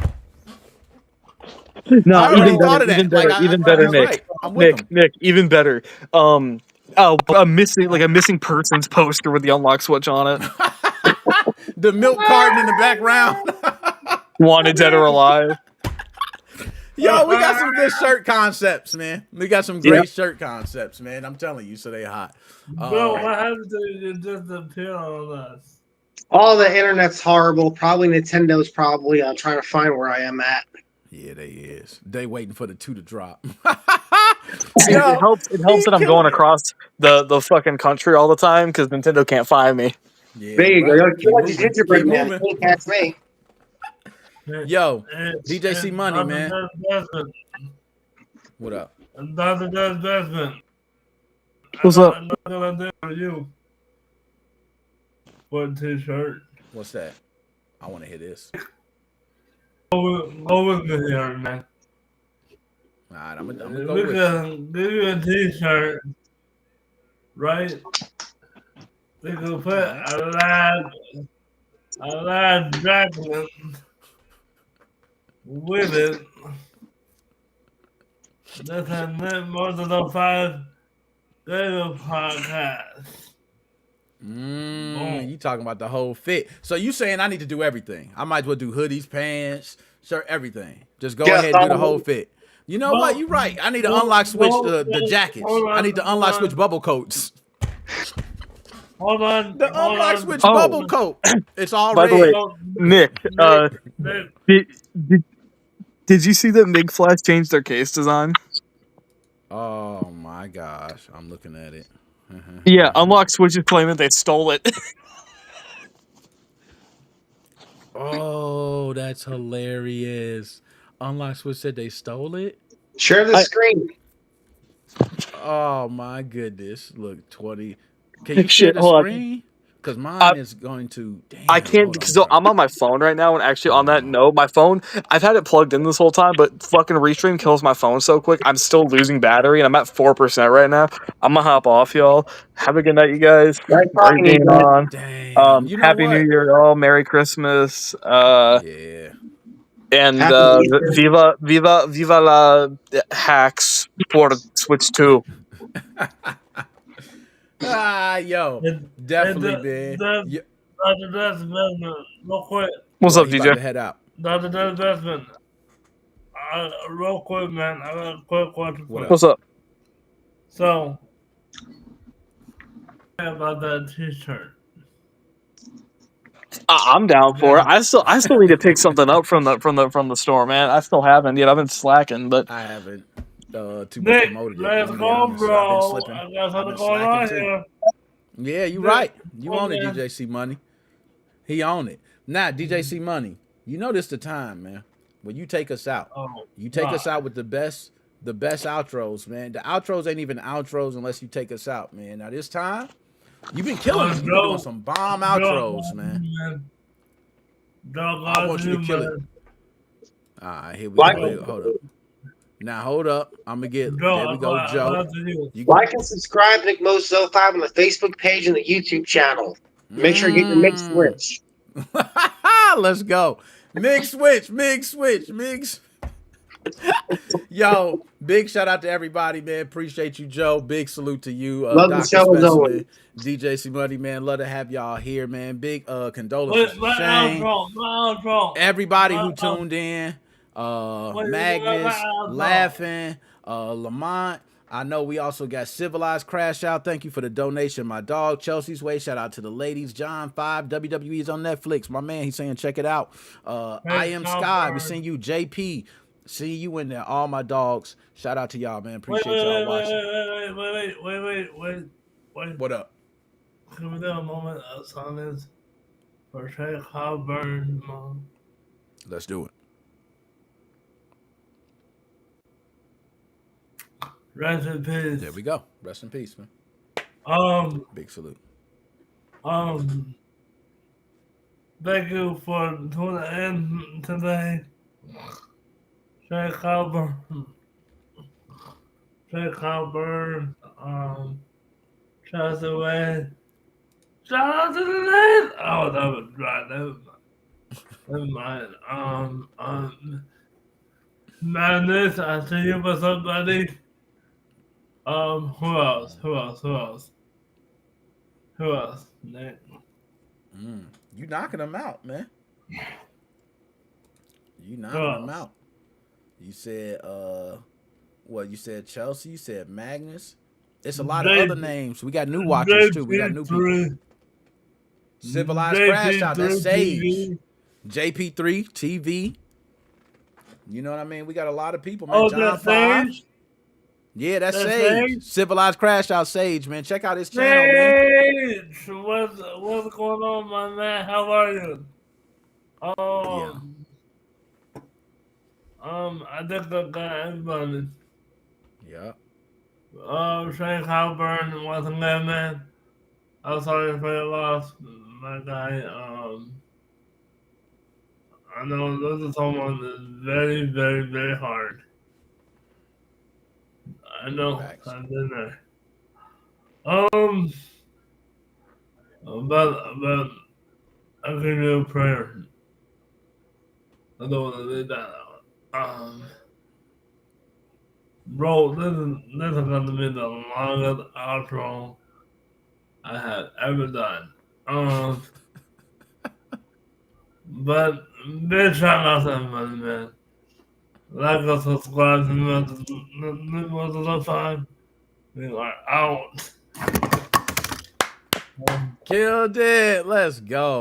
No, I already even better, thought of that. Like even better, he's Nick. right. I'm with him. Nick, even better. A missing persons poster with the unlock switch on it. The milk carton in the background. Wanted dead or alive. Yo, we got some good shirt concepts, man. We got some Yeah. great shirt concepts, man. I'm telling you, so they hot. Bro, what happened to you just appear on us? All the internet's horrible. Probably Nintendo's probably trying to find where I am at. Yeah, they is. They waiting for the 2 to drop. It helps. It helps he that I'm killing going it. across the fucking country all the time because Nintendo can't find me. Yeah, There you go. right. You're Keep like a moving. gingerbread Keep man. moving. Can't catch me. Yo, It's DJC Money, man. Desmond. What up? Dr. Desmond. What's up? I'm not gonna do for you. What t-shirt? What's that? I want to hear this. Go with me here, man. All right, I'm gonna go We with you. can give you a t-shirt, right? We can put a lad dragon with it. That has more than 5 Gator podcast. Boom. You talking about the whole fit. So you saying I need to do everything. I might as well do hoodies, pants, shirt, everything. Just go Yes, ahead and do the whole fit. You know what? No, You're right. I need to no, unlock switch no, the no, jackets. hold I on, need to hold unlock switch on, bubble coats. hold on, The hold unlock on. switch Oh, bubble coat. It's all by the way, red. No, Nick, Nick, Nick, did, did, did you see that Mig Flash changed their case design? Oh my gosh. I'm looking at it. Yeah, Unlock Switch is claiming they stole it. Oh, that's hilarious. Unlock switch said they stole it. share the I, screen. Oh my goodness. Look, 20. Can you share shit, the hold on. screen? Because I, mine is going to. I Damn. can't Hold on. because Let me try. I'm on my phone right now, and actually on Hold that on. note, my phone, I've had it plugged in this whole time, but fucking Restream kills my phone so quick. I'm still losing battery, and I'm at 4% right now. I'm gonna hop off, y'all. Have a good night, you guys. Nice Great talking to you, being man. on. Damn. You know Happy New what? Year, y'all. Merry Christmas. Yeah. And Happy Easter. viva la hacks for Switch 2. Yo. and Definitely, man. that's Dr. Desmond, real quick. What's What? up, He about DJ? to head out. Dr. Desmond, real quick, man. I got a quick question What for up? you. What's up? So, about that T-shirt. I'm down for it. Now, I still need to pick something up from the store, man. I still haven't yet. I've been slacking, but I haven't too much Nick, promoted it. let's I'm gonna be go, honest. I've been bro. slipping. I got I've something been going slacking on too. here. Yeah, you Nick, right. You own it, okay. DJC Money. He own it. Now, DJC Money. You know this the time, man. When you take us out. Oh, You take us God. out with the best outros, man. The outros ain't even outros unless you take us out, man. Now this time, you've been killing them. You've been doing Joe, some bomb Joe, outros, man. man. Joe, I got want you to you, kill it. man. All right, here we Like, go. Joe, Hold up. Now hold up. I'm gonna get. There we Joe, go, I Joe. got you. You. like and subscribe to Nick Moses 05 on the Facebook page and the YouTube channel. Make sure you get your mix Mm. switch. Let's go. Mix switch. Mix switch. Mix. Yo, big shout out to everybody, man. Appreciate you, Joe. Big salute to you, Love the Dr. show as always. Specimen, DJ C Money, man. Love to have y'all here, man. Big condolences Wait, to my Shane. outro, my outro. Everybody My who outro. tuned in. Wait, my Magnus, outro. Laughing, Lamont. I know we also got Civilized Crash Out. Thank you for the donation. My dog, Chelsea's Way. Shout out to the ladies. John 5, WWE's on Netflix. My man, he's saying check it out. I Hey, Am Sky. We Copper. seen you. JP. See you in there. All my dogs. Shout out to y'all, man. Wait, Appreciate y'all watching. wait. What up? Can we do a moment of silence for Shay Coburn? Let's do it. Rest in There peace. we go. Rest in peace, man. Um, Big salute. um, thank you for tuning in today. Shay Coburn. Shay Coburn. Shout away. Shout out to the land. Oh, that was right. Never mind. Madness. I see you for somebody. Who else? Who else? Nick. You knocking them out, man. You Who knocking them else? out. You said what? You said Chelsea. You said Magnus. It's a lot of J other names. We got new watchers too. We got new people. JP3. Civilized Crash Out. That's JP3 Sage. TV. JP3 TV. You know what I mean? We got a lot of people, man. Oh, John that's 5. Sage. Yeah, that's That's Sage. Sage. Civilized Crash Out Sage, man. Check out his channel, man. Sage. What's going on, my man? How are you? Yeah. I think I got everybody. Yeah. Shane Halburn, once again, man. I'm sorry for your loss, my guy. I know losing someone is very, very, very hard. I know. Facts. I've been there. Um, but I can do a prayer. I don't want to leave that out. Bro, this is gonna be the longest outro I have ever done. But big shout out to everybody, man. Like and subscribe to the time. We are out. Killed it. Let's go.